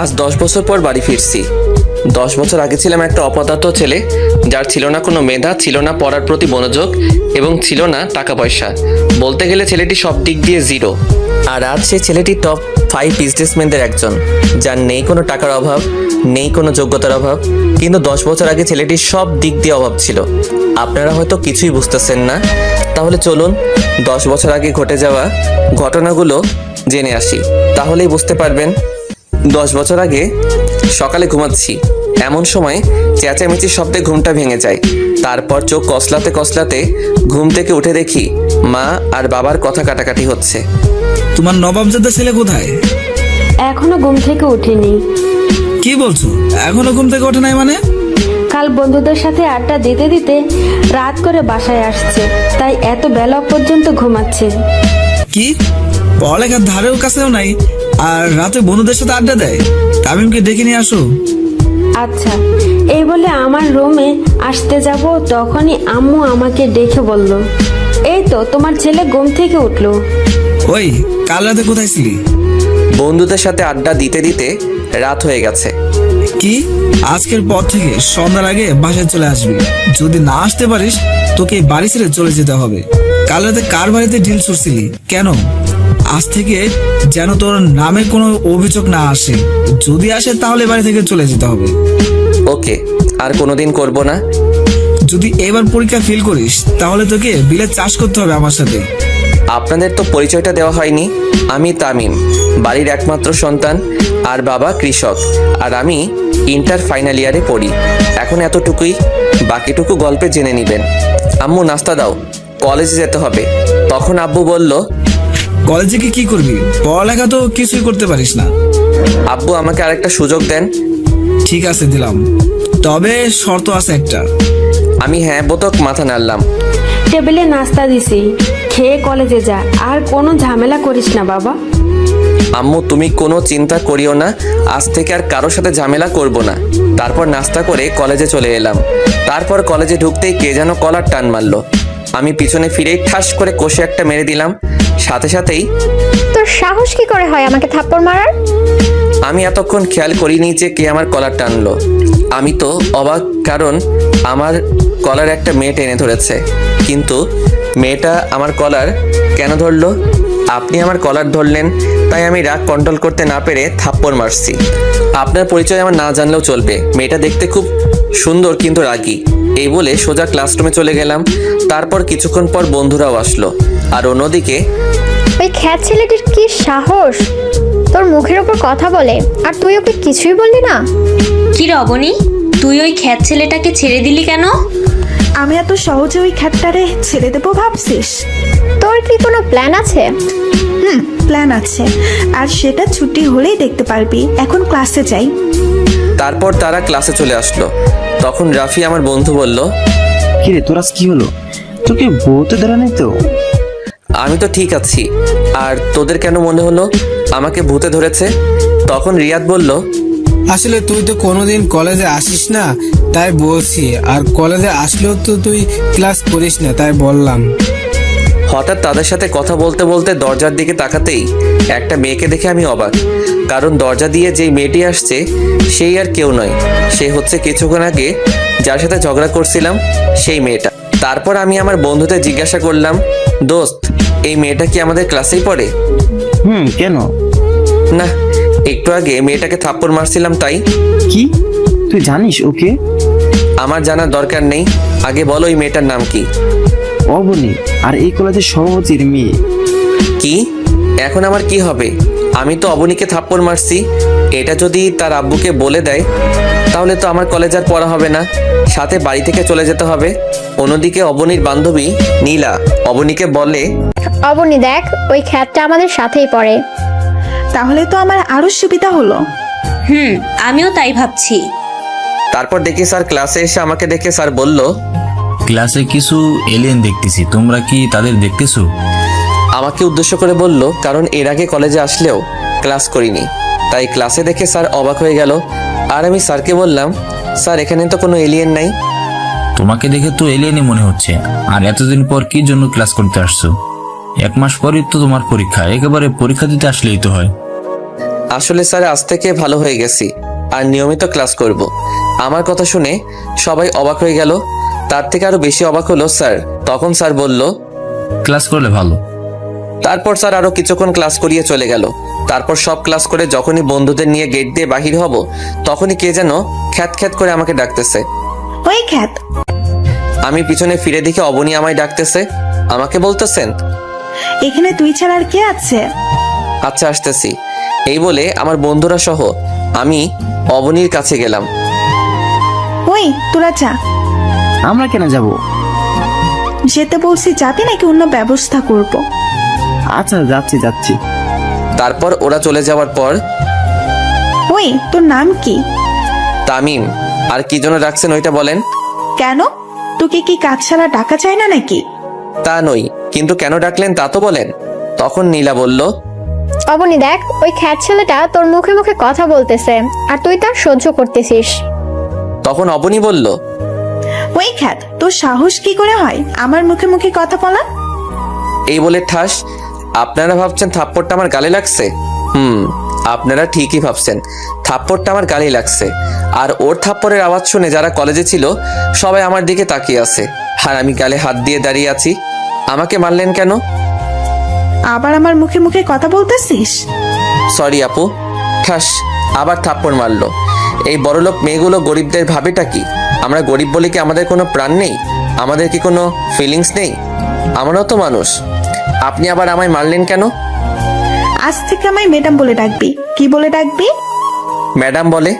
আজ 10 বছর পর বাড়ি ফিরছি। 10 বছর আগে ছিলাম একটা অপদার্থ ছেলে, যার ছিল না কোনো মেধা, ছিল না পড়ার প্রতি মনোযোগ এবং ছিল না টাকা পয়সা। বলতে গেলে ছেলেটি সব দিক দিয়ে জিরো। আর আজ সে ছেলেটি টপ 5 বিজনেসম্যানদের একজন, যার নেই কোনো টাকার অভাব, নেই কোনো যোগ্যতার অভাব। কিন্তু 10 বছর আগে ছেলেটির সব দিক দিয়ে অভাব ছিল। আপনারা হয়তো কিছুই বুঝতেছেন না। তাহলে চলুন 10 বছর আগে ঘটে যাওয়া ঘটনাগুলো জেনে আসি, তাহলেই বুঝতে পারবেন। 10 বছর আগে সকালে ঘুমাচ্ছি, এমন সময় চেঁচামেচির শব্দে ঘুমটা ভেঙে যায়। তারপর চোখ কসলাতে কসলাতে ঘুম থেকে উঠে দেখি মা আর বাবার কথা কাটাকাটি হচ্ছে। তোমার নবাবজাদা ছেলে কোথায়? এখনো ঘুম থেকে উঠিনি। কি বলছো, এখনো ঘুম থেকে ওঠে নাই মানে? কাল বন্ধুদের সাথে আড্ডা দিতে দিতে রাত করে বাসায় আসছে, তাই এত বেলা পর্যন্ত ঘুমাচ্ছে। কি পড়ালেখার ধারেও কাছেও নাই, আর রাতে বন্ধুদের সাথে আড্ডা দেয়? তামিমকে ডেকে নিয়ে আসো। আচ্ছা, এই বলে আমার রুমে আসতে যাব, তখনই আম্মু আমাকে ডেকে বলল, এই তো তোমার ছেলে ঘুম থেকে উঠলো। ওই কাল রাতে কোথায় ছিলি? বন্ধুদের সাথে আড্ডা দিতে দিতে রাত হয়ে গেছে। কি আজকের পর থেকে সন্ধ্যার আগে বাসায় চলে আসবি। যদি না আসতে পারিস তোকে এই বাড়ি ছেড়ে চলে যেতে হবে। কাল রাতে কার বাড়িতে ঢিল ছুড়ছিলি কেন? আজ থেকে যেন তোর নামে কোনো অভিযোগ না আসে, যদি আসে তাহলে বাড়ি থেকে চলে যেতে হবে। ওকে, আর কোনোদিন করব না। যদি এবার পরীক্ষা ফেল করিস তাহলে তোকে বিলে চাষ করতে হবে আমার সাথে। আপনাদের তো পরিচয়টা দেওয়া হয়নি। আমি তামিম, বাড়ির একমাত্র সন্তান, আর বাবা কৃষক, আর আমি ইন্টার ফাইনাল ইয়ারে পড়ি। এখন এতটুকুই, বাকিটুকু গল্পে জেনে নেবেন। আম্মু নাস্তা দাও, কলেজে যেতে হবে। তখন আব্বু বলল, কলেজে কি করবি? পড়ালেখা তো কিছুই করতে পারিস না। আব্বু আমাকে আরেকটা সুযোগ দেন। ঠিক আছে দিলাম, তবে শর্ত আছে একটা। আমি হ্যাঁ বোতক মাথা নাড়লাম। টেবিলে নাস্তা দিছি, খেয়ে কলেজে যা, আর কোনো ঝামেলা করিস না বাবা। আম্মু তুমি কোনো চিন্তা করিও না, আজ থেকে আর কারোর সাথে ঝামেলা করব না। তারপর নাস্তা করে কলেজে চলে এলাম। তারপর কলেজে ঢুকতেই কে যেন কলার টান মারলো। আমি পিছনে ফিরেই ঠাস করে কষে একটা মেরে দিলাম। সাথে সাথেই, তোর সাহস কি করে হয় আমাকে থাপ্পড় মারার? আমি এতক্ষণ খেয়াল করিনি যে কে আমার কলার টানলো। আমি তো অবাক, কারণ আমার কলার একটা মেয়ে টেনে ধরেছে। কিন্তু মেয়েটা আমার কলার কেন ধরলো? আপনি আমার কলার ধরলেন, তাই আমি রাগ কন্ট্রোল করতে না পেরে থাপ্পড় মারছি। আপনার পরিচয় আমার না জানলেও চলবে, মেয়েটা দেখতে খুব সুন্দর কিন্তু রাগী। এই বলে সোজা ক্লাসরুমে চলে গেলাম। তারপর কিছুক্ষণ পর বন্ধুরাও আসলো। আর অন্যদিকে ওই খ্যাত ছেলেটির কি সাহস তোর মুখের ওপর কথা বলে, আর তুই ওকে কিছুই বললি না? কি রবণী, তুই ওই খ্যাত ছেলেটাকে ছেড়ে দিলি কেন? আমি এত সহজে ওই খ্যাটটারে ছেড়ে দেবো ভাবছিস? তোর কি কোনো প্ল্যান আছে? প্ল্যান আছে, আর সেটা ছুটি হলেই দেখতে পারবি। এখন ক্লাসে যাই। তারপর তারা ক্লাসে চলে আসলো। তখন রাফি আমার বন্ধু বলল, কিরে তোর আজ কি হলো? তোকে বউতে ধরে নাই তো? আমি তো ঠিক আছি, আর তোদের কেন মনে হলো আমাকে ভূতে ধরেছে? তখন রিয়াদ বলল, আসলে তুই তো কোনোদিন কলেজে আসিস না তাই বলছি, আর কলেজে আসলেও তো তুই ক্লাস করিস না তাই বললাম। হঠাৎ তাদের সাথে কথা বলতে বলতে দরজার দিকে তাকাতেই একটা মেয়েকে দেখে আমি অবাক, কারণ দরজা দিয়ে যেই মেয়েটি আসছে সেই আর কেউ নয়, সে হচ্ছে কিছুক্ষণ আগে যার সাথে ঝগড়া করছিলাম সেই মেয়েটা। তারপর আমি আমার বন্ধুদের জিজ্ঞাসা করলাম, দোস্ত এই মেয়েটা কি আমাদের ক্লাসেই পড়ে? কেন? না, একটু আগে মেয়েটাকে থাপ্পড় মারছিলাম তাই। কি তুই জানিস ওকে? আমার জানার দরকার নেই, আগে বলো এই মেয়েটার নাম কি? অবনী, আর এই কলেজের সভাপতির মেয়ে। কি? এখন আমার কি হবে? আমি তো অবনীকে থাপ্পড় মারছি। এটা যদি তার আব্বুকে বলে দেয় তাহলে তো আমার কলেজ আর পড়া হবে না, সাথে বাড়ি থেকে চলে যেতে হবে। অন্যদিকে অবনীর বান্ধবী নীলা অবনীকে বলে, অবনী দেখ, ওই খ্যাতটা আমাদের সাথেই পড়ে। তাহলে তো আমার আরো সুবিধা হলো। আমিও তাই ভাবছি। তারপর দেখি স্যার ক্লাসে এসে আমাকে দেখে স্যার বলল, ক্লাসে কিছু এলিয়েন দেখতেছি, তোমরা কি তাদের দেখতেছো? আমাকে উদ্দেশ্য করে বলল, কারণ এর আগে কলেজে আসলেও ক্লাস করিনি, তাই ক্লাসে দেখে স্যার অবাক হয়ে গেল। আর আমি স্যারকে বললাম, স্যার এখানে তো কোনো এলিয়েন নাই। তোমাকে দেখে তো এলিয়েনই মনে হচ্ছে, আর এতদিন পর কি জন্য ক্লাস করতে আসছো? 1 মাস পরই তো তোমার পরীক্ষা, একেবারে পরীক্ষা দিতে আসলেই তো হয়। আসলে স্যার আজ থেকে ভালো হয়ে গেছি আর নিয়মিত ক্লাস করব। আমার কথা শুনে সবাই অবাক হয়ে গেল। তার থেকে আরো বেশি অবাক হলো স্যার। তখন স্যার বলল, ক্লাস করলে ভালো। তারপর স্যার আরো কিছুক্ষণ ক্লাস করিয়ে চলে গেল। তারপর সব ক্লাস করে যখনই বন্ধুদের নিয়ে গেট দিয়ে বাহির হব, তখনই কে যেন খ্যাত খ্যাত করে আমাকে ডাকতেছে। ওই খ্যাত, আমি পিছনে ফিরে দেখি অবনী আমায় ডাকতেছে। আমাকে বলতেছেন, এখানে তুই ছাড়া আর কে আছে? আচ্ছা আসতেছি। এই বলে আমার বন্ধুরা সহ আমি অবনীর কাছে গেলাম। ওই তোরা যা। আমরা কেন যাব? যেতে বলছি, যাবি নাকি অন্য ব্যবস্থা করব? আচ্ছা যাচ্ছি। তারপর ওরা চলে যাওয়ার পর, ওই তোর নাম কি? তামিম। আর কি জন্য ডাকছেন ওইটা বলেন। কেন, তোকে কি কাজ ছাড়া ডাকা যায় না নাকি? তা নই, কিন্তু কেন ডাকলেন তা তো বলেন। তখন নীলা বলল, অবনী দেখ, ওই খ্যাত ছেলেটা তোর মুখে মুখে কথা বলতেছে আর তুই তার সহ্য করতেছিস। তখন অবনী বলল, ওই খ্যাত, তোর সাহস কি করে হয় আমার মুখে মুখে কথা বলা? এই বলে ঠাস। আপনারা ভাবছেন থাপ্পড়টা আমার গালে লাগছে? আপনারা ঠিকই ভাবছেন, থাপ্পড়টা আমার গালে লাগছে। আর ওর থাপ্পড়ের আওয়াজ শুনে যারা কলেজে ছিল সবাই আমার দিকে তাকিয়ে আছে, আর আমি গালে হাত দিয়ে দাঁড়িয়ে আছি। আমাকে মারলেন কেন? আবার আমার মুখে মুখে কথা বলতেছিস? সরি আপু। ঠাস, আবার থাপ্পড় মারলো। এই বড়লোক মেয়েগুলো গরিবদের ভাবেটা কি? আমরা গরিব বলে কি আমাদের কোনো প্রাণ নেই? আমাদের কি কোনো ফিলিংস নেই? আমরাও তো মানুষ। আপনি আবার আমায় মারলেন কেন? আজ থেকে আমায় ম্যাডাম বলে ডাকবি। কি বলে ডাকবি? ম্যাডাম বলে।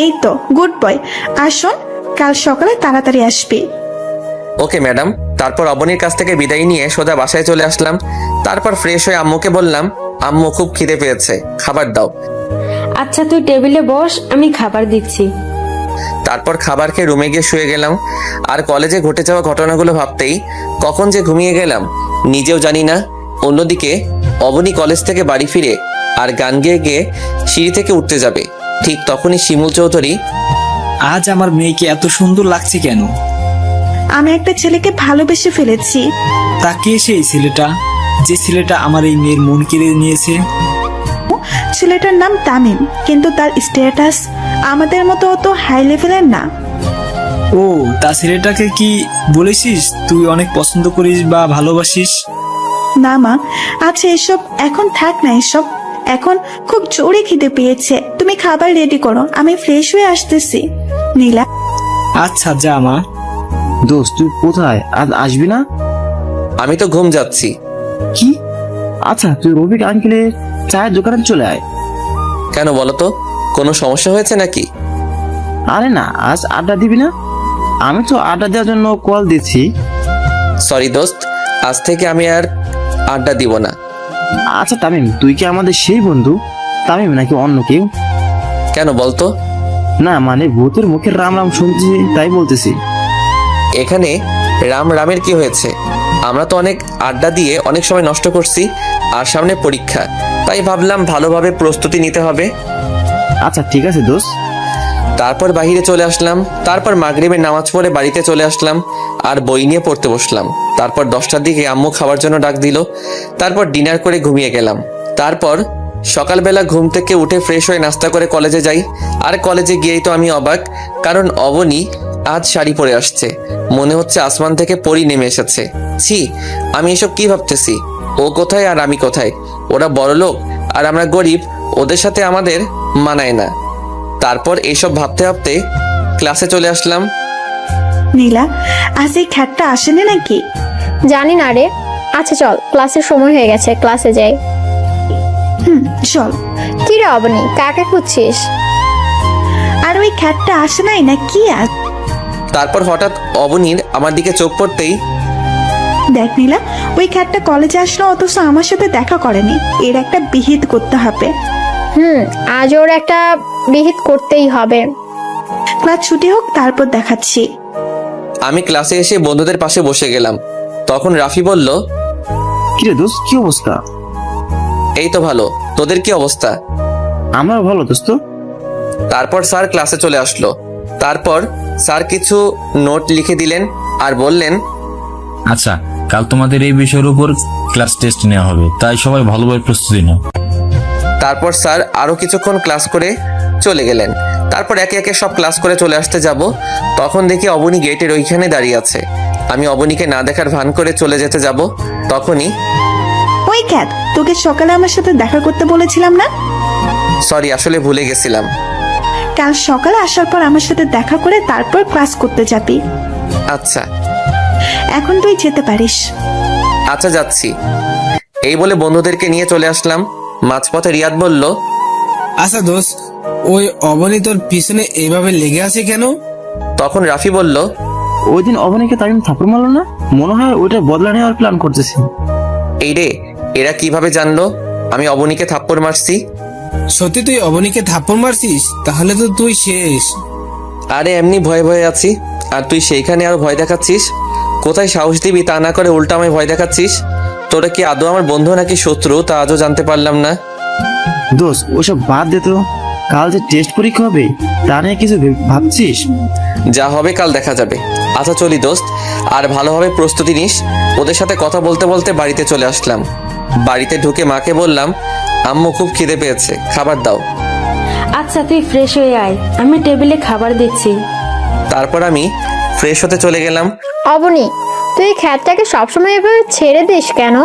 এই তো, গুড বয়। আর শোন, কাল সকালে তাড়াতাড়ি আসবি। Okay madam. তারপর অবনীর কাছ থেকে বিদায় নিয়ে সোজা বাসায় চলে আসলাম। তারপর ফ্রেশ হয়ে আম্মুকে বললাম, আম্মু খুব খিদে পেয়েছে, খাবার দাও। আচ্ছা তুই টেবিলে বস, আমি খাবার দিচ্ছি। তারপর খাবার খেয়ে রুমে গিয়ে শুয়ে গেলাম। আর কলেজে ঘটে যাওয়া ঘটনাগুলো ভাবতেই কখন যে ঘুমিয়ে গেলাম নিজেও জানি না। অন্যদিকে অবনী কলেজ থেকে বাড়ি ফিরে আর গান গেয়ে গিয়ে সিঁড়ি থেকে উঠতে যাবে, ঠিক তখনই শিমুল চৌধুরী, আজ আমার মেয়েকে এত সুন্দর লাগছে কেন? আমি একটা ছেলেকে ভালোবেসে ফেলেছি। তা কে সেই ছেলেটা, যে ছেলেটা আমার এই মেয়ের মন কেড়ে নিয়েছে? ছেলেটার নাম তামিম, কিন্তু তার স্ট্যাটাস আমাদের মতো অত হাই লেভেলের না। ও, তা ছেলেটাকে কি বলেছিস তুই অনেক পছন্দ করিস বা ভালোবাসিস? না মা, আচ্ছা এসব এখন থাক না। এসব এখন খুব জোরে খিদে পেয়েছে। তুমি খাবার রেডি করো, আমি ফ্রেশ হয়ে আসতেছি। নীলা, আচ্ছা যা মা। দোস্ত তুই কোথায়, আজ আসবি না? আমি তো ঘুম যাচ্ছি। কি? আচ্ছা তুই রবিক আঙ্কেলের চায়ের দোকানে চলে আয়। কেন বলো তো, কোনো সমস্যা হয়েছে নাকি? আরে না, আজ আড্ডা দিবি না? আমি তো আড্ডা দেওয়ার জন্য কল দিচ্ছি। সরি দোস্ত, আজ থেকে আমি আর আড্ডা দিব না। আচ্ছা তামিম, তুই কি আমাদের সেই বন্ধু তামিম নাকি অন্য কেউ? কেন বলতো? না মানে ভূতের মুখের রাম রাম শুনছি তাই বলতেছি। এখানে রাম রামের কি হয়েছে? আমরা তো অনেক আড্ডা দিয়ে অনেক সময় নষ্ট করছি, আর সামনে পরীক্ষা, তাই ভাবলাম ভালোভাবে প্রস্তুতি নিতে হবে। আচ্ছা ঠিক আছে দোস্ত। তারপর বাইরে চলে আসলাম। তারপর মাগরিবের নামাজ পড়ে বাড়িতে চলে আসলাম আর বই নিয়ে পড়তে বসলাম। তারপর 10টার দিকে আম্মু খাবার জন্য ডাক দিল। তারপর ডিনার করে ঘুমিয়ে গেলাম। তারপর সকালবেলা ঘুম থেকে উঠে ফ্রেশ হয়ে নাস্তা করে কলেজে যাই। আর কলেজে গিয়েই তো আমি অবাক, কারণ অবনী আজ শাড়ি পরে আসছে। মনে হচ্ছে আসমান থেকে পরী নেমে এসেছে। ছি, আমি এসব কি ভাবতেছি? ও কোথায় আর আমি কোথায়? ওরা বড়লোক আর আমরা গরিব, ওদের সাথে আমাদের মানায় না। তারপর এইসব ভাবতে ভাবতে ক্লাসে চলে আসলাম। নীলা, আজ এই খ্যাতটা আসেনি নাকি? জানি না রে। আচ্ছা চল, ক্লাসের সময় হয়ে গেছে, ক্লাসে যাই। চল। কি রে অবনী, কাকে খুঁজছিস? আর ওই খ্যাতটা আসে নাই না কি? আজ তারপর হঠাৎ অবনীর আমার দিকে চোখ পড়তেই, দেখ নীলা, ওই খ্যাতটা কলেজে আসলো অথচ আমার সাথে দেখা করেনি। এর একটা বিহিত করতে হবে। আজ ওর একটা বিহিত করতেই হবে। ক্লাস ছুটি হোক, তারপর দেখাচ্ছি। আমি ক্লাসে এসে বন্ধুদের পাশে বসে গেলাম। তখন রাফি বলল, কিরে দোস্ত, কি অবস্থা? এই তো ভালো, তোদের কি অবস্থা? আমরাও ভালো দোস্ত। তারপর স্যার ক্লাসে চলে আসলো। তারপর স্যার কিছু নোট লিখে দিলেন আর বললেন, আচ্ছা কাল তোমাদের এই বিষয়ের উপর ক্লাস টেস্ট নেওয়া হবে, তাই সবাই ভালোভাবে প্রস্তুতি নাও। তারপর স্যার আরও কিছুক্ষণ ক্লাস করে চলে গেলেন। তারপর একে একে সব ক্লাস করে চলে আসতে যাব, তখন দেখি অবনী গেটের ওইখানে দাঁড়িয়ে আছে। আমি অবনীকে না দেখার ভান করে চলে যেতে যাব, তখনই ওই ক্যাট, তোকে সকালে আমার সাথে দেখা করতে বলেছিলাম না? সরি, আসলে ভুলে গেছিলাম। কাল সকালে আসার পর আমার সাথে দেখা করে তারপর ক্লাস করতে যাবি। আচ্ছা এখন তুই যেতে পারিস। আচ্ছা যাচ্ছি। এই বলে বন্ধুদেরকে নিয়ে চলে আসলাম। মাঝপথে রিয়াদ বলল, আচ্ছা দোস্ত, ওই অবনী তোর পিছনে এইভাবে লেগে আছে কেন? তখন রাফি বলল, ওই দিন অবনীকে তামিম থাপ্পড় মারলো না, মনে হয় ওইটা বদলা নেওয়ার প্ল্যান করতেছে। এই রে, এরা কিভাবে জানলো আমি অবনীকে থাপ্পড় মারছি? সত্যি তুই অবনীকে থাপ্পড় মারছিস? তাহলে তো তুই শেষ। আরে এমনি ভয়ে ভয়ে আছি, আর তুই সেইখানে আরো ভয় দেখাচ্ছিস। কোথায় সাহস দিবি তা না করে উল্টা আমায় ভয় দেখাচ্ছিস। তোরা কি আদৌ আমার বন্ধু নাকি শত্রু তা আজও জানতে পারলাম না। দোস্ত ওসব বাদ দে তো, কাল যে টেস্ট পরীক্ষা হবে তা নিয়ে কিছু ভাবছিস? যা হবে কাল দেখা যাবে। আচ্ছা চলি দোস্ত, আর ভালোভাবে প্রস্তুতি নিস। ওদের সাথে কথা বলতে বলতে বাড়িতে চলে আসলাম। বাড়িতে ঢুকে মাকে বললাম, আম্মু খুব খিদে পেয়েছে, খাবার দাও। আচ্ছা তুই ফ্রেশ হয়ে আয়, আমি টেবিলে খাবার দিচ্ছি। তারপর আমি ফ্রেশ হতে চলে গেলাম। অবনী, তুই খ্যাতটাকে সবসময় এভাবে ছেড়ে দিস কেন?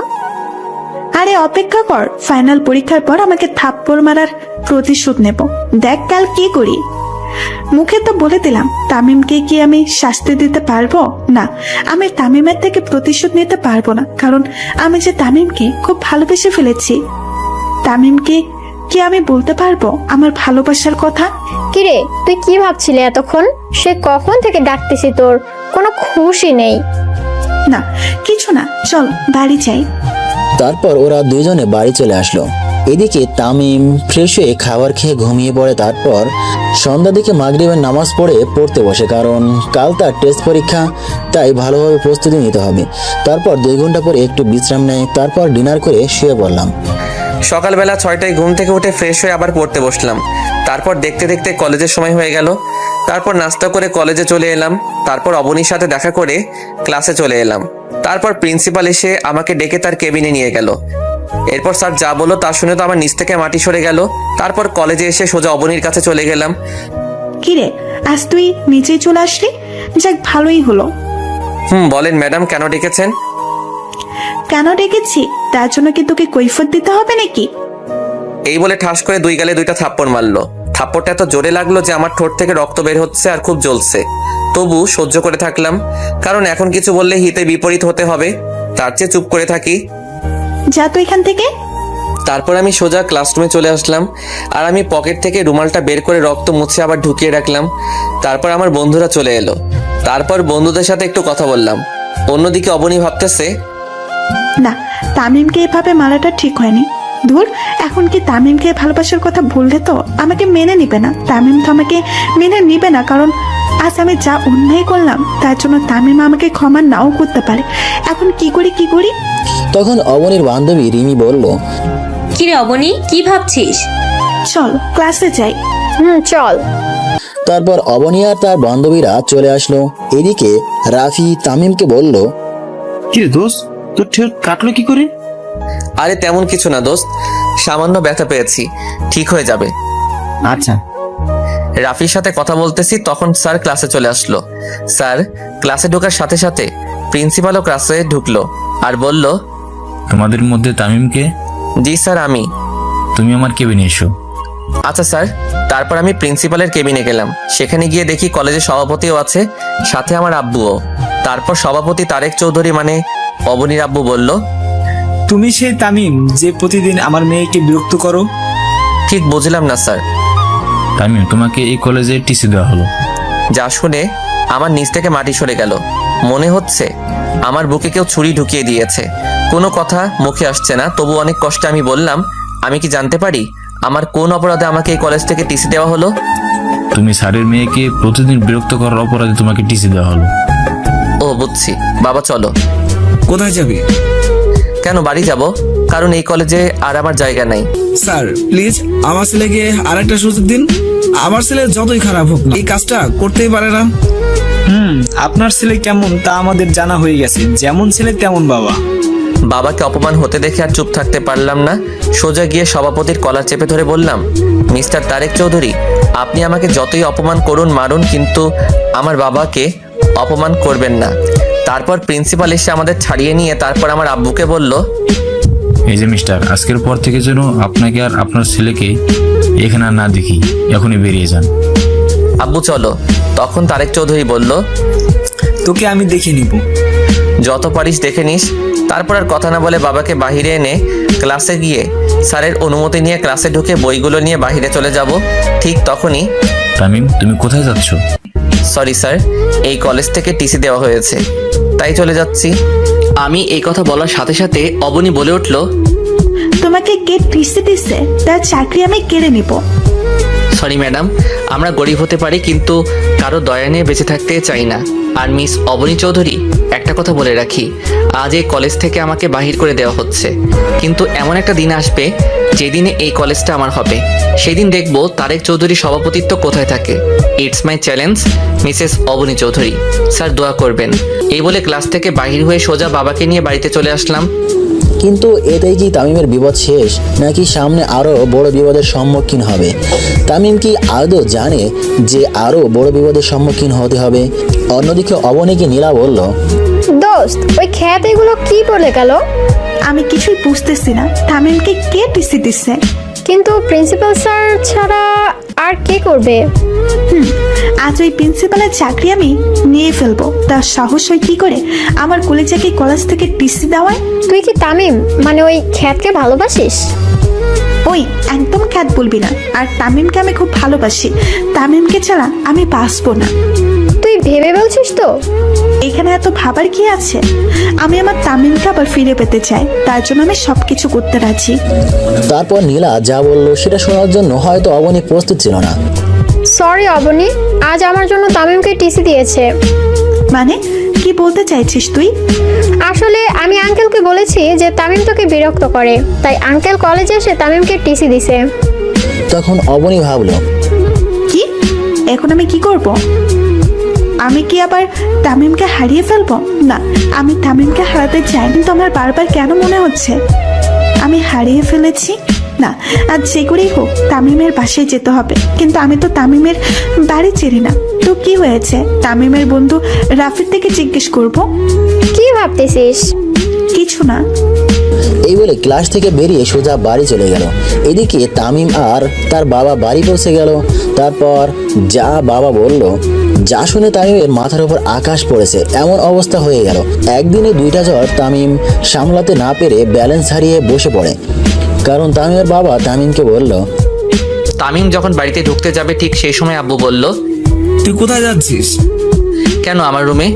আরে অপেক্ষা কর, ফাইনাল পরীক্ষার পর আমাকে থাপ্পড় মারার প্রতিশোধ নেব। দেখ কাল কি করি। মুখে তো বলে দিলাম, তামিমকে কি আমি শাস্তি দিতে পারবো না? আমি তামিমের থেকে প্রতিশোধ নিতে পারবো না, কারণ আমি যে তামিমকে খুব ভালোবেসে ফেলেছি। তামিমকে কি আমি বলতে পারবো আমার ভালোবাসার কথা? কিরে, তুই কি ভাবছিলি এতক্ষণ? সে কখন থেকে ডাকতেছি, তোর কোনো খুশি নেই? না কিছু না, চল বাড়ি যাই। তারপর ওরা দুজনে বাড়ি চলে আসলো। এদিকে তামিম ফ্রেশ হয়ে খাবার খেয়ে ঘুমিয়ে পড়ে। তারপর সন্ধ্যা দিকে মাগরিবের নামাজ পড়তে বসে, কারণ কাল তার টেস্ট পরীক্ষা, তাই ভালোভাবে প্রস্তুতি নিতে হবে। তারপর 2 ঘন্টা পর একটু বিশ্রাম নেয়, তারপর ডিনার করে শুয়ে পড়লাম। সকালবেলা 6টায় ঘুম থেকে উঠে ফ্রেশ হয়ে আবার পড়তে বসলাম। তারপর দেখতে দেখতে কলেজের সময় হয়ে গেল। তারপর নাস্তা করে কলেজে চলে এলাম। তারপর অবনীর সাথে দেখা করে ক্লাসে চলে এলাম। তারপর প্রিন্সিপাল এসে আমাকে ডেকে তার কেবিনে নিয়ে গেল। এরপর স্যার যা বললো তা শুনে তো আমার নিচ থেকে মাটি সরে গেল। তারপর কলেজে এসে সোজা অবনীর কাছে চলে গেলাম। কিরে, আজ তুই নিচেই চলে আসলি? যাক, ভালোই হলো। বলেন ম্যাডাম, কেন ডেকেছেন? কেন ডেকেছি তার জন্য কি তোকে কৈফিয়ত দিতে হবে নাকি? এই বলে ঠাস করে 2 গালে 2টা থাপ্পড় মারলো। থাপ্পড়টা এত জোরে লাগলো যে আমার ঠোঁট থেকে রক্ত বের হচ্ছে আর খুব জ্বলছে। তবু সহ্য করে থাকলাম, কারণ এখন কিছু বললে হিতে বিপরীত হতে হবে, তার চেয়ে চুপ করে থাকি। যা তো এখান থেকে। তারপর আমি সোজা ক্লাসরুমে চলে আসলাম, আর আমি পকেট থেকে রুমালটা বের করে রক্ত মুছে আবার ঢুকিয়ে রাখলাম। তারপর আমার বন্ধুরা চলে এলো। তারপর বন্ধুদের সাথে একটু কথা বললাম। অন্যদিকে অবনী ভাবতেছে, না, তামিমকে এভাবে মারাটা ঠিক হয়নি। ধুর, এখন কি তামিমকে ভালোবাসার কথা বললে তো আমাকে মেনে নিবে না। তামিম তো আমাকে মেনে নিবে না, কারণ আজ আমি যা অন্যায় করলাম তার জন্য তামিম আমাকে ক্ষমা নাও করতে পারে। এখন কি করি? তখন অবনীর বান্ধবী রিমি বলল, কিরে অবনী, কি ভাবছিস? চল ক্লাসে যাই। চল। তারপর অবনী আর তার বান্ধবীরা চলে আসলো। এদিকে রাফি তামিমকে বলল, কিরে দোস্ত, তোর ঠোঁট কাটলো কি করে? আরে তেমন কিছু না দোস্ত, সামান্য ব্যথা পেয়েছি, ঠিক হয়ে যাবে। আচ্ছা। রাফির সাথে কথা বলতেছি, তখন স্যার ক্লাসে চলে আসলো। স্যার ক্লাসে ঢোকার সাথে সাথে প্রিন্সিপালও ক্লাসে ঢুকলো আর বলল, তোমাদের মধ্যে তামিমকে? জি স্যার, আমি। তুমি আমার কেবিনে এসো। আচ্ছা স্যার। তারপর আমি প্রিন্সিপালের কেবিনে গেলাম। সেখানে গিয়ে দেখি কলেজের সভাপতিও আছে, সাথে আমার আব্বুও। তারপর সভাপতি তারেক চৌধুরী মানে অবনীর আব্বু বলল, তুমি সেই তামিম যে প্রতিদিন আমার মেয়েকে বিরক্ত করো? ঠিক বুঝলাম না স্যার। তামিম, তোমাকে এই কলেজে টিসি দেওয়া হলো। যা শুনে আমার নিচ থেকে মাটি সরে গেল। মনে হচ্ছে আমার বুকে কেউ ছুরি ঢুকিয়ে দিয়েছে। কোনো কথা মুখে আসছে না, তবু অনেক কষ্টে আমি বললাম, আমি কি জানতে পারি আমার কোন অপরাধে আমাকে এই কলেজ থেকে টিসি দেওয়া হলো? তুমি স্যারের মেয়েকে প্রতিদিন বিরক্ত করার অপরাধে তোমাকে টিসি দেওয়া হলো। ও বুঝছি। বাবা চলো। কোথায় যাবি? কেন বাড়ি যাব? কারণ এই কলেজে আর আমার জায়গা নাই। স্যার প্লিজ আমার ছেলেকে আরেকটা সুযোগ দিন। আমার ছেলে যতই খারাপ হোক না, এই কাজটা করতেই পারে না। আপনার ছেলে কেমন তা আমাদের জানা হয়ে গেছে, যেমন ছেলে তেমন বাবা। বাবাকে অপমান হতে দেখে আর চুপ থাকতে পারলাম না। সোজা গিয়ে সভাপতির কলার চেপে ধরে বললাম, মিস্টার তারেক চৌধুরী, আপনি আমাকে যতই অপমান করুন মারুন, কিন্তু আমার বাবাকে অপমান করবেন না। তারপর প্রিন্সিপাল এসে আমাদের ছাড়িয়ে নিয়ে তারপর আমার আব্বুকে বলল, এই যে মিস্টার, আজকের পর থেকে যেন আপনাকে আর আপনার ছেলেকে এখানে আর না দেখি, এখনই বেরিয়ে যান। আব্বু চলো। তখন তারেক চৌধুরী বলল, তোকে আমি দেখে নিব। যত পারিস দেখে নিস। তারপর আর কথা না বলে বাবাকে বাহিরে এনে ক্লাসে গিয়ে স্যারের অনুমতি নিয়ে ক্লাসে ঢুকে বইগুলো নিয়ে বাহিরে চলে যাব। ঠিক তখনই, তামিম, তুমি কোথায় যাচ্ছ? সরি স্যার, এই কলেজ থেকে টিসি দেওয়া হয়েছে, তাই চলে যাচ্ছি। আমি এই কথা বলার সাথে সাথে অবনী বলে উঠল, তোমাকে কে টিসি দিছে? তার চাকরি আমি কেড়ে নিব। সরি ম্যাডাম, আমরা গরিব হতে পারি কিন্তু কারো দয়া নিয়ে বেঁচে থাকতে চাই না। আর মিস অবনী চৌধুরী, একটা কথা বলে রাখি, আজ এই কলেজ থেকে আমাকে বাহির করে দেওয়া হচ্ছে, কিন্তু এমন একটা দিন আসবে যেদিনে এই কলেজটা আমার হবে। সেই দিন দেখবো তারেক চৌধুরী সভাপতিত্ব কোথায় থাকে। It's my challenge, Mrs Aboni Chowdhury. Sir দোয়া করবেন। এই বলে ক্লাস থেকে বাহির হয়ে সোজা বাবাকে নিয়ে বাড়িতে চলে আসলাম। কিন্তু এতেই কি তামিমের বিপদ শেষ, নাকি সামনে আরো বড় বিপদের সম্মুখীন হবে? তামিম কি আদৌ জানে যে আরো বড় বিপদের সম্মুখীন হতে হবে? অন্যদিকে অবনীকে নীলা বলল, দোস্ত, ওই খ্যাত এগুলো কি বলে গেল? আমি কিছুই বুঝতেছি না, তামিমকে কে টিসি দিচ্ছে? কিন্তু প্রিন্সিপাল স্যার ছাড়া আর কে করবে? আজ ওই প্রিন্সিপালের চাকরি আমি নিয়ে ফেলবো। তার সাহস হয় কি করে আমার কলেজাকে কলেজ থেকে টিসি দেওয়ায়? তুই কি তামিম মানে ওই খ্যাতকে ভালোবাসিস? ওই একদম খ্যাত বলবি না। আর তামিমকে আমি খুব ভালোবাসি, তামিমকে ছাড়া আমি বাঁচবো না। তুই ভেবে বলছিস তো? এখানে এত ভাবার কি আছে? আমি আমার তামিমকে আবার ফিরে পেতে চাই, তার জন্য আমি সবকিছু করতে রাজি। তারপর নীলা যা বলল সেটা শোনার জন্য হয়তো অবনী প্রস্তুত ছিল না। সরি অবনী, আজ আমার জন্য তামিমকে টিসি দিয়েছে। মানে কি বলতে চাইছিস তুই? আসলে আমি আঙ্কেলকে বলেছি যে তামিম তোকে বিরক্ত করে, তাই আঙ্কেল কলেজে এসে তামিমকে টিসি দিছে। তখন অবনী ভাবলো, কি এখন আমি কি করব? আমি কি আবার তামিমকে হারিয়ে ফেলবো? না, আমি তামিমকে হারাতে চাই, কিন্তু আমার বারবার কেন মনে হচ্ছে আমি হারিয়ে ফেলেছি। না, আজ যে করেই হোক তামিমের বাসায় যেতে হবে। কিন্তু আমি তো তামিমের বাড়ি চিনি না, তো কি হয়েছে? তামিমের বন্ধু রাফির থেকে জিজ্ঞেস করব। কি ভাবতেছিস? কিছু না। এই বলে ক্লাস থেকে বেরিয়ে সোজা বাড়ি চলে গেল। এদিকে তামিম আর তার বাবা বাড়ি পৌঁছে গেল। তারপর যা বাবা বলল, যা শুনে তামিমের মাথার উপর আকাশ পড়েছে এমন অবস্থা হয়ে গেল। একদিনে দুইটা জ্বর তামিম সামলাতে না পেরে ব্যালেন্স হারিয়ে বসে পড়ে। কারণ তামিমের বাবা তামিমকে বলল, তামিম যখন বাড়িতে ঢুকতে যাবে ঠিক সেই সময় আব্বু বলল, তুই কোথায় যাচ্ছিস? কেন আমার রুমে?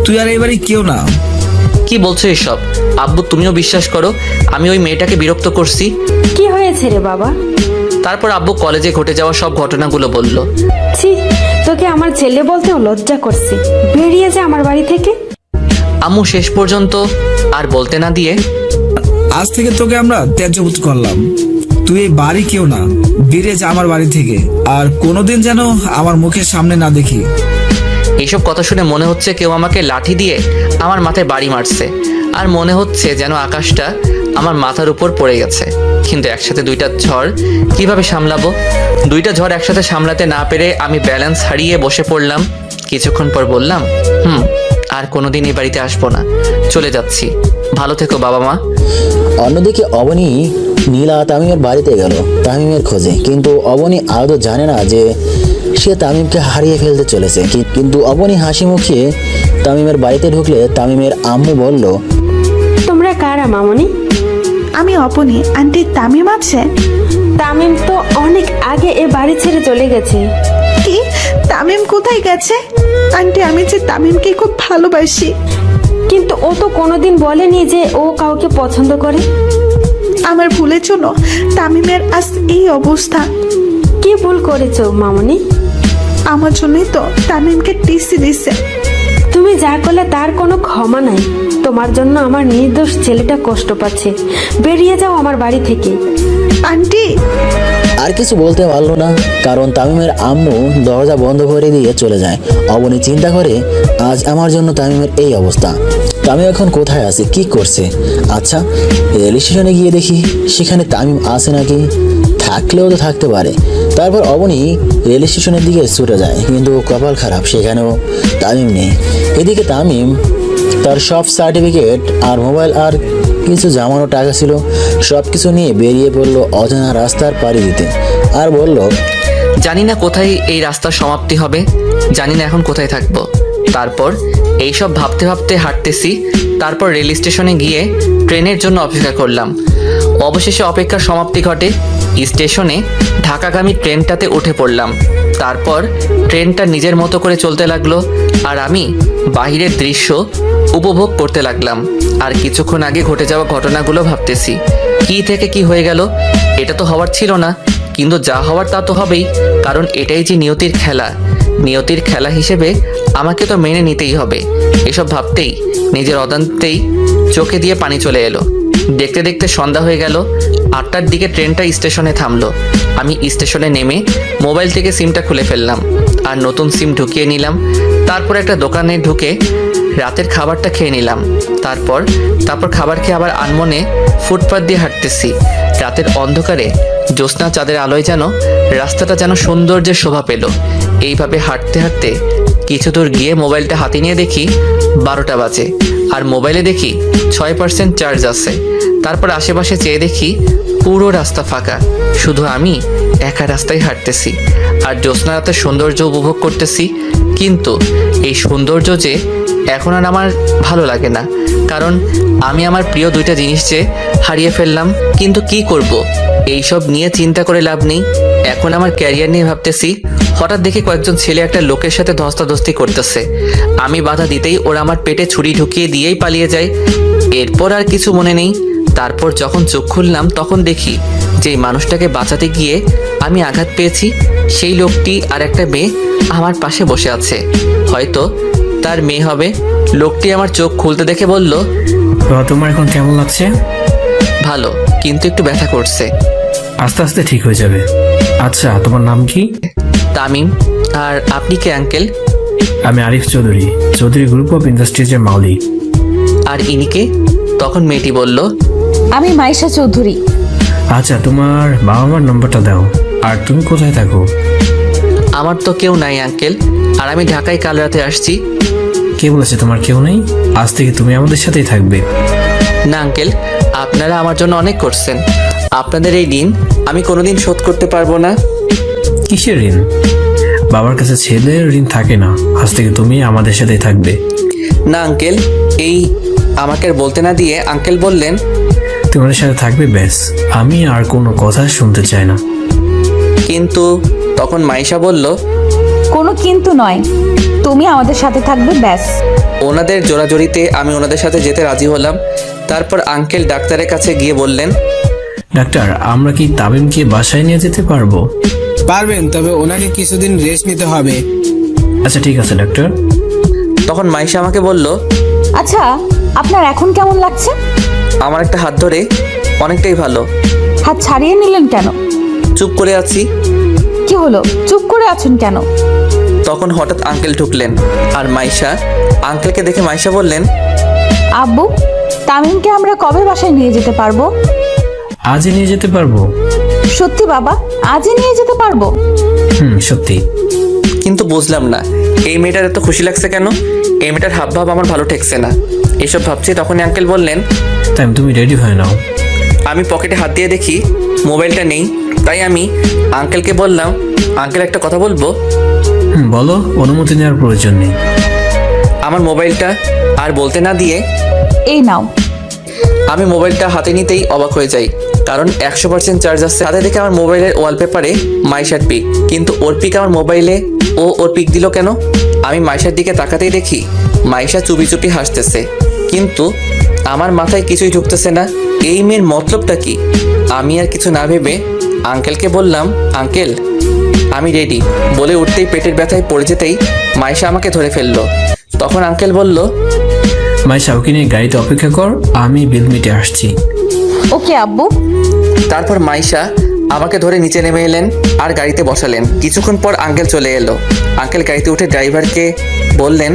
তুই আর এবারে কেউ না। কি বলছো এসব? আব্বু তুমিও বিশ্বাস করো আমি ওই মেয়েটাকে বিরক্ত করছি? কি হয়েছে রে বাবা? তারপর আব্বু কলেজে ঘটে যাওয়া সব ঘটনাগুলো বলল। ছি, তোকে আমার ছেলে বলতেও লজ্জা করছে। বেরিয়ে যা আমার বাড়ি থেকে। আম্মু শেষ পর্যন্ত আর বলতে না দিয়ে, আজ থেকে তোকে আমরা ত্যায্যপুত করলাম। তুই এই বাড়ি কেউ না, বেরিয়ে যা আমার বাড়ি থেকে। আর কোনোদিন যেন আমার মুখের সামনে না দেখি। এইসব কথা শুনে মনে হচ্ছে কেউ আমাকে লাঠি দিয়ে আমার মাথায় বাড়ি মারছে, আর মনে হচ্ছে যেন আকাশটা আমার মাথার উপর পড়ে গেছে। কিন্তু একসাথে দুইটা ঝড় কিভাবে সামলাবো? দুইটা ঝড় একসাথে সামলাতে না পেরে আমি ব্যালেন্স হারিয়ে বসে পড়লাম। কিছুক্ষণ পর বললাম, আর কোনোদিন এই বাড়িতে আসবো না, চলে যাচ্ছি। ভালো থেকো বাবা মা। অন্যদিকে অবনী নীলা তামিমের বাড়িতে গেল তামিমের খোঁজে। কিন্তু অবনী আদৌ জানে না যে সে তামিমকে হারিয়ে ফেলতে চলেছে। কিন্তু অবনী হাসি মুখে তামিমের বাড়িতে ঢুকলে তামিমের আম্মু বলল, তোমরা কারা মামনি? আমি অপনি। আন্টি তামিম আছে? তামিম তো অনেক আগে এ বাড়ি ছেড়ে চলে গেছে। কি? তামিম কোথায় গেছে? আন্টি আমি যে তামিমকে খুব ভালোবাসি। কিন্তু ও তো কোনোদিন বলেনি যে ও কাউকে পছন্দ করে। আমার ভুলের জন্য তামিমের আজ এই অবস্থা। কি ভুল করেছো মামনি? আমার জন্যই তো তামিমকে টিসি দিছে। তুমি যা করলে তার কোনো ক্ষমা নাই। তোমার জন্য আমার নির্দোষ ছেলেটা কষ্ট পাচ্ছে। বেরিয়ে যাও আমার বাড়ি থেকে। আন্টি আর কিছু বলতে পারলো না, কারণ তামিমের আম্মু দরজা বন্ধ করে দিয়ে চলে যায়। অবনী চিন্তা করে, আজ আমার জন্য তামিমের এই অবস্থা। তামিম এখন কোথায় আছে, কি করছে? আচ্ছা, রেল স্টেশনে গিয়ে দেখি সেখানে তামিম আছে নাকি, থাকলেও তো থাকতে পারে। তারপর অবনী রেল স্টেশনের দিকে ছুটে যায়, কিন্তু কপাল খারাপ, সেখানেও তামিম নেই। এদিকে তামিম তার সব সার্টিফিকেট আর মোবাইল আর কিছু জামানো টাকা ছিল সব কিছু নিয়ে বেরিয়ে পড়লো অজানা রাস্তার পাড়ি দিতে, আর বলল, জানি না কোথায় এই রাস্তার সমাপ্তি হবে, জানি না এখন কোথায় থাকবো। তারপর এইসব ভাবতে ভাবতে হাঁটতেছি। তারপর রেল স্টেশনে গিয়ে ট্রেনের জন্য অপেক্ষা করলাম। অবশেষে অপেক্ষার সমাপ্তি ঘটে। স্টেশনে ঢাকাগামী ট্রেনটাতে উঠে পড়লাম। তারপর ট্রেনটা নিজের মতো করে চলতে লাগলো, আর আমি বাহিরের দৃশ্য উপভোগ করতে লাগলাম। আর কিছুক্ষণ আগে ঘটে যাওয়া ঘটনাগুলো ভাবতেছি, কি থেকে কি হয়ে গেল, এটা তো হওয়ার ছিল না, কিন্তু যা হওয়ার তা তো হবেই, কারণ এটাই যে নিয়তির খেলা। নিয়তির খেলা হিসেবে আমাকে তো মেনে নিতেই হবে। এসব ভাবতেই নিজের অজান্তেই চোখে দিয়ে পানি চলে এলো। দেখতে দেখতে সন্ধ্যা হয়ে গেল। 8টার দিকে ট্রেনটা স্টেশনে থামলো। আমি স্টেশনে নেমে মোবাইল থেকে সিমটা খুলে ফেললাম আর নতুন সিম ঢুকিয়ে নিলাম। তারপর একটা দোকানে ঢুকে রাতের খাবারটা খেয়ে নিলাম। তারপর খাবার খেয়ে আবার আনমনে ফুটপাত দিয়ে হাঁটতেছি। রাতের অন্ধকারে জ্যোৎস্না চাঁদের আলোয় যেন রাস্তাটা যেন সৌন্দর্যের শোভা পেল। এইভাবে হাঁটতে হাঁটতে কিছু দূর গিয়ে মোবাইলটা হাতে নিয়ে দেখি 12টা বাজে, আর মোবাইলে দেখি 6% চার্জ আছে। তারপর আশেপাশে চেয়ে দেখি পুরো রাস্তা ফাঁকা, শুধু আমি একা রাস্তায় হাঁটতেছি আর জ্যোৎস্না রাতের সৌন্দর্য উপভোগ করতেছি। কিন্তু এই সৌন্দর্য যে এখন আর আমার ভালো লাগে না, কারণ আমি আমার প্রিয় 2টা জিনিস যে হারিয়ে ফেললাম। কিন্তু কি করব, এইসব নিয়ে চিন্তা করে লাভ নেই। এখন আমার ক্যারিয়ার নিয়ে ভাবতেছি। হঠাৎ দেখি কয়েকজন ছেলে একটা লোকের সাথে ধস্তাধস্তি করতেছে। আমি বাধা দিতেই ওরা আমার পেটে ছুরি ঢুকিয়ে দিয়েই পালিয়ে যায়। এরপর আর কিছু মনে নেই। তারপর যখন চোখ খুললাম তখন দেখি যে মানুষটাকে বাঁচাতে গিয়ে আমি আঘাত পেয়েছি। সেই লোকটি আর একটা মেয়ে আমার পাশে বসে আছে, হয়তো তার মেয়ে হবে। লোকটি আমার চোখ খুলতে দেখে বলল, তোমার এখন কেমন লাগছে? ভালো, কিন্তু একটু ব্যথা করছে। আস্তে আস্তে ঠিক হয়ে যাবে। আচ্ছা, তোমার নাম কি? তামিম। আর আপনি কে আঙ্কেল? আমি আরিফ চৌধুরী, চৌধুরী গ্রুপ অফ ইন্ডাস্ট্রিজের মালিক। আর ইনিকে? তখন মেয়েটি বলল, আমি মাইশা চৌধুরী। আচ্ছা, তোমার বাবা মার নম্বরটা দাও। আর তুমি কোথায় থাকো? আমার তো কেউ নাই আঙ্কেল, আর আমি ঢাকায় কাল রাতে আসছি। কে বলেছে তোমার কেউ নেই? আজ থেকে তুমি আমাদের সাথেই থাকবে। না আঙ্কেল, আপনারা আমার জন্য অনেক করছেন। আপনাদের এই ঋণ আমি কোনোদিন শোধ করতে পারবো না। কিসের ঋণ? বাবার কাছে ছেলের ঋণ থাকে না। আজ থেকে তুমি আমাদের সাথেই থাকবে। না আঙ্কেল, এই আমাকে আর বলতে না দিয়ে আঙ্কেল বললেন, তোমাদের সাথে থাকবে, ব্যাস। আমি আর কোনো কথা শুনতে চাই না। কিন্তু তখন মাইশা বলল, কোনো কিন্তু নয়, তুমি আমাদের সাথে থাকবে, ব্যাস। ওনাদের জোরাজোরিতে আমি ওনাদের সাথে যেতে রাজি হলাম। তারপর আঙ্কেল ডাক্তারের কাছে গিয়ে বললেন, ডাক্তার, আমরা কি তামিমকে বাসায় নিয়ে যেতে পারবো? পারবেন, তবে ওনাকে কিছুদিন রেস্ট নিতে হবে। আচ্ছা, ঠিক আছে ডাক্তার। তখন মাইশা আমাকে বলল, আচ্ছা, আপনার এখন কেমন লাগছে? আমার একটা হাত ধরে অনেকটাই ভালো। হাত ছাড়িয়ে নিলেন কেন? চুপ করে আছি। কি হলো, চুপ করে আছেন কেন? তখন হঠাৎ আঙ্কেল ঢুকলেন, আর মাইশা আঙ্কেলকে দেখে মাইশা বললেন, আব্বু, তামিমকে আমরা কবে বাসায় নিয়ে যেতে পারবো? আজই নিয়ে যেতে পারবো। সত্যি বাবা, আজই নিয়ে যেতে পারবো? সত্যি। কিন্তু বুঝলাম না এই মেয়েটার এত খুশি লাগছে কেন। এই মেয়েটার হাব ভাব আমার ভালো ঠেকছে না। এসব ভাবছি তখনই আঙ্কেল বললেন, তাই তুমি রেডি হয়ে নাও। আমি পকেটে হাত দিয়ে দেখি মোবাইলটা নেই। তাই আমি আঙ্কেলকে বললাম, আঙ্কেল একটা কথা বলবো? বলো, অনুমতি নেওয়ার প্রয়োজন নেই। আমার মোবাইলটা। আর বলতে না দিয়ে, এই নাও। আমি মোবাইলটা হাতে নিতেই অবাক হয়ে যাই, কারণ 100% চার্জ আছে। হাতে দেখে আমার মোবাইলের ওয়ালপেপারে মাইশার পিক, কিন্তু ওর পিক আমার মোবাইলে। ওর পিক দিল কেন? আমি মাইশার দিকে তাকাতেই দেখি মাইশা চুপি চুপি হাসতেছে, কিন্তু আমার মাথায় কিছুই ঢুকতেছে না। এই মেয়ের মতলবটা কি? আমি আর কিছু না ভেবে আঙ্কেলকে বললাম, আঙ্কেল আমি রেডি। বলে উঠতেই পেটের ব্যথায় পড়ে যেতেই মাইশা আমাকে ধরে ফেললো। তখন আঙ্কেল বলল, মাইশা, ওকে নিয়ে গাড়িতে অপেক্ষা কর, আমি বিল মিটে আসছি। ওকে আব্বু। তারপর মাইশা আমাকে ধরে নিচে নেমে এলেন আর গাড়িতে বসালেন। কিছুক্ষণ পর আঙ্কেল চলে এলো। আঙ্কেল গাড়িতে উঠে ড্রাইভারকে বললেন,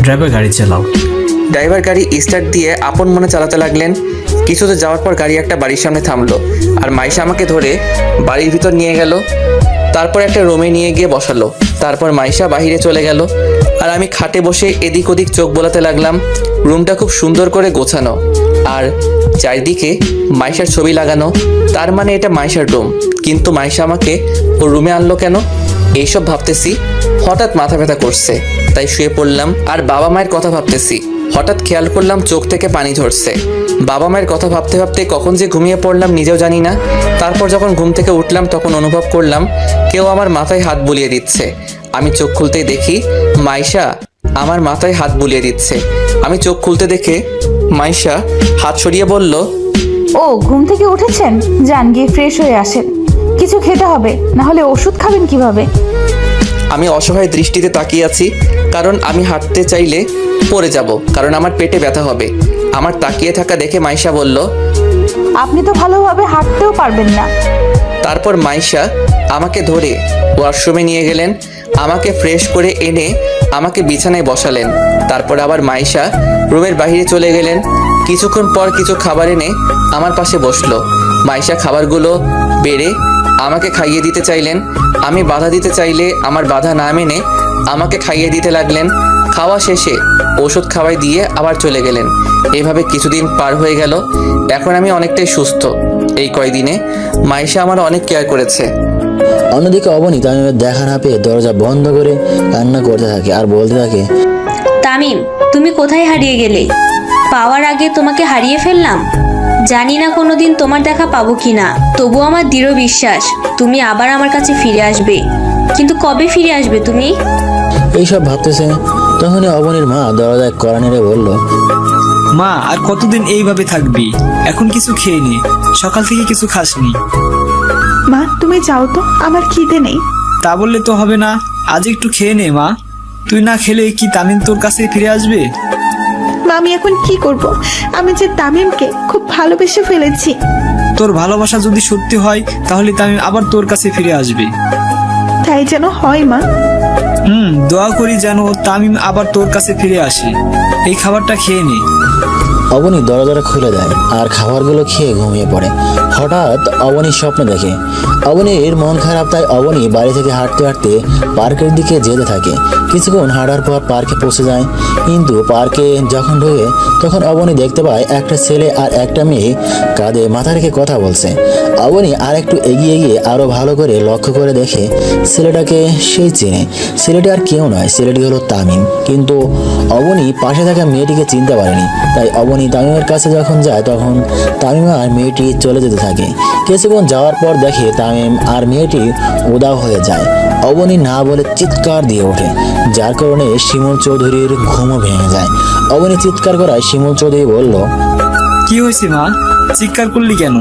ড্রাইভার গাড়ি চালাও। ড্রাইভার গাড়ি স্টার্ট দিয়ে আপন মনে চালাতে লাগলেন। কিছু তো যাওয়ার পর গাড়ি একটা বাড়ির সামনে থামলো আর মাইশা আমাকে ধরে বাড়ির ভিতর নিয়ে গেল। তারপর একটা রুমে নিয়ে গিয়ে বসালো। তারপর মাইশা বাহিরে চলে গেল আর আমি খাটে বসে এদিক ওদিক চোখ বোলাতে লাগলাম। রুমটা খুব সুন্দর করে গোছানো আর চারিদিকে মাইশার ছবি লাগানো। তার মানে এটা মাইশার রুম, কিন্তু মাইশা আমাকে ও রুমে আনলো কেন? এইসব ভাবতেছি, হঠাৎ মাথা ব্যথা করছে, তাই শুয়ে পড়লাম আর বাবা মায়ের কথা ভাবতেছি। হঠাৎ খেয়াল করলাম চোখ থেকে পানি ঝরছে। বাবা মায়ের কথা ভাবতে ভাবতে কখন যে ঘুমিয়ে পড়লাম নিজেও জানি না। তারপর যখন ঘুম থেকে উঠলাম তখন অনুভব করলাম কেউ আমার মাথায় হাত বুলিয়ে দিচ্ছে। আমি চোখ খুলতেই দেখি মাইশা আমার মাথায় হাত বুলিয়ে দিচ্ছে। আমি চোখ খুলতে দেখে মাইশা হাত সরিয়ে বলল, ও ঘুম থেকে উঠেছেন, যান গিয়ে ফ্রেশ হয়ে আসেন, কিছু খেতে হবে, না হলে ওষুধ খাবেন কিভাবে? আমি অসহায় দৃষ্টিতে তাকিয়ে আছি, কারণ আমি হাঁটতে চাইলে পড়ে যাব, কারণ আমার পেটে ব্যথা হবে। আমার তাকিয়ে থাকা দেখে মাইশা বলল, আপনি তো ভালোভাবে হাঁটতেও পারবেন না। তারপর মাইশা আমাকে ধরে ওয়াশরুমে নিয়ে গেলেন, আমাকে ফ্রেশ করে এনে আমাকে বিছানায় বসালেন। তারপর আবার মাইশা রুমের বাইরে চলে গেলেন। কিছুক্ষণ পর কিছু খাবার এনে আমার পাশে বসলো। মাইশা খাবারগুলো বেড়ে আমাকে খাইয়ে দিতে চাইলেন। আমি বাধা দিতে চাইলে আমার বাধা না মেনে আমাকে খাইয়ে দিতে লাগলেন। খাওয়া শেষে ওষুধ খাওয়াই দিয়ে আবার চলে গেলেন। এভাবে কিছুদিন পার হয়ে গেল। এখন আমি অনেকটাই সুস্থ। এই কয়দিনে মাইশা আমার অনেক কেয়ার করেছে। অন্যদিকে অবনী তামিমের দেখা না পেয়ে দরজা বন্ধ করে কান্না করতে থাকে আর বলতে থাকে, তামিম, তুমি কোথায় হারিয়ে গেলে? পাওয়ার আগে তোমাকে হারিয়ে ফেললাম। জানি না কোনোদিন তোমার দেখা পাবো কিনা, তবু আমার দৃঢ় বিশ্বাস তুমি আবার আমার কাছে ফিরে আসবে। কিন্তু কবে ফিরে আসবে তুমি? এইসব ভাবতেছে তখনই অবনীর মা দরজায় কড়া নেড়ে বলল, মা আর কতদিন এইভাবে থাকবি? এখন কিছু খেয়ে নি, সকাল থেকে কিছু খাসনি। মা তুমি যাও তো, আমার খিদে নেই। তা বললে তো হবে না, আজ একটু খেয়ে নে মা। তুই না খেলে কি তামিম তোর কাছে ফিরে আসবে? মা আমি এখন কি করব? আমি যে তামিমকে খুব ভালোবেসে ফেলেছি। তোর ভালোবাসা যদি সত্যি হয় তাহলে তামিম আবার তোর কাছে ফিরে আসবে। তাই যেন হয় মা। দোয়া করি যেন তামিম আবার তোর কাছে ফিরে আসে। এই খাবারটা খেয়ে নে। অবনী দরজাটা খুলে দেয় আর খাবারগুলো খেয়ে ঘুমিয়ে পড়ে। হঠাৎ অবনী স্বপ্ন দেখে। অবনীর মন খারাপ, তাই অবনী বাড়ি থেকে হাঁটতে হাঁটতে পার্কের দিকে যেতে থাকে। কিছুক্ষণ হাঁটার পর পার্কে পৌঁছে যায়, কিন্তু পার্কে যখন ঢোকে তখন অবনী দেখতে পায় একটা ছেলে আর একটা মেয়ে কাঁধে মাথা রেখে কথা বলছে। অবনী আর একটু এগিয়ে গিয়ে আরো ভালো করে লক্ষ্য করে দেখে ছেলেটাকে সেই চেনে। ছেলেটি আর কেউ নয়, ছেলেটি হলো তামিম। কিন্তু অবনী পাশে থাকা মেয়েটিকে চিনতে পারেনি। তাই অবনী তামিমের কাছে যখন যায় তখন তামিম আর মেয়েটি চলে যেতে থাকে। কিছুক্ষণ যাওয়ার পর দেখে তামিম আর মেয়েটি উদাও হয়ে যায়। অবনী না বলে চিৎকার দিয়ে ওঠে, যার কারণে শিমুল চৌধুরীর ঘুমও ভেঙে যায়। অবনী চিৎকার করায় শিমুল চৌধুরী বলল, কি হয়েছে মা, চিৎকার করলি কেন?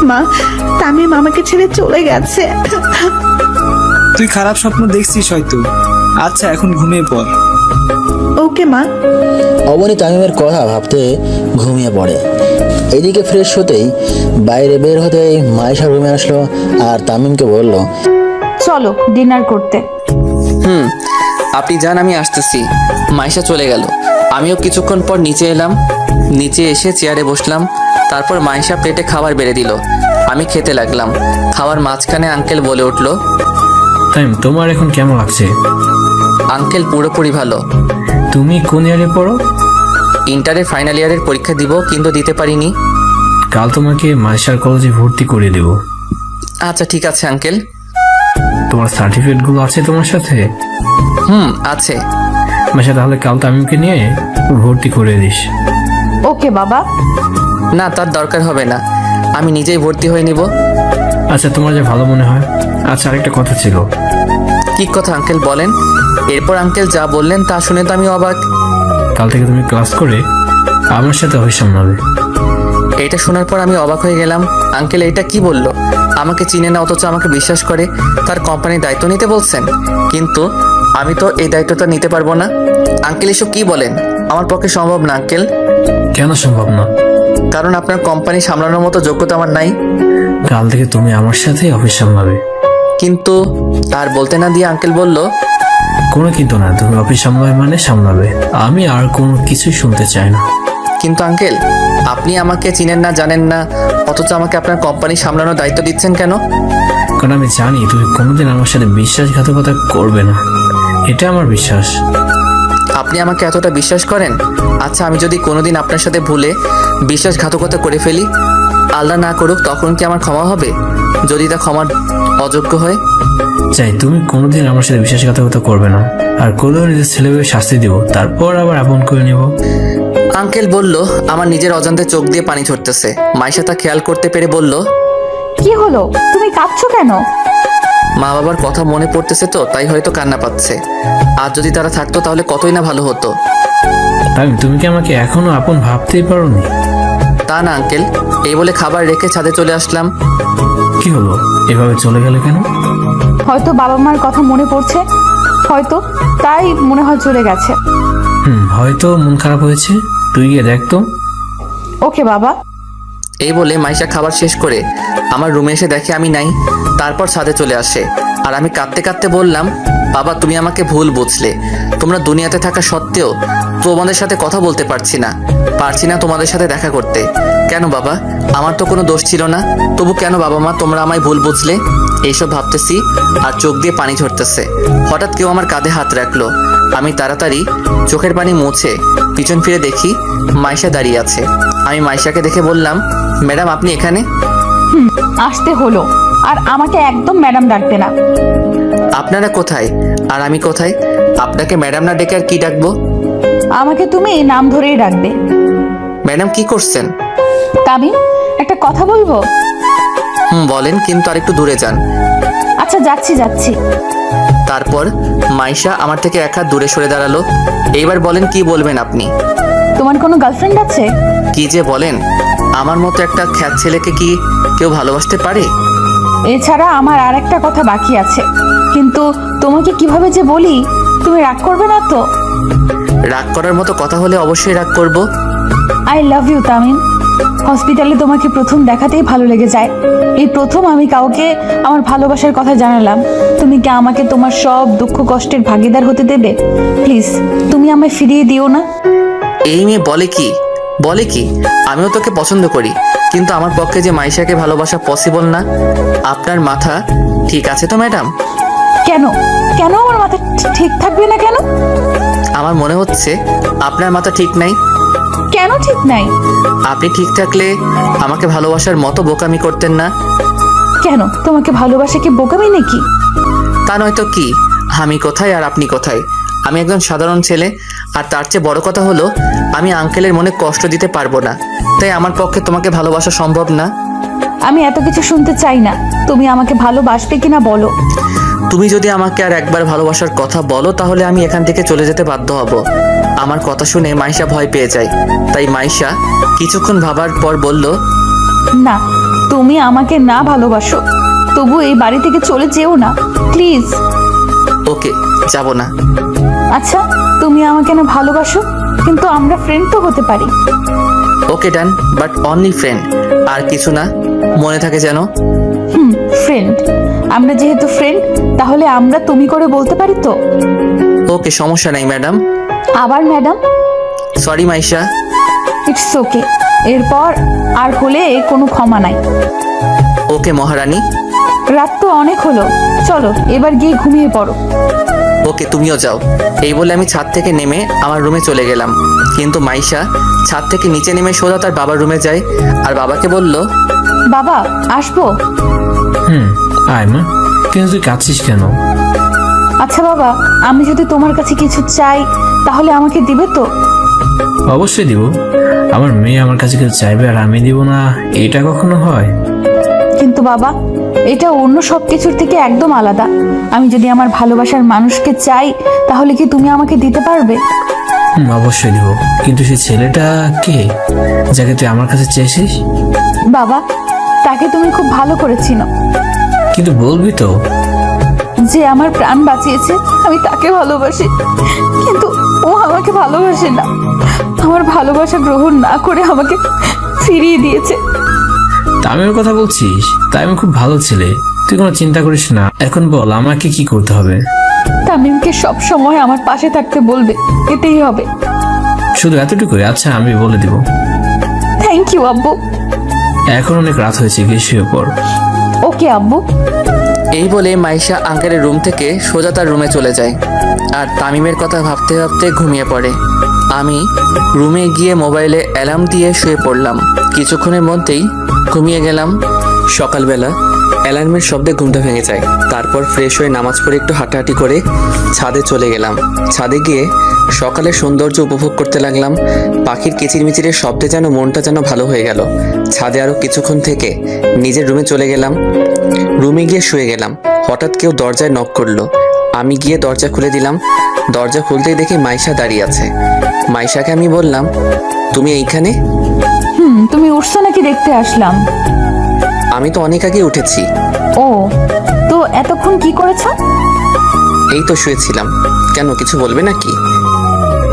মা তামিম আমাকে ছেড়ে চলে গেছে। তুই খারাপ স্বপ্ন দেখছিস হয়তো। আচ্ছা এখন ঘুমিয়ে পড়। ওকে মা। অবনী তামিমের কথা ভাবতে ঘুমিয়ে পড়ে। এদিকে ফ্রেশ হতেই বাইরে বের হতেই মাইশা রুমে আসলো আর তামিমকে বলল, চলো ডিনার করতে। আপনি যান, আমি আসতেছি। মাইশা চলে গেল। আমিও কিছুক্ষণ পর নিচে এলাম। নিচে এসে চেয়ারে বসলাম। তারপর মাইশা প্লেটে খাবার বেড়ে দিল। আমি খেতে লাগলাম। খাওয়ার মাঝখানে আঙ্কেল বলে উঠলো, তামিম, তোমার এখন কেমন লাগছে? আঙ্কেল পুরোপুরি ভালো। তুমি কোন ইয়ারে পড়ো? ইন্টারের ফাইনাল ইয়ারের পরীক্ষা দিব, কিন্তু দিতে পারিনি। কাল তোমাকে মাইশার কলেজে ভর্তি করে দেব। আচ্ছা ঠিক আছে আঙ্কেল। তোমার সার্টিফিকেট গুলো আছে তোমার সাথে? আছে। মাইশা, তাহলে কাল তামিমকে নিয়ে ভর্তি করে দিস। ওকে বাবা। না, তার দরকার হবে না, আমি নিজেই ভর্তি হয়ে নিব। আচ্ছা, তোমার যে ভালো মনে হয়। আচ্ছা, আরেকটা কথা ছিল। কি কথা আঙ্কেল বলেন? এরপর আঙ্কেল যা বললেন তা শুনে তো আমি অবাক। কাল থেকে তুমি ক্লাস করে আমার সাথে হই সামলাবে। এটা শোনার পর আমি অবাক হয়ে গেলাম। আঙ্কেল এটা কি বললো? আমাকে চিনে না অথচ আমাকে বিশ্বাস করে তার কোম্পানির দায়িত্ব নিতে বলছেন, কিন্তু আমি তো এই দায়িত্বটা নিতে পারবো না। আঙ্কেল এসব কি বলেন? আমার পক্ষে সম্ভব না আঙ্কেল। কেন সম্ভব না? কারণ আপনার কোম্পানি সামলানোর মতো যোগ্যতা আমার নাই। কাল থেকে তুমি আমার সাথে অফিস সামলাবে। কিন্তু তার বলতে না দিয়ে আঙ্কেল বলল, কোনো কিন্তু না, তুমি অফিস সামলাবে মানে সামলাবে, আমি আর কোনো কিছুই শুনতে চাই না। কিন্তু আঙ্কেল, আপনি আমাকে চিনেন না, জানেন না, অথচ আমাকে আপনার কোম্পানি সামলানোর দায়িত্ব দিচ্ছেন কেন? কারণ আমি জানি তুমি কোনোদিন আমার সাথে বিশ্বাসঘাতকতা করবে না, এটা আমার বিশ্বাস। আপনি আমাকে এতটা বিশ্বাস করেন? আচ্ছা, আমি যদি কোনোদিন আপনার সাথে ভুলে বিশ্বাসঘাতকতা করে ফেলি, আল্লাহ না করুক, তখন কি আমার ক্ষমা হবে? যদি তা ক্ষমার অযোগ্য হয়? চাই তুমি কোনোদিন আমার সাথে বিশ্বাসঘাতকতা করবে না, আর করলেও নিজের ছেলেকে শাস্তি দিব, তারপর আবার আপন করে নেব। আঙ্কেল বলল, আমার নিজের অজান্তে চোখ দিয়ে পানি ঝরতেছে। মাইশা তা খেয়াল করতে পেরে বলল, কি হলো, তুমি কাঁদছো কেন? মা বাবার কথা মনে পড়তেছে তো, তাই হয়তো কান্না পাচ্ছে। আর যদি তারা থাকতো তাহলে কতই না ভালো হতো। তুমি কি আমাকে এখনো আপন ভাবতেই পারোনি? তা না আঙ্কেল, এই বলে খাবার রেখে ছাদে চলে আসলাম। কি হলো, এভাবে চলে গেলে কেন? হয়তো বাবা মার কথা মনে পড়ছে, হয়তো তাই মনে হয় চলে গেছে। হয়তো মন খারাপ হয়েছে, তুই গিয়ে দেখ তো। ওকে বাবা। এই বলে মাইশা খাবার শেষ করে আমার রুমে এসে দেখে আমি নাই। তারপর ছাদে চলে আসে, আর আমি কাঁদতে কাঁদতে বললাম, বাবা তুমি আমাকে ভুল বুঝলে। তোমরা দুনিয়াতে থাকা সত্ত্বেও তোমাদের সাথে কথা বলতে পারছি না তোমাদের সাথে দেখা করতে। কেন বাবা, আমার তো কোনো দোষ ছিল না, তবু কেন বাবা মা তোমরা আমায় ভুল বুঝলে? এইসব ভাবতেছি আর চোখ দিয়ে পানি ঝরতেছে। হঠাৎ কেউ আমার কাঁধে হাত রাখলো। আমি তাড়াতাড়ি চোখের পানি মুছে পিছন ফিরে দেখি মাইশা দাঁড়িয়ে আছে। আমি মাইশাকে দেখে বললাম, ম্যাডাম আপনি এখানে? আসতে হলো, আর আমাকে একদম ম্যাডাম ডাকতে না। আপনারা কোথায় আর আমি কোথায়? আপনাকে ম্যাডাম না ডেকে আর কি ডাকবো? আমাকে তুমি নাম ধরেই ডাকবে। ম্যাডাম কি করছেন? তামিম, একটা কথা বলবো? বলেন, কিন্তু আর একটু দূরে যান। আচ্ছা যাচ্ছি। তারপর মাইশা আমার থেকে এক হাত দূরে সরে দাঁড়ালো। এইবার বলেন, কি বলবেন আপনি? তোমার কোনো গার্লফ্রেন্ড আছে? কি যে বলেন, আমার মতো একটা খ্যাত ছেলেকে কি কেউ ভালোবাসতে পারে? এছাড়া আমার আর একটা কথা বাকি আছে, কিন্তু তোমাকে কিভাবে যে বলি, তুমি রাগ করবে না তো? রাগ করার মতো কথা হলে অবশ্যই রাগ করব। I love you Tamim. হসপিটালে তোমাকে প্রথম দেখাতেই ভালো লেগে যায়। এই প্রথম আমি কাউকে আমার ভালোবাসার কথা জানালাম। তুমি কি আমাকে তোমার সব দুঃখ কষ্টের ভাগিদার হতে দেবে? প্লিজ, তুমি আমায় ফিরিয়ে দিও না। এই মেয়ে বলে কি আমিও তোকে পছন্দ করি, কিন্তু আমার পক্ষে যে মাইশাকে ভালোবাসা পসিবল না। আপনার মাথা ঠিক আছে তো ম্যাডাম? কেন আমার মাথা ঠিক থাকবে না কেন? আমার মনে হচ্ছে আপনার মাথা ঠিক নাই। কেন ঠিক নাই? আপনি ঠিক থাকলে আমাকে ভালোবাসার মতো বোকামি করতেন না। কেন, তোমাকে ভালোবাসা কি বোকামি নাকি? তা নয়তো কি, আমি কোথায় আর আপনি কোথায়? আমি একজন সাধারণ ছেলে, আর তার চেয়ে বড় কথা হলো আমি আঙ্কেলের মনে কষ্ট দিতে পারবো না, তাই আমার পক্ষে তোমাকে ভালোবাসা সম্ভব না। আমি এত কিছু শুনতে চাই না, তুমি আমাকে ভালোবাসবে কিনা বলো। তুমি যদি আমাকে আর একবার ভালোবাসার কথা বলো, তাহলে আমি এখান থেকে চলে যেতে বাধ্য হব। আমার কথা শুনে মাইশা ভয় পেয়ে যায়, তাই মাইশা কিছুক্ষণ ভাবার পর বলল, না, তুমি আমাকে না ভালোবাসো, তবু এই বাড়ি থেকে চলে যেও না প্লিজ। ওকে, যাব না। আচ্ছা, তুমি আমাকে না ভালোবাসো, কিন্তু আমরা ফ্রেন্ড তো হতে পারি। ওকে ডান, বাট অনলি ফ্রেন্ড, আর কিছু না, মনে থাকে যেন। ফ্রেন্ড। আমরা যেহেতু ফ্রেন্ড, তাহলে আমরা তুমি করে বলতে পারি তো? ওকে, সমস্যা নাই ম্যাডাম। আবার madam? Sorry Maisha. It's okay, এরপর আর হলে কোনো ক্ষমা নাই। ওকে মহারানী। রাত তো অনেক হলো, চলো এবার গিয়ে ঘুমিয়ে পড়ো। ওকে, তুমিও যাও। এই বলে আমি ছাদ থেকে নেমে আমার রুমে চলে গেলাম, কিন্তু মাইশা ছাদ থেকে নিচে নেমে সোজা তার বাবার রুমে যায়, আর বাবাকে বলল, বাবা আসবো? আয় মা, কিন্তু তুই কাঁদছিস কেন? আচ্ছা বাবা, আমি যদি তোমার কাছে কিছু চাই, তাহলে আমাকে দিবে তো? অবশ্যই দিব। আমার মেয়ে আমার কাছে কিছু চাইবে আর আমি দিব না, এটা কখনো হয়? কিন্তু বাবা, এটা অন্য সব কিছুর থেকে একদম আলাদা। আমি যদি আমার ভালোবাসার মানুষকে চাই, তাহলে কি তুমি আমাকে দিতে পারবে? অবশ্যই দিব, কিন্তু সেই ছেলেটা কে যাকে তুই আমার কাছে চেয়েছিস? বাবা, তাকে তুমি খুব ভালো করে চিনো। কিন্তু বলবি তো? যে আমার প্রাণ বাঁচিয়েছে, আমি তাকে ভালোবাসি, কিন্তু ও আমাকে ভালোবাসে না। আমার ভালোবাসা গ্রহণ না করে আমাকে ফিরিয়ে দিয়েছে। তামিমের কথা বলছিস? তামিম খুব ভালো ছেলে, তুই কোনো চিন্তা করিস না। এখন বল আমাকে কি করতে হবে? তামিমকে সব সময় আমার পাশে থাকতে বলবে, এটাই হবে। শুধু এতটুকুই? আচ্ছা আমি বলে দিব। থ্যাংক ইউ আব্বু। এখন অনেক রাত হয়েছে, গিয়ে শুয়ে পড়। ওকে আব্বু। এই বলে মাইশা আঙ্কেলের রুম থেকে সোজা তার রুমে চলে যায় আর তামিমের কথা ভাবতে ভাবতে ঘুমিয়ে পড়ে। আমি রুমে গিয়ে মোবাইলে অ্যালার্ম দিয়ে শুয়ে পড়লাম। কিছুক্ষণের মধ্যেই ঘুমিয়ে গেলাম। সকালবেলা অ্যালার্মের শব্দে ঘুমটা ভেঙে যায়। তারপর ফ্রেশ হয়ে নামাজ পড়ে একটু হাঁটাহাঁটি করে ছাদে চলে গেলাম। ছাদে গিয়ে সকালের সৌন্দর্য উপভোগ করতে লাগলাম। পাখির কিচিরমিচিরের শব্দে যেন মনটা যেন ভালো হয়ে গেল। ছাদে আরও কিছুক্ষণ থেকে নিজের রুমে চলে গেলাম। রুমে গিয়ে শুয়ে গেলাম। হঠাৎ কেউ দরজায় নক করলো। আমি গিয়ে দরজা খুলে দিলাম। দরজা খুলতেই দেখি মাইশা দাঁড়িয়ে আছে। মাইশাকে আমি বললাম, তুমি এইখানে? তুমি উঠছো নাকি দেখতে আসলাম। আমি তো অনেক আগে উঠেছি। ও, তো এতক্ষণ কি করেছো? এই তো শুয়েছিলাম। কেন, কিছু বলবে নাকি?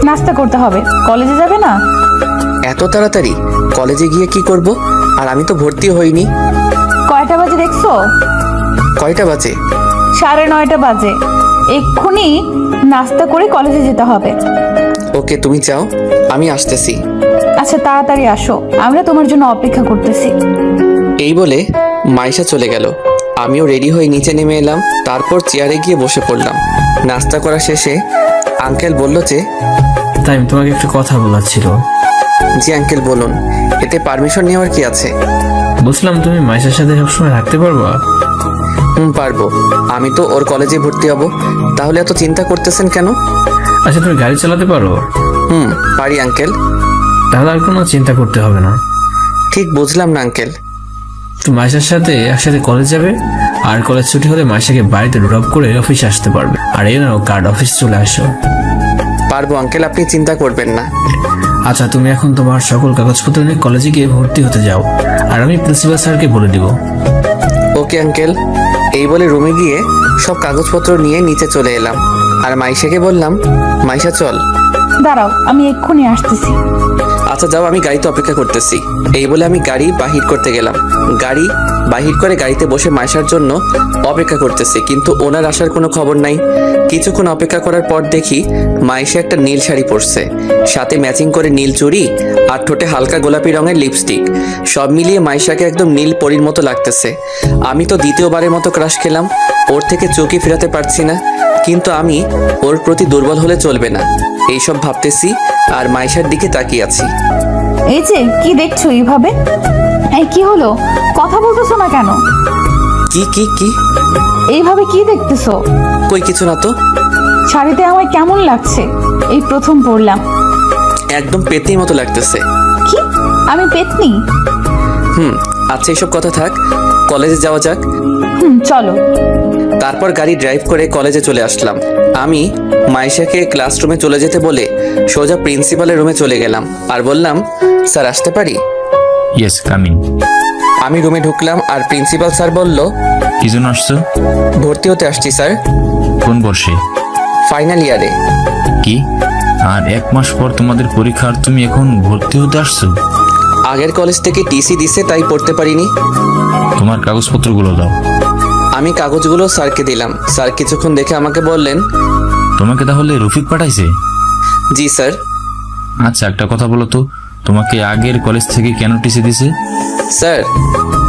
নাস্তা করতে হবে, কলেজে যাবে না? এত তাড়াতাড়ি? কলেজে গিয়ে কি করব? আর আমি তো ভর্তি হইনি। কয়টা বাজে দেখছো? কয়টা বাজে? 9:30 বাজে। এক্ষুনি নাস্তা করে কলেজে যেতে হবে। ওকে, তুমি যাও, আমি আসতেছি। আচ্ছা তাড়াতাড়ি আসো, আমরা তোমার জন্য অপেক্ষা করতেছি। এই বলে মাইশা চলে গেল। আমিও রেডি হয়ে নিচে নেমে এলাম। তারপর চেয়ারে গিয়ে বসে পড়লাম। নাস্তা করা শেষে আঙ্কেল বলল যে, তাই তোমাকে একটা কথা বলার ছিল। জি আঙ্কেল বলুন, এতে পারমিশন নেওয়ার কি আছে? বুঝলাম তুমি মাইশার সাথে সবসময় থাকতে পারবা? পারবো। আমি তো ওর কলেজে ভর্তি হব। তাহলে এত চিন্তা করতেছেন কেন? আচ্ছা তুমি গাড়ি চালাতে পারো? পারি আঙ্কেল। তাহলে আর কোনো চিন্তা করতে হবে না। ঠিক বুঝলাম না আঙ্কেল। তো মাইশার সাথে একসাথে কলেজ যাবে, আর কলেজ ছুটি হলে মাইশাকে বাড়িতে ড্রপ করে অফিসে আসতে পারবে। আর এই নাও কার্ড, অফিস চলে আসো। পারবো আঙ্কেল, আপনি চিন্তা করবেন না। আচ্ছা তুমি এখন তোমার সকল কাগজপত্র নিয়ে কলেজে গিয়ে ভর্তি হতে যাও, আর আমি প্রিন্সিপাল স্যারকে বলে দিব। Okay uncle. এই বলে রুমে গিয়ে সব কাগজপত্র নিয়ে নিচে চলে এলাম। আর মাইশাকে বললাম, মাইশা চল। দাঁড়াও, আমি এক্ষুনি আসতেছি। আচ্ছা যাও, আমি গাড়িতে অপেক্ষা করতেছি। এই বলে আমি গাড়ি বাহির করতে গেলাম। গাড়ি বাহির করে গাড়িতে বসে মাইশার জন্য অপেক্ষা করতেছি, কিন্তু ওনার আসার কোনো খবর নাই। কিছুক্ষণ অপেক্ষা করার পর দেখি মাইশা একটা নীল শাড়ি পরছে, সাথে ম্যাচিং করে নীল চুড়ি আর ঠোঁটে হালকা গোলাপি রঙের লিপস্টিক। সব মিলিয়ে মাইশাকে একদম নীল পরীর মতো লাগতেছে। আমি তো দ্বিতীয়বারের মতো ক্রাশ খেলাম। ওর থেকে চোখই ফেরাতে পারছি না, কিন্তু আমি ওর প্রতি দুর্বল হলে চলবে না, এইসব ভাবতেছি আর মাইশার দিকে তাকিয়ে আছি। এই যে কি দেখছো এইভাবে? এই কি হলো, কথা বলতেছো না কেন? কি কি কি এইভাবে কি দেখতেছো? কই কিছু না তো। শাড়িতে আমায় কেমন লাগছে? এই প্রথম পরলাম। একদম পেতনির মতো লাগতেছে। কি, আমি পেতনি? আচ্ছা এইসব কথা থাক, কলেজে যাওয়া যাক। চলো। তারপর গাড়ি ড্রাইভ করে কলেজে চলে আসলাম। আমি মাইশাকে ক্লাসরুমে চলে যেতে বলে সোজা প্রিন্সিপালের রুমে চলে গেলাম আর বললাম, স্যার আসতে পারি? Yes, coming. আমি রুমে ঢুকলাম আর প্রিন্সিপাল স্যার বলল, কি জন্য আসছো? ভর্তি হতে আসছি স্যার। কোন বর্ষে? ফাইনাল ইয়ারে। কি, আর 1 মাস পর তোমাদের পরীক্ষা আর তুমি এখন ভর্তি হতে আসছো? আগের কলেজ থেকে টিসি দিছে, তাই পড়তে পারিনি। তোমার কাগজপত্রগুলো দাও। আমি কাগজগুলো স্যারকে দিলাম। স্যার কিছুক্ষণ দেখে আমাকে বললেন, তোমাকে তাহলে রফিক পাঠাইছে? জি স্যার। আচ্ছা একটা কথা বলো তো, তোমাকে আগের কলেজ থেকে কেন টিসি দিছে? স্যার,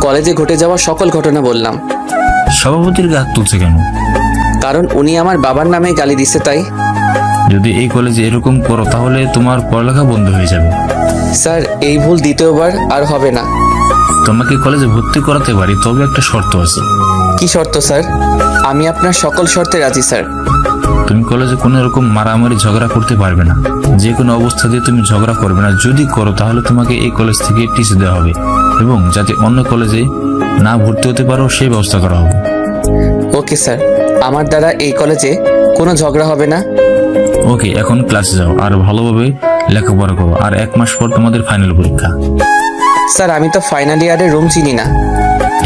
কলেজে ঘটে যাওয়া সকল ঘটনা বললাম। সভাপতির হাত তুলছে কেন? কারণ উনি আমার বাবার নামে গালি দিছে, তাই। যদি এই কলেজে এরকম করো তাহলে তোমার পড়ালেখা বন্ধ হয়ে যাবে। স্যার, এই ভুল দ্বিতীয়বার আর হবে না। তোমাকে কলেজে ভর্তি করাতে পারি, তবে একটা শর্ত আছে। কি শর্ত স্যার? আমি আপনার সকল শর্তে রাজি স্যার। তুমি কলেজে কোনো রকম মারামারি ঝগড়া করতে পারবে না। যে কোনো অবস্থাতে তুমি ঝগড়া করবে না। যদি করো তাহলে তোমাকে এই কলেজ থেকে টিসি দেওয়া হবে, এবং যাতে অন্য কলেজে না ভর্তি হতে পারো সেই ব্যবস্থা করা হবে। ওকে স্যার, আমার দ্বারা এই কলেজে কোনো ঝগড়া হবে না। ওকে, এখন ক্লাসে যাও আর ভালোভাবে লেখাপড়া করো। আর 1 মাস পর তোমাদের ফাইনাল পরীক্ষা। স্যার, আমি তো ফাইনাল ইয়ারের রুম চিনি না।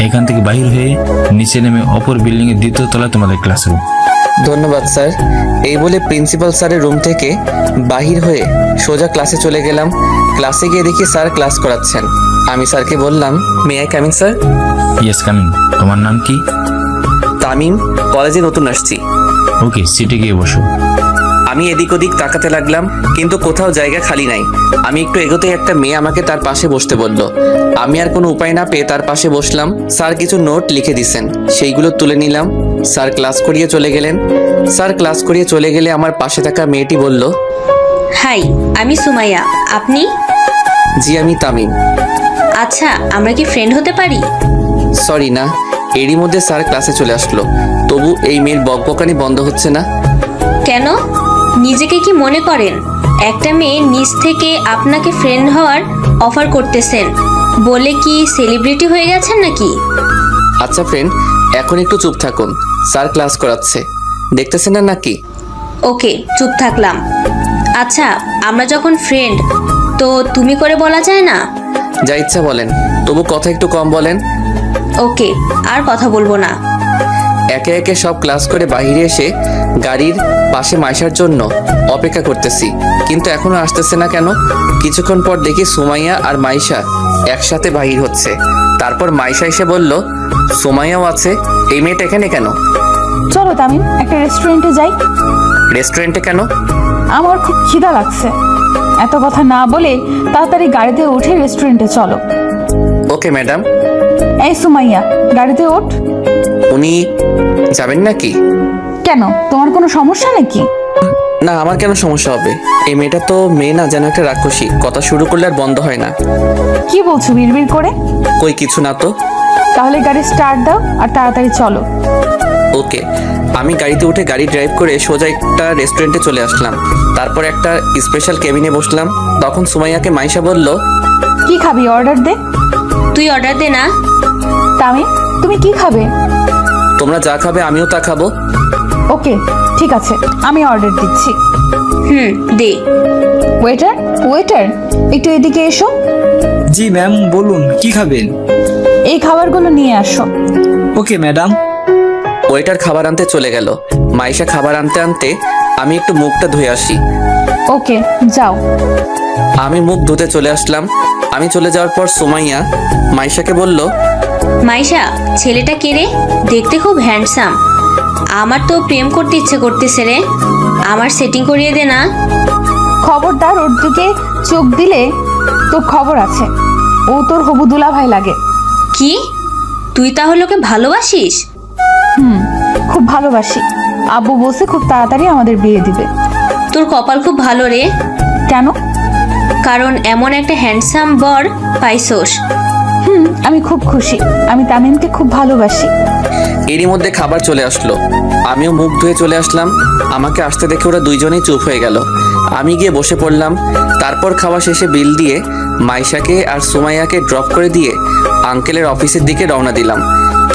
এখান থেকে বাহির হয়ে নিচে নেমে অপর বিল্ডিং এর 2য় তলায় তোমাদের ক্লাসরুম। ধন্যবাদ স্যার। এই বলে প্রিন্সিপাল স্যারের রুম থেকে বাহির হয়ে সোজা ক্লাসে চলে গেলাম। ক্লাসে গিয়ে দেখি স্যার ক্লাস করাচ্ছেন। আমি স্যারকে বললাম, may I coming sir? Yes coming. তোমার নাম কি? তামিম, কলেজে নতুন আসছি। ওকে, সিটে গিয়ে বসো। আমি এদিক ওদিক তাকাতে লাগলাম, কিন্তু কোথাও জায়গা খালি নাই। আমি একটু এগোতে একটা মেয়ে আমাকে তার পাশে বসতে বলল। আমি আর কোনো উপায় না পেয়ে তার পাশে বসলাম। স্যার কিছু নোট লিখে দিছেন, সেইগুলো তুলে নিলাম। স্যার ক্লাস করিয়ে চলে গেলেন। স্যার ক্লাস করিয়ে চলে গেলে আমার পাশে থাকা মেয়েটি বলল, হাই, আমি সুমাইয়া। আপনি? জি, আমি তামিম। আচ্ছা, আমরা কি ফ্রেন্ড হতে পারি? সরি না। এরই মধ্যে স্যার ক্লাসে চলে আসলো, তবু এই মেয়ের বকবকানি বন্ধ হচ্ছে না। কেন? নিজেকে কি মনে করেন? একটা মেয়ে নিজ থেকে আপনাকে ফ্রেন্ড হওয়ার অফার করতেছেন বলে কি সেলিব্রিটি হয়ে গেছেন নাকি? আচ্ছা ফ্রেন্ড, এখন একটু চুপ থাকুন, স্যার ক্লাস করাচ্ছে, দেখতেছেন না নাকি? ওকে, চুপ থাকলাম। আচ্ছা, আমরা যখন ফ্রেন্ড, তো তুমি করে বলা যায় না? যা ইচ্ছা বলেন, তবু কথা একটু কম বলেন। ওকে, আর কথা বলবো না। একে একে সব ক্লাস করে বাইরে এসে গাড়ির পাশে মাইশার জন্য অপেক্ষা করতেছি, কিন্তু এখনো আসতেছে না কেন? কিছুক্ষণ পর দেখি সুমাইয়া আর মাইশা একসাথে বাহির হচ্ছে। তারপর মাইশা এসে বলল, সুমাইয়াও আছে, এই মেয়েটা এখানে কেন? চলো তামিম, একটা রেস্টুরেন্টে যাই। রেস্টুরেন্টে কেন? আমার খুব খিদা লাগছে। এত কথা না বলে তাড়াতাড়ি গাড়িতে উঠে রেস্টুরেন্টে চলো। Okay madam. এই সুমাইয়া, গাড়িতে ওঠ। উনি যাবেন নাকি? কেন, তোমার কোনো সমস্যা নাকি? না, আমার কেন সমস্যা হবে? এই মেয়েটা তো মেয়ে না, যেন একটা রাক্ষসী, কথা শুরু করলে আর বন্ধ হয় না। কি বলছো বিড়বিড় করে? কই কিছু না তো। তাহলে গাড়ি স্টার্ট দাও আর তাড়াতাড়ি চলো। ওকে। আমি গাড়িতে উঠে গাড়ি ড্রাইভ করে সোজা একটা রেস্টুরেন্টে চলে আসলাম। তারপর একটা স্পেশাল কেবিনে বসলাম। তখন সুমাইয়াকে মাইশা বলল, কি খাবি, অর্ডার দে। তুই অর্ডার দে না। তামিম, তুমি কি খাবে? তোমরা যা খাবে আমিও তা খাবো। ওকে, ঠিক আছে, আমি অর্ডার দিচ্ছি। দে। ওয়েটার, ওয়েটার, একটু এদিকে এসো। জি ম্যাম, বলুন কি খাবেন? এই খাবারগুলো নিয়ে আসো। Okay madam. ওয়েটার খাবার আনতে চলে গেল। মাইশা খাবার আনতে আনতে আমি একটু মুখটা ধুয়ে আসি। ওকে, যাও। আমি মুখ ধুতে চলে আসলাম। আমি চলে যাওয়ার পর সুমাইয়া মাইশাকে বলল, মাইশা, ছেলেটা কে রে? দেখতে খুব হ্যান্ডসাম। আমার তো প্রেম করতে ইচ্ছে করতেছে রে। আমার সেটিং করিয়ে দে না। খবরদার ওর দিকে চোখ দিলে তোর খবর আছে। ও তোর হবু দুলাভাই লাগে। কি? তুই তাহলে ওকে ভালোবাসিস? খুব ভালোবাসি। আব্বু বলছে খুব তাড়াতাড়ি আমাদের বিয়ে দিবে। তোর কপাল খুব ভালো রে। কেন? কারণ এমন একটা হ্যান্ডসাম বর পাইছোস। আমি খুব খুশি। আমি তামিমকে খুব ভালোবাসি। এরই মধ্যে খাবার চলে আসলো। আমিও মুখ ধুয়ে চলে আসলাম। আমাকে আসতে দেখে ওরা দুইজনেই চুপ হয়ে গেল। আমি গিয়ে বসে পড়লাম। তারপর খাওয়া শেষে বিল দিয়ে মাইশাকে আর সুমাইয়াকে ড্রপ করে দিয়ে আঙ্কেলের অফিসের দিকে রওনা দিলাম।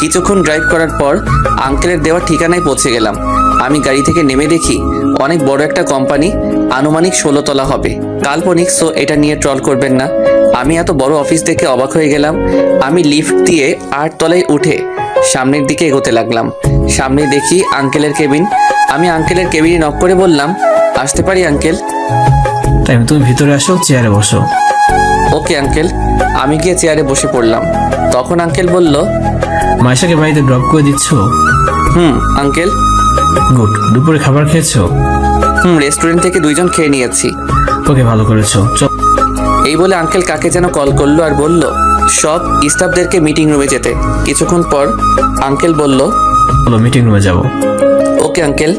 কিছুক্ষণ ড্রাইভ করার পর আঙ্কেলের দেওয়া ঠিকানায় পৌঁছে গেলাম। আমি গাড়ি থেকে নেমে দেখি অনেক বড় একটা কোম্পানি, আনুমানিক 16 তলা হবে। কাল্পনিক, সো এটা নিয়ে ট্রল করবেন না। আমি এত বড় অফিস দেখে অবাক হয়ে গেলাম। আমি লিফট দিয়ে 8 তলায় উঠে সামনের দিকে এগোতে লাগলাম। সামনে দেখি আঙ্কেলের কেবিন। আমি আঙ্কেলের কেবিনে নক করে বললাম, আসতে পারি আঙ্কেল? তাই তুমি ভিতরে আসো, চেয়ারে বসো। Okay uncle. আমি গিয়ে চেয়ারে বসে পড়লাম। তখন আঙ্কেল বলল, মাইশাকে বাড়িতে ড্রপ করে দিচ্ছ? আঙ্কেল। গুড। দুপুরে খাবার খেয়েছো? রেস্টুরেন্ট থেকে 2 জন খেয়ে নিয়েছি। ওকে, ভালো করেছো। এই বলে আঙ্কেল কাকে যেন কল করলো আর বলল সব স্টাফদেরকে মিটিং রুমে যেতে। কিছুক্ষণ পর আঙ্কেল বলল, চলো মিটিং রুমে যাবো। Okay uncle.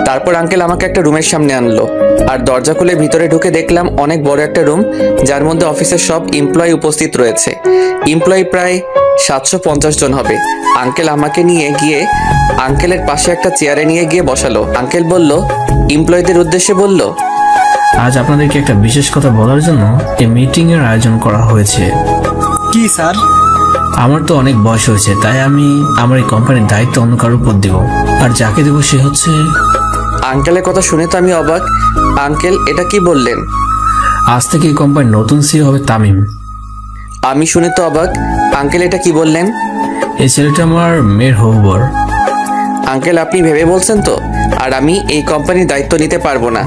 তারপর আঙ্কেল আমাকে একটা রুমের সামনে আনলো আর দরজা খুলে ভিতরে ঢুকে দেখলাম অনেক বড় একটা রুম, যার মধ্যে অফিসের সব এমপ্লয়ি উপস্থিত রয়েছে। এমপ্লয়ি প্রায় 750 জন হবে। আঙ্কেল আমাকে নিয়ে গিয়ে আঙ্কেলের পাশে একটা চেয়ারে নিয়ে গিয়ে বসালো। আঙ্কেল বলল, এমপ্লয়ীদের উদ্দেশ্যে বলল, আজ আপনাদেরকে একটা বিশেষ কথা বলার জন্য এই মিটিং এর আয়োজন করা হয়েছে। কি স্যার? আমার তো অনেক বয়স হয়েছে, তাই আমি আমার এই কোম্পানির দায়িত্ব অন্য কারোর উপর দেব, আর যাকে দেবো সে হচ্ছে। আঙ্কেলের কথা শুনে তো আমি অবাক। আঙ্কেল, এটা কি বললেন? আজ থেকে এই কোম্পানির নতুন সিইও হবে তামিম। আমি শুনে তো অবাক। আঙ্কেল, এটা কি বললেন? এই ছেলেটা আমার মেয়ের হবু বর। আঙ্কেল, আপনি ভেবে বলছেন তো? আর আমি এই কোম্পানির দায়িত্ব নিতে পারবো না।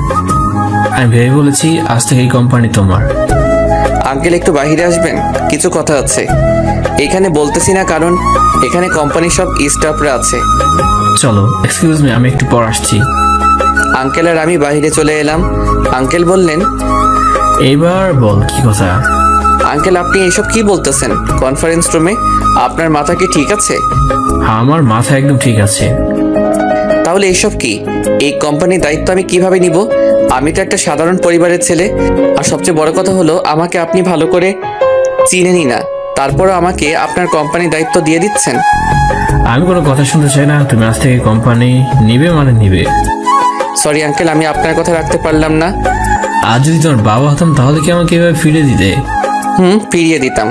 আমি ভেবে বলেছি আজ থেকে এই কোম্পানি তোমার। আঙ্কেল একটু বাইরে আসবেন, কিছু কথা আছে। এখানে বলতেছি না কারণ এখানে কোম্পানির সব স্টাফরা আছে। চলো, এক্সকিউজ মি, আমি একটু পর আসছি। আঙ্কেল আর আমি বাইরে চলে এলাম। আঙ্কেল বললেন, এইবার বল কি কথা। আঙ্কেল আপনি এইসব কি বলতেছেন? কনফারেন্স রুমে আপনার মাথা কি ঠিক আছে? আমার মাথা একদম ঠিক আছে। তাহলে এইসব কি? এই কোম্পানির দায়িত্ব আমি কিভাবে নিব? আমি তো একটা সাধারণ পরিবারের ছেলে, আর সবচেয়ে বড় কথা হলো আমাকে আপনি ভালো করে চিনেনই না, তারপরও আমাকে আপনার কোম্পানির দায়িত্ব দিয়ে দিচ্ছেন। আমি কোনো কথা শুনতে চাই না, তুমি আজ থেকে কোম্পানি নিবে মানে নিবে। সরি আঙ্কেল, আমি আপনার কথা রাখতে পারলাম না। আর যদি তোমার বাবা হতাম তাহলে কি আমাকে এভাবে ফিরে দিতে? ফিরিয়ে দিতাম।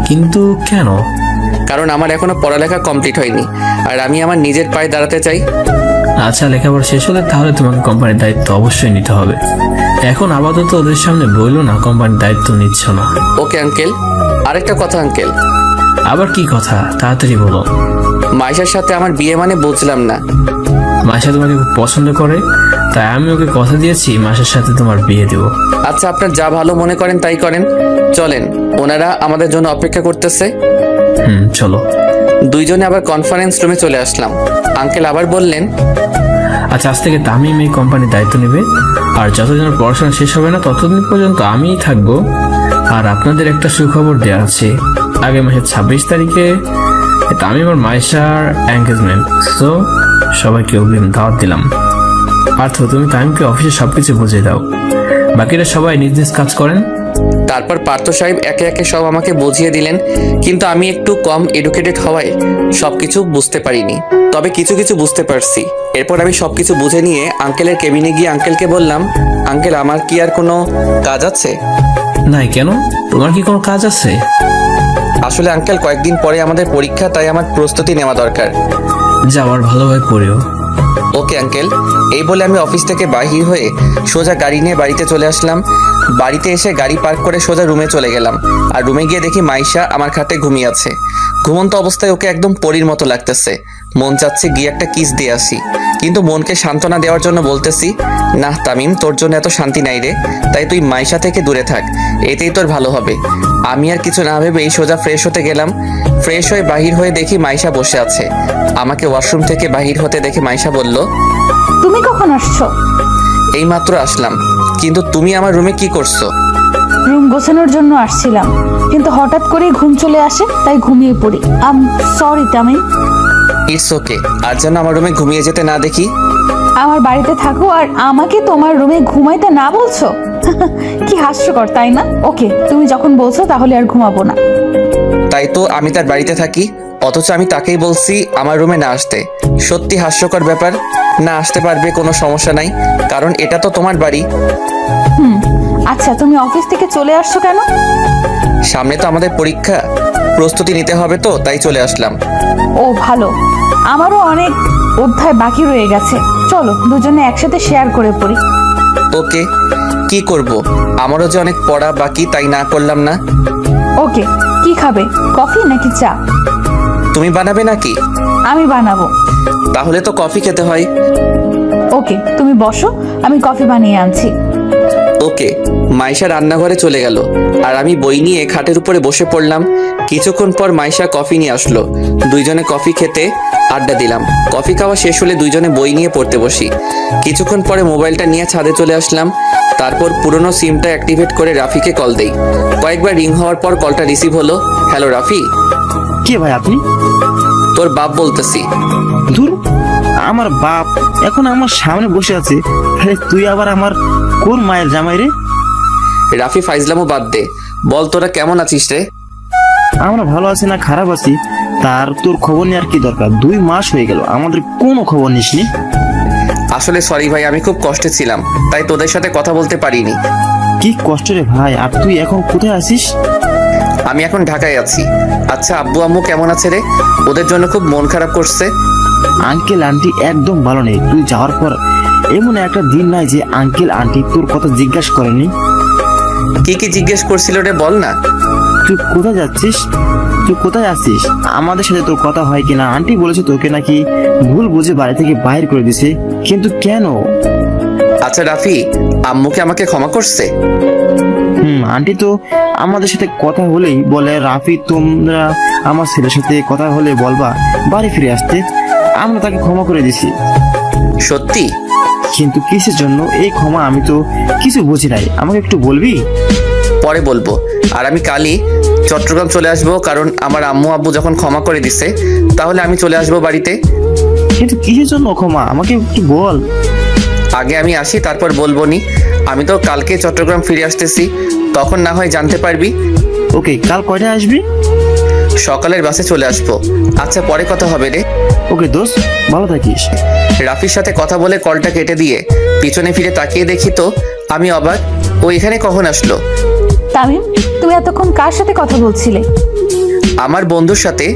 কিন্তু কেন? কারণ আমার এখনো পড়ালেখা কমপ্লিট হয়নি, আর আমি আমার নিজের পায়ে দাঁড়াতে চাই। আচ্ছা, লেখাপড়া শেষ হলে তাহলে তোমাকে কোম্পানির দায়িত্ব অবশ্যই নিতে হবে। এখন আপাতত ওদের সামনে বললো না কোম্পানির দায়িত্ব নিচ্ছ না। Okay uncle. আরেকটা কথা আঙ্কেল। আবার কি কথা? তাড়াতাড়ি বলো। মাইশার সাথে আমার বিয়ে মানে বুঝলাম না। মাইশা তোমাকে খুব পছন্দ করে, তাই আমি ওকে কথা দিয়েছি মাসের সাথে তোমার বিয়ে দেবো। আচ্ছা, আপনার যা ভালো মনে করেন তাই করেন। চলেন, ওনারা আমাদের জন্য অপেক্ষা করতেছে। চলো। দুইজনে আবার কনফারেন্স রুমে চলে আসলাম। আঙ্কেল আবার বললেন, আচ্ছা, আজ থেকে তামিম এই কোম্পানির দায়িত্ব নেবে, আর যতদিন ওর পড়াশোনা শেষ হবে না ততদিন পর্যন্ত আমিই থাকবো। আর আপনাদের একটা সুখবর দেওয়া আছে, আগামী মাসের 26 তারিখে তামিম আর মাইশার এনগেজমেন্ট। সো সবাইকে অগ্রিম দাওয়াত দিলাম। পার্থ, তুমি তামিমকে অফিসে সবকিছু বুঝিয়ে দাও, বাকিরা সবাই নিজ নিজ কাজ করেন। তারপর পার্থ সাহেব একে একে সব আমাকে বুঝিয়ে দিলেন, কিন্তু আমি একটু কম এডুকেটেড হওয়ায় সবকিছু বুঝতে পারিনি, তবে কিছু কিছু বুঝতে পারছি। এরপর আমি সবকিছু বুঝে নিয়ে আঙ্কেলের কেবিনে গিয়ে আঙ্কেলকে বললাম, আঙ্কেল আমার কি আর কোনো কাজ আছে? নাই, কেন? তোমার কি কোনো কাজ আছে? আসলে আঙ্কেল কয়েকদিন পরে আমাদের পরীক্ষা, তাই আমার প্রস্তুতি নেওয়া দরকার। যাওয়ার ভালোভাবে পড়েও। Okay uncle. এই বলে আমি অফিস থেকে বাহির হয়ে সোজা গাড়ি নিয়ে বাড়িতে চলে আসলাম। বাড়িতে এসে গাড়ি পার্ক করে সোজা রুমে চলে গেলাম, আর রুমে গিয়ে দেখি মাইশা আমার খাটে ঘুমিয়ে আছে। ঘুমন্ত অবস্থায় ওকে একদম পরীর মতো লাগতেছে। মন চাচ্ছে গিয়ে একটা কিস দিয়ে আসি, কিন্তু মনকে সান্ত্বনা দেওয়ার জন্য বলতেছি, না তামিম, তোর জন্য এত শান্তি নাই রে, তাই তুই মাইশা থেকে দূরে থাক, এতেই তোর ভালো হবে। আমি আর কিছু না ভেবেই সোজা ফ্রেশ হতে গেলাম। ফ্রেশ হয়ে বাহির হয়ে দেখি মাইশা বসে আছে। আমাকে ওয়াশরুম থেকে বাহির হতে দেখে মাইশা বলল, তুমি কখন আসছো? এইমাত্র আসলাম। কিন্তু তুমি আমার রুমে কি করছো? রুম গোছানোর জন্য আসছিলাম, কিন্তু হঠাৎ করে ঘুম চলে আসে, তাই ঘুমিয়ে পড়ি। সরি তামিম। It's okay. আর যেন আমার রুমে ঘুমিয়ে যেতে না দেখি। আমার বাড়িতে থাকো আর আমাকে তোমার রুমে ঘুমাইতে না বলছো? কি হাস্যকর, তাই না? ওকে, তুমি যখন বলছো তাহলে আর ঘুমাবো না। তাই তো আমি তার বাড়িতে থাকি, অথচ আমি তাকেই বলছি আমার রুমে না আসতে। সত্যি হাস্যকর ব্যাপার। না আসতে পারবে, কোনো সমস্যা নাই, কারণ এটা তো তোমার বাড়ি। আচ্ছা, তুমি অফিস থেকে চলে আসছো কেন? সামনে তো আমাদের পরীক্ষা, প্রস্তুতি নিতে হবে, তো তাই চলে আসলাম। ও ভালো, আমারও অনেক অধ্যায় বাকি রয়ে গেছে। চলো দুজনে একসাথে শেয়ার করে পড়ি। ওকে। কি করব? আমারও যে অনেক পড়া বাকি, তাই না করলাম না। ওকে, কি খাবে, কফি নাকি চা? তুমি বানাবে নাকি? আমি বানাবো। তাহলে তো কফি খেতে হয়। ওকে, তুমি বসো, আমি কফি বানিয়ে আনছি। ওকে। মাইশা রান্নাঘরে চলে গেল, আর আমি বই নিয়ে খাটের উপরে বসে পড়লাম। কিছুক্ষণ পর মাইশা কফি নিয়ে আসলো। দুইজনে কফি খেতে আড্ডা দিলাম। কফি খাওয়া শেষ হলে দুইজনে বই নিয়ে পড়তে বসি। কিছুক্ষণ পরে মোবাইলটা নিয়ে ছাদে চলে আসলাম। তারপর পুরনো সিমটা অ্যাক্টিভেট করে রাফিকে কল দেই। কয়েকবার রিং হওয়ার পর কলটা রিসিভ হলো। হ্যালো রাফি। কে ভাই আপনি? তোর বাপ বলতেছি। দূর, আমার বাপ এখন আমার সামনে বসে আছে, আরে তুই আবার আমার কোন মায়ের জামাই রে? রাফি ফাইজলামও বাদ দে, বল তোরা কেমন আছিস রে? আমরা ভালো আছি না খারাপ আছি, তার তোর খবর নেওয়ার কি দরকার? 2 মাস হয়ে গেল আমাদের কোনো খবর নিসনি। আসলে সরি ভাই, আমি খুব কষ্টে ছিলাম, তাই তোদের সাথে কথা বলতে পারিনি। কি কষ্ট রে ভাই, আর তুই এখন কোথায় আছিস? আমি এখন ঢাকায় আছি। আচ্ছা আব্বু আম্মু কেমন আছে রে? ওদের জন্য খুব মন খারাপ করছে। আঙ্কেল আন্টি একদম ভালো নেই। তুই যাওয়ার পর এমন একটা দিন নাই যে আঙ্কেল আন্টি তোর কথা জিজ্ঞাসা করেনি। কি কি জিজ্ঞেস করছিল রে, বল না। তুই কোথায় যাচ্ছিস, তুই কোথায় আছিস, আমাদের সাথে তোর কথা হয় কিনা। আন্টি বলেছে তোকে নাকি ভুল বুঝে বাড়ি থেকে বাইরে করে দিছে, কিন্তু কেন? আচ্ছা রাফি, আম্মুকে আমাকে ক্ষমা করছে? আন্টি তো আমাদের সাথে কথা হলেই বলে, রাফি তোমরা আমার ছেলের সাথে কথা হলে বলবা বাড়ি ফিরে আসতে। আমরা তাকে ক্ষমা করে দিছি। সত্যি? কিন্তু কিসের জন্য এই ক্ষমা? আমি তো কিছু বুঝি নাই, আমাকে একটু বলবি? পরে বলবো। আর আমি কালই চট্টগ্রাম চলে আসবো, কারণ আমার আম্মু আব্বু যখন ক্ষমা করে দিছে তাহলে আমি চলে আসবো বাড়িতে। কিন্তু কিসের জন্য ক্ষমা, আমাকে একটু বল। আগে আমি আসি, তারপর বলবো নি। আমি তো কালকে চট্টগ্রাম ফিরে আসতেছি, তখন না হয় জানতে পারবি। ওকে, কাল কয়টায় আসবি? সকালের বাসে চলে আসবো। আচ্ছা, পরে কথা হবে রে। ওকে দোস্ত, ভালো থাকিস। রাফির সাথে কথা বলে কলটা কেটে দিয়ে পিছনে ফিরে তাকিয়ে দেখি তো আমি অবাক, ও এখানে কখন আসলো? তামিম, তুমি এতক্ষণ কার সাথে কথা বলছিলে? আমার বন্ধুর সাথে।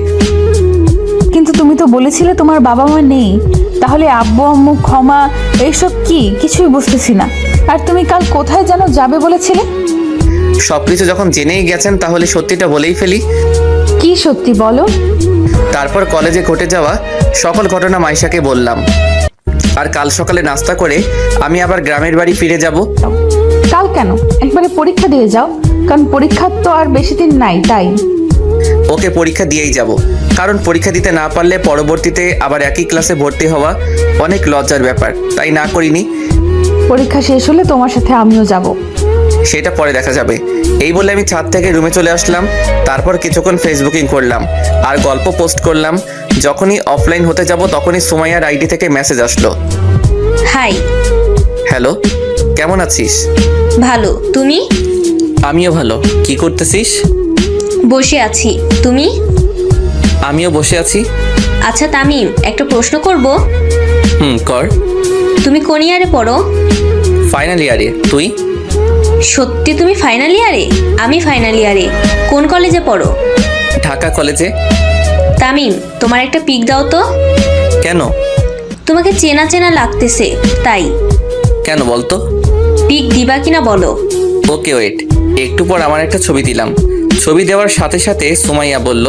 কিন্তু তুমি তো বলেছিলে তোমার বাবা মা নেই, তাহলে আব্বু আম্মু ক্ষমা এইসব কি? কিছুই বুঝতেছি না। আর তুমি কাল কোথায় যেন যাবে বলেছিলে? সবকিছু যখন জেনেই গেছেন তাহলে সত্যিটা বলেই ফেলি। কি সত্যি বলো? তারপর কলেজে ঘটে যাওয়া সকল ঘটনা মাইশাকে বললাম। আর কাল সকালে নাস্তা করে আমি আবার গ্রামের বাড়ি ফিরে যাব। কাল কেন? একবারে পরীক্ষা দিয়ে যাও, কারণ পরীক্ষার তো আর বেশি দিন নাই। তাই ওকে, পরীক্ষা দিয়েই যাব, কারণ পরীক্ষা দিতে না পারলে পরবর্তীতে আবার একই ক্লাসে ভর্তি হওয়া অনেক লজ্জার ব্যাপার, তাই না করিনি। পরীক্ষা শেষ হলে তোমার সাথে আমিও যাব। সেটা পরে দেখা যাবে। এই বলে আমি ছাদ থেকে রুমে চলে আসলাম। তারপর কিছুক্ষণ ফেসবুকিং করলাম আর গল্প পোস্ট করলাম। যখনই অফলাইন হতে যাব তখনই সুমাইয়ার আইডি থেকে মেসেজ আসলো। হাই। হ্যালো, কেমন আছিস? ভালো, তুমি? আমিও ভালো। কি করতেছিস? বসে আছি, তুমি? আমিও বসে আছি। আচ্ছা তামিম, একটা প্রশ্ন করব। কর। তুমি কোন ইয়ারে পড়ো? ফাইনাল ইয়ারে। তুই? সত্যি তুমি ফাইনাল ইয়ারে? আমি ফাইনাল ইয়ারে। কোন কলেজে পড়ো? ঢাকা কলেজে। তামিম, তোমার একটা পিক দাও তো। কেন? তোমাকে চেনা চেনা লাগতেছে তাই। কেন বলতো? পিক দিবা কিনা বলো। ওকে ওয়েট, একটু পর আমার একটা ছবি দিলাম। ছবি দেওয়ার সাথে সাথে সুমাইয়া বলল,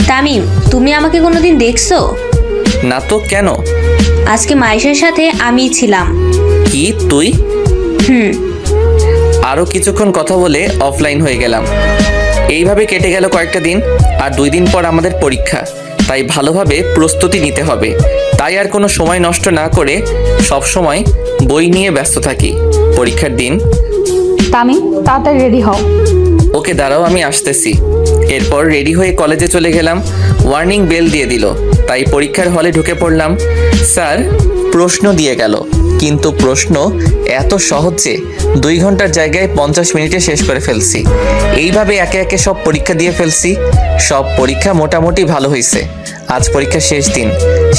তামিম, তুমি আমাকে কোনোদিন দেখছো? না তো, কেন? আজকে মাইশার সাথে আমিই ছিলাম। কি তুই? আরো কিছুক্ষণ কথা বলে অফলাইন হয়ে গেলাম। এইভাবে কেটে গেল কয়েকটা দিন। আর 2 দিন পর আমাদের পরীক্ষা, তাই ভালোভাবে প্রস্তুতি নিতে হবে। তাই আর কোনো সময় নষ্ট না করে সব সময় বই নিয়ে ব্যস্ত থাকি। পরীক্ষার দিন। তামিম, তাড়াতাড়ি রেডি হও। ওকে দাঁড়াও, আমি আসতেছি। এরপর রেডি হয়ে কলেজে চলে গেলাম। ওয়ার্নিং বেল দিয়ে দিল, তাই পরীক্ষার হলে ঢুকে পড়লাম। স্যার প্রশ্ন দিয়ে গেল, কিন্তু প্রশ্ন এত সহজ যে 2 ঘন্টার জায়গায় 50 মিনিটে শেষ করে ফেলছি। এইভাবে একে একে সব পরীক্ষা দিয়ে ফেলছি। সব পরীক্ষা মোটামুটি ভালো হয়েছে। আজ পরীক্ষা শেষ দিন,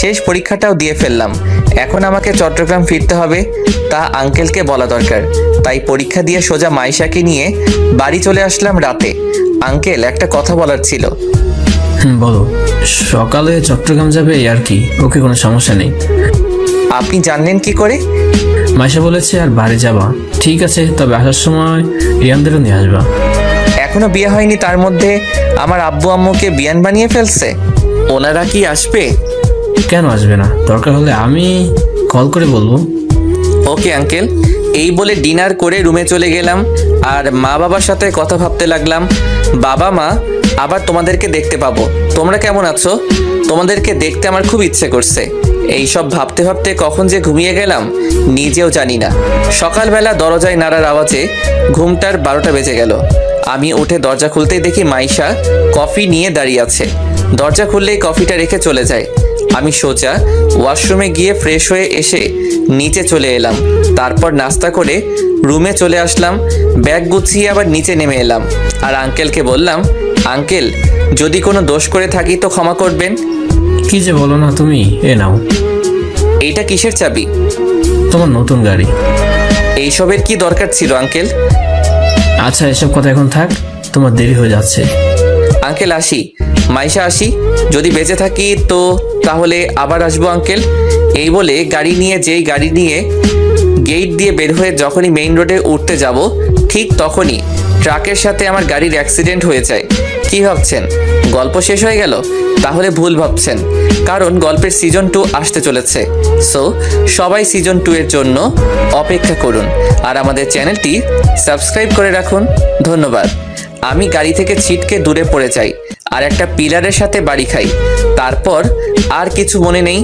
শেষ পরীক্ষাটাও দিয়ে ফেললাম। এখন আমাকে চট্টগ্রাম ফিরতে হবে, তা আঙ্কেলকে বলা দরকার। তাই পরীক্ষা দিয়ে সোজা মাইশাকে নিয়ে বাড়ি চলে আসলাম রাতে। আঙ্কেল, একটা কথা বলার ছিল। বলো। সকালে চট্টগ্রাম যাবে আর কি, ওকে, কোনো সমস্যা নেই। আপনি জানলেন কি করে? মাইশা বলেছে আর বাড়ি যাবা। ঠিক আছে, তবে আসার সময় রিয়ানদেরও নিয়ে আসবা। এখনো বিয়ে হয়নি, তার মধ্যে আমার আব্বু আম্মুকে বিয়ান বানিয়ে ফেলছে। ওনারা কি আসবে? কেন আসবে না? দরকার হলে আমি কল করে বলবো। Okay uncle. এই বলে ডিনার করে রুমে চলে গেলাম আর মা বাবার সাথে কথা ভাবতে লাগলাম। বাবা মা, আবার তোমাদেরকে দেখতে পাবো। তোমরা কেমন আছো? তোমাদেরকে দেখতে আমার খুব ইচ্ছে করছে। এইসব ভাবতে ভাবতে কখন যে ঘুমিয়ে গেলাম নিজেও জানি না। সকালবেলা দরজায় নাড়ার আওয়াজে ঘুমটার 12টা বেজে গেল। আমি উঠে দরজা খুলতেই দেখি মাইশা কফি নিয়ে দাঁড়িয়ে আছে। দরজা খুললেই কফিটা রেখে চলে যায়। আমি সোজা ওয়াশরুমে গিয়ে ফ্রেশ হয়ে এসে নিচে চলে এলাম। তারপর নাস্তা করে রুমে চলে আসলাম। ব্যাগ গুছিয়ে আবার নিচে নেমে এলাম আর আঙ্কেলকে বললাম, আঙ্কেল যদি কোনো দোষ করে থাকি তো ক্ষমা করবেন। কি যে বলো না তুমি। এ নাও। এইটা কিসের চাবি? তোমার নতুন গাড়ি। এইসবের কি দরকার ছিল আঙ্কেল? আচ্ছা, এসব কথা এখন থাক, তোমার দেরি হয়ে যাচ্ছে। আঙ্কেল আসি। মাইশা আসি। যদি বেঁচে থাকি তো তাহলে আবার আসবো আঙ্কেল। এই বলে যেই গাড়ি নিয়ে গেট দিয়ে বের হয়ে যখনই মেইন রোডে উঠতে যাব ঠিক তখনই ট্রাকের সাথে আমার গাড়ির অ্যাক্সিডেন্ট হয়ে যায়। কি ভাবছেন গল্প শেষ হয়ে গেল? তাহলে ভুল ভাবছেন, কারণ গল্পের সিজন 2 আসতে চলেছে। সো সবাই সিজন 2 এর জন্য অপেক্ষা করুন আর আমাদের চ্যানেলটি সাবস্ক্রাইব করে রাখুন। ধন্যবাদ। আমি গাড়ি থেকে ছিটকে দূরে পড়ে যাই আর একটা পিলারের সাথে বাড়ি খাই। তারপর আর কিছু মনে নেই।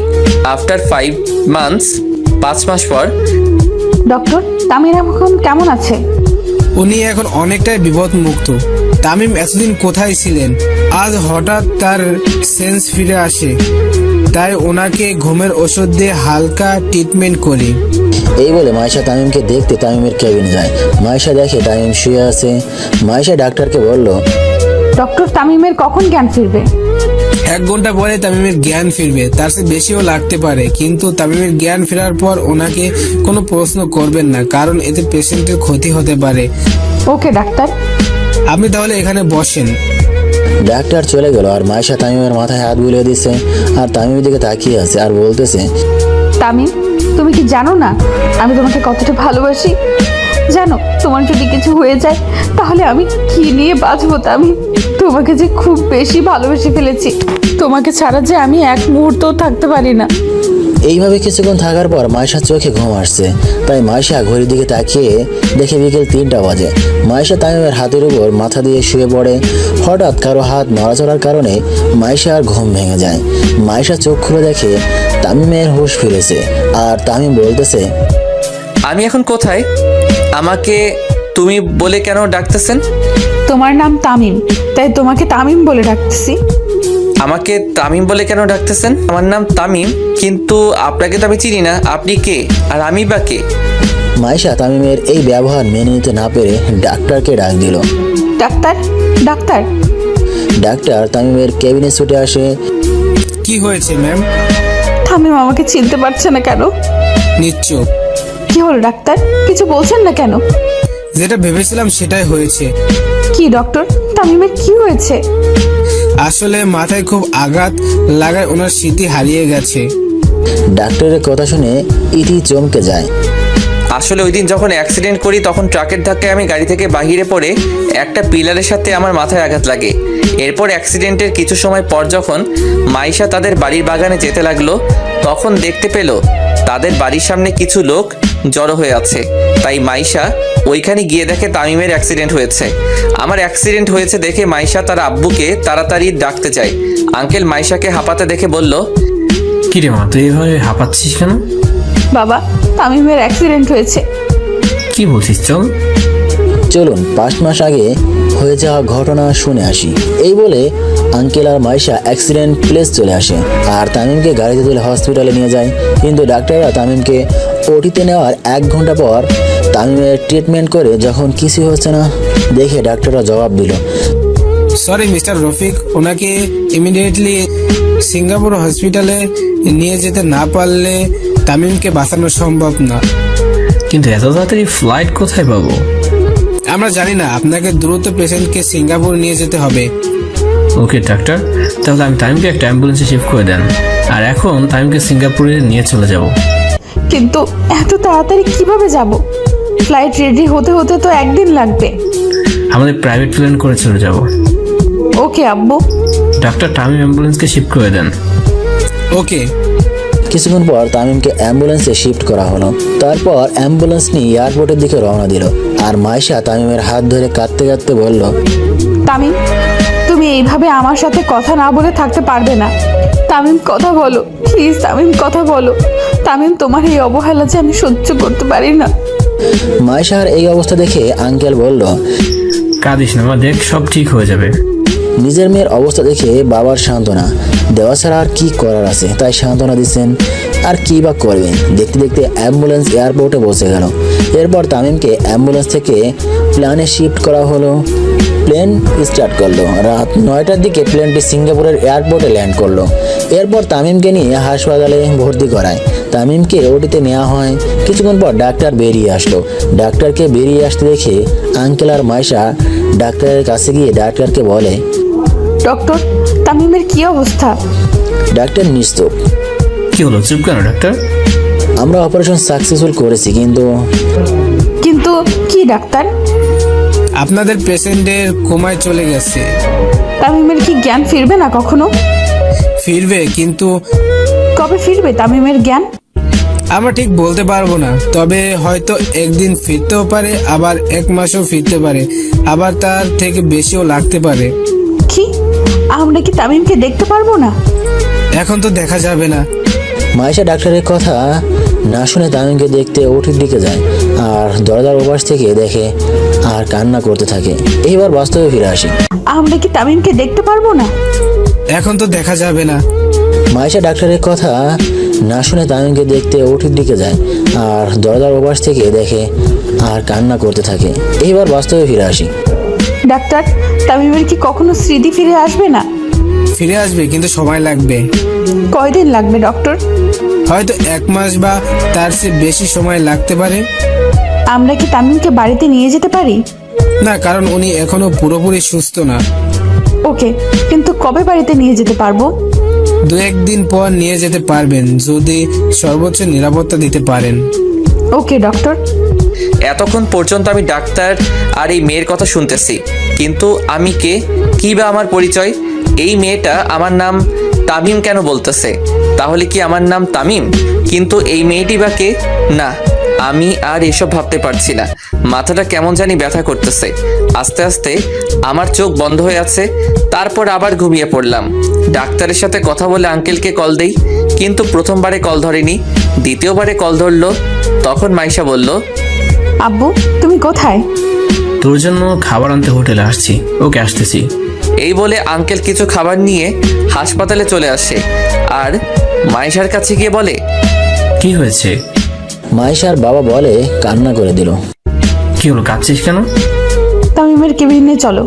আফটার 5 মান্থস, 5 মাস পর ডক্টর, তামিম এখন কেমন আছে? উনি এখন অনেকটাই বিপদ মুক্ত। তামিম এতদিন কোথায় ছিলেন? আজ হঠাৎ তার সেন্স ফিরে আসে, তাই ওনাকে ঘুমের ওষুধ দিয়ে হালকা ট্রিটমেন্ট করি। এই বলে মাইশা তামিমকে দেখতে তামিমের কেবিনে যায়। মাইশা দেখে তামিম শুয়ে আছে। মাইশা ডাক্তারকে বলল, ডক্টর, তামিমের কখন জ্ঞান ফিরবে? 1 ঘন্টা পরে তামিমের জ্ঞান ফিরবে, তার চেয়ে বেশিও লাগতে পারে। কিন্তু তামিমের জ্ঞান ফেরার পর ওনাকে কোনো প্রশ্ন করবেন না, কারণ এতে পেশেন্টের ক্ষতি হতে পারে। ওকে ডাক্তার। আপনি তাহলে এখানে বসেন। ডাক্তার চলে গেল আর মাইশা তামিমের মাথায় হাত বুলিয়ে দিচ্ছে আর তামিমের দিকে তাকিয়ে আছে আর বলতেছে, তামিম, তুমি কি জানো না আমি তোমাকে কতটা ভালোবাসি? জানো, তোমার যদি কিছু হয়ে যায় তাহলে আমি কি নিয়ে বাঁচবো? তামিম, তোমাকে যে খুব বেশি ভালোবেসে ফেলেছি, তোমাকে ছাড়া যে আমি এক মুহূর্তও থাকতে পারি না। এইভাবে কিছুক্ষণ থাকার পর মাইশার চোখে ঘুম আসছে। তাই মাইশা ঘড়ির দিকে তাকিয়ে দেখে বিকেল 3টা বাজে। মাইশা তামিমের হাতের উপর মাথা দিয়ে শুয়ে পড়ে। হঠাৎ কারো হাত নড়াচড়ার কারণে মাইশার ঘুম ভেঙে যায়। মাইশা চোখ খুলে দেখে তামিমের হুঁশ ফিরেছে আর তামিম বলতেছে, আমি এখন কোথায়? আমাকে তুমি বলে কেন ডাকতেছেন? তোমার নাম তামিম, তাই তোমাকে তামিম বলে ডাকতেছি। আমাকে তামিম বলে কেন ডাকতেছেন? আমার নাম তামিম, কিন্তু আপনাকে তো আমি চিনি না। আপনি কে আর আমি বা কে? মাইশা তামিমের এই ব্যবহার মেনে নিতে না পেরে ডাক্তারকে ডাক দিল। Doctor, doctor. ডাক্তার তামিমের কেবিনে ছুটে আসে। কি হয়েছে ম্যাম? তামিম আমাকে চিনতে পারছে না কেন? নিশ্চুপ। কি হলো ডাক্তার? কিছু বলছেন না কেন? যেটা ভেবেছিলাম সেটাই হয়েছে। কি ডক্টর, তামিমের কি হয়েছে? আসলে মাথায় খুব আঘাত লাগায় ওনার স্মৃতি হারিয়ে গেছে। ডাক্তারের কথা শুনে ইতি চমকে যায়। আসলে ওই দিন যখন অ্যাক্সিডেন্ট করি তখন ট্রাকের ধাক্কায় আমি গাড়ি থেকে বাহিরে পড়ে একটা পিলারের সাথে আমার মাথায় আঘাত লাগে। এরপর অ্যাক্সিডেন্টের কিছু সময় পর যখন মাইশা তাদের বাড়ির বাগানে যেতে লাগলো তখন দেখতে পেল তাদের বাড়ির সামনে কিছু লোক জড়ো হয়ে আছে। তাই মাইশা ওইখানে গিয়ে দেখে তামিমের অ্যাক্সিডেন্ট হয়েছে। আমার অ্যাক্সিডেন্ট হয়েছে দেখে মাইশা তার আব্বুকে তাড়াতাড়ি ডাকতে চায়। আঙ্কেল মাইশাকে হাঁপাতে দেখে বলল, কি রে মা, তুই এভাবে হাঁপাচ্ছিস কেন? বাবা, তামিমের অ্যাক্সিডেন্ট হয়েছে। কি বলছিস? চলুন 5 মাস আগে হয়ে যাওয়া ঘটনা শুনে আসি। এই বলে আঙ্কেল আর মাইশা অ্যাক্সিডেন্ট প্লেস চলে আসে আর তামিমকে গাড়িতে তুলে হসপিটালে নিয়ে যায়। কিন্তু ডাক্তাররা তামিমকে ওটিতে নেওয়ার 1 ঘন্টা পর তামিমের ট্রিটমেন্ট করে যখন কিছু হচ্ছে না দেখে ডাক্তাররা জবাব দিল, সরি মিস্টার রফিক, ওনাকে ইমিডিয়েটলি সিঙ্গাপুর হসপিটালে নিয়ে যেতে না পারলে তামিমকে বাঁচানো সম্ভব না। কিন্তু এত তাড়াতাড়ি ফ্লাইট কোথায় পাবো? আমরা জানি না, আপনাকে দ্রুত পেশেন্টকে সিঙ্গাপুর নিয়ে যেতে হবে। ওকে ডাক্তার, তাহলে আমি তামিমকে একটা অ্যাম্বুলেন্সে শিফট করে দেন আর এখন তামিমকে সিঙ্গাপুরে নিয়ে চলে যাব। কিন্তু এত তাড়াতাড়ি কিভাবে যাব? ফ্লাইট রেডি হতে হতে তো 1 দিন লাগবে। আমাদের প্রাইভেট প্লেন করে চলে যাব। ওকে আব্বু। ডাক্তার, তামিম অ্যাম্বুলেন্সকে শিফট করে দেন। ওকে। কিছুক্ষণ পর তামিমকে অ্যাম্বুলেন্সে শিফট করা হলো। তারপর অ্যাম্বুলেন্স নিয়ে এয়ারপোর্টের দিকে রওনা দিল আর মাইশা তামিমের হাত ধরে কাঁদতে কাঁদতে বলল, তামিম, তুমি এইভাবে আমার সাথে কথা না বলে থাকতে পারবে না। তামিম, কথা বলো প্লিজ। তামিম, কথা বলো। তামিম, তোমার এই অবহেলা যে আমি সহ্য করতে পারি না। মাইশার এই অবস্থা দেখে আঙ্কেল বলল, কাঁদিস না মা, দেখ সব ঠিক হয়ে যাবে। নিজের মেয়ের অবস্থা দেখে বাবার সান্ত্বনা দেওয়া ছাড়া আর কি করার আছে, তাই সান্ত্বনা দিচ্ছেন। আর কি বা করবেন। দেখতে দেখতে অ্যাম্বুলেন্স এয়ারপোর্টে পৌঁছে গেল। এরপর তামিমকে অ্যাম্বুলেন্স থেকে প্লেনে শিফট করা হলো। প্লেন স্টার্ট করলো। রাত 9টার দিকে প্লেনটি সিঙ্গাপুরের এয়ারপোর্টে ল্যান্ড করলো। এরপর তামিমকে নিয়ে হাসপাতালে ভর্তি করায়। তামিমকে ওটিতে নেওয়া হয়। কিছুক্ষণ পর ডাক্তার বেরিয়ে আসলো। ডাক্তারকে বেরিয়ে আসতে দেখে আঙ্কেল আর মাইশা ডাক্তারের কাছে গিয়ে ডাক্তারকে বলে, ডক্টর, তামিমের কি অবস্থা? ডাক্তার নিশ্চুপ। কি হলো, চুপ কেন ডাক্তার? আমরা অপারেশন সাকসেসফুল করেছি, কিন্তু কিন্তু কি ডাক্তার? আপনাদের পেশেন্টের কোমায় চলে গেছে। তামিমের কি জ্ঞান ফিরবে না কখনো? ফিরবে, কিন্তু কবে ফিরবে তামিমের জ্ঞান? আমরা ঠিক বলতে পারবো না। তবে হয়তো একদিন ফিরতেও পারে, আবার 1 মাসও ফিরতে পারে, আবার তার থেকে বেশিও লাগতে পারে। কি, আমরা কি তামিমকে দেখতে পারবো না? এখন তো দেখা যাবে না। মাইশা ডাক্তারের কথা না শুনে তামিমকে দেখতে উঠের দিকে যায় আর দরজার ওপাশ থেকে দেখে আর কান্না করতে থাকে। এইবার বাস্তবে ফিরে আসি। আমরা কি তামিমকে দেখতে পারবো না? এখন তো দেখা যাবে না। মাইশা ডাক্তারের কথা না শুনে তামিমকে দেখতে উঠের দিকে যায় আর দরজার ওপাশ থেকে দেখে আর কান্না করতে থাকে। এইবার বাস্তবে ফিরে আসি। ডাক্তার, তামিমের কি কখনো স্মৃতি ফিরে আসবে না? ফিরে আসবে, কিন্তু সময় লাগবে। কয়দিন লাগবে ডক্টর? হয়তো 1 মাস বা তার চেয়ে বেশি সময় লাগতে পারে। আমরা কি তামিমকে বাড়িতে নিয়ে যেতে পারি? না, কারণ উনি এখনো পুরোপুরি সুস্থ না। ওকে, কিন্তু কবে বাড়িতে নিয়ে যেতে পারবো? 2-1 দিন পর নিয়ে যেতে পারবেন, যদি সর্বোচ্চ নিরাপত্তা দিতে পারেন। ওকে ডক্টর। এতক্ষণ পর্যন্ত আমি ডাক্তার আর এই মেয়ের কথা শুনতেছি, কিন্তু আমি কে, কি বা আমার পরিচয়? এই মেয়েটা আমার নাম তামিম কেন বলতেছে? তাহলে কি আমার নাম তামিম? কিন্তু এই মেয়েটি বা কে? না, আমি আর এসব ভাবতে পারছি না। মাথাটা কেমন জানি ব্যথা করতেছে। আস্তে আস্তে আমার চোখ বন্ধ হয়ে আছে, তারপর আবার ঘুমিয়ে পড়লাম। ডাক্তারের সাথে কথা বলে আঙ্কেলকে কল দেই, কিন্তু প্রথমবারে কল ধরেনি, দ্বিতীয়বারে কল ধরলো। তখন মাইশা বলল, আব্বু, তুমি কোথায়? তোর জন্য খাবার আনতে হোটেলে আসছি। ওকে, আসতেছি। এই বলে আঙ্কেল কিছু খাবার নিয়ে হাসপাতালে চলে আসে আর মাইশার কাছে গিয়ে বলে, কি হয়েছে? মাইশার বাবা বলে কান্না করে দিল। কি হলো, কাঁদছিস কেন? তামিমের কেবিনে চলো।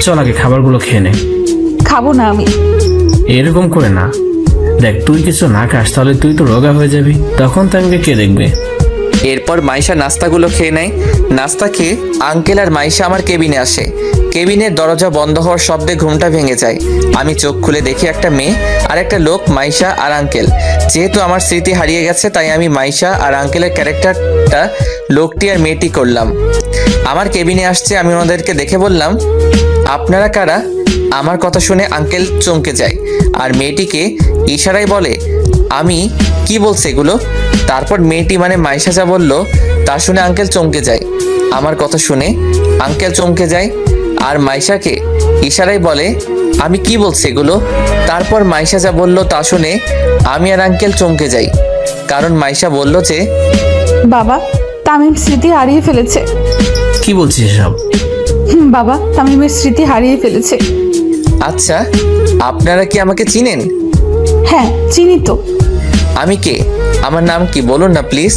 চল আগে খাবারগুলো খেয়ে নে। খাবো না আমি। এরকম করে না, দেখ তুই কিছু না খাস তাহলে তুই তো রোগা হয়ে যাবি, তখন তামিমকে কে দেখবে? এরপর মাইশা নাস্তাগুলো খেয়ে নেয়। নাস্তা খেয়ে আঙ্কেল আর মাইশা আমার কেবিনে আসে। কেবিনের দরজা বন্ধ হওয়ার শব্দে ঘুমটা ভেঙে যায়। আমি চোখ খুলে দেখি একটা মেয়ে আর একটা লোক, মাইশা আর আঙ্কেল। যেহেতু আমার স্মৃতি হারিয়ে গেছে, তাই আমি মাইশা আর আঙ্কেলের ক্যারেক্টারটা লোকটি আর মেয়েটি করলাম। আমার কেবিনে আসছে, আমি ওনাদেরকে দেখে বললাম, আপনারা কারা? আমার কথা শুনে আঙ্কেল চমকে যায় আর মেয়েটিকে ইশারায় বলে, আমি কি বলছে এগুলো? তারপর মেয়েটি মানে মাইশা যা বললো তা শুনে আঙ্কেল চমকে যায়। আমার কথা শুনে আঙ্কেল চমকে যায় আর মাইশাকে ইশারায় বলে, আমি কি বলছি এগুলো? তারপর মাইশা যা বললো তা শুনে আমি আর আঙ্কেল চমকে যাই, কারণ মাইশা বলল যে, বাবা, তামিম স্মৃতি হারিয়ে ফেলেছে। কি বলছিস এসব? বাবা, তামিমের স্মৃতি হারিয়ে ফেলেছে। আচ্ছা, আপনারা কি আমাকে চিনেন? হ্যাঁ, চিনি তো। আমি কে? আমার নাম কি বলুন না প্লিজ।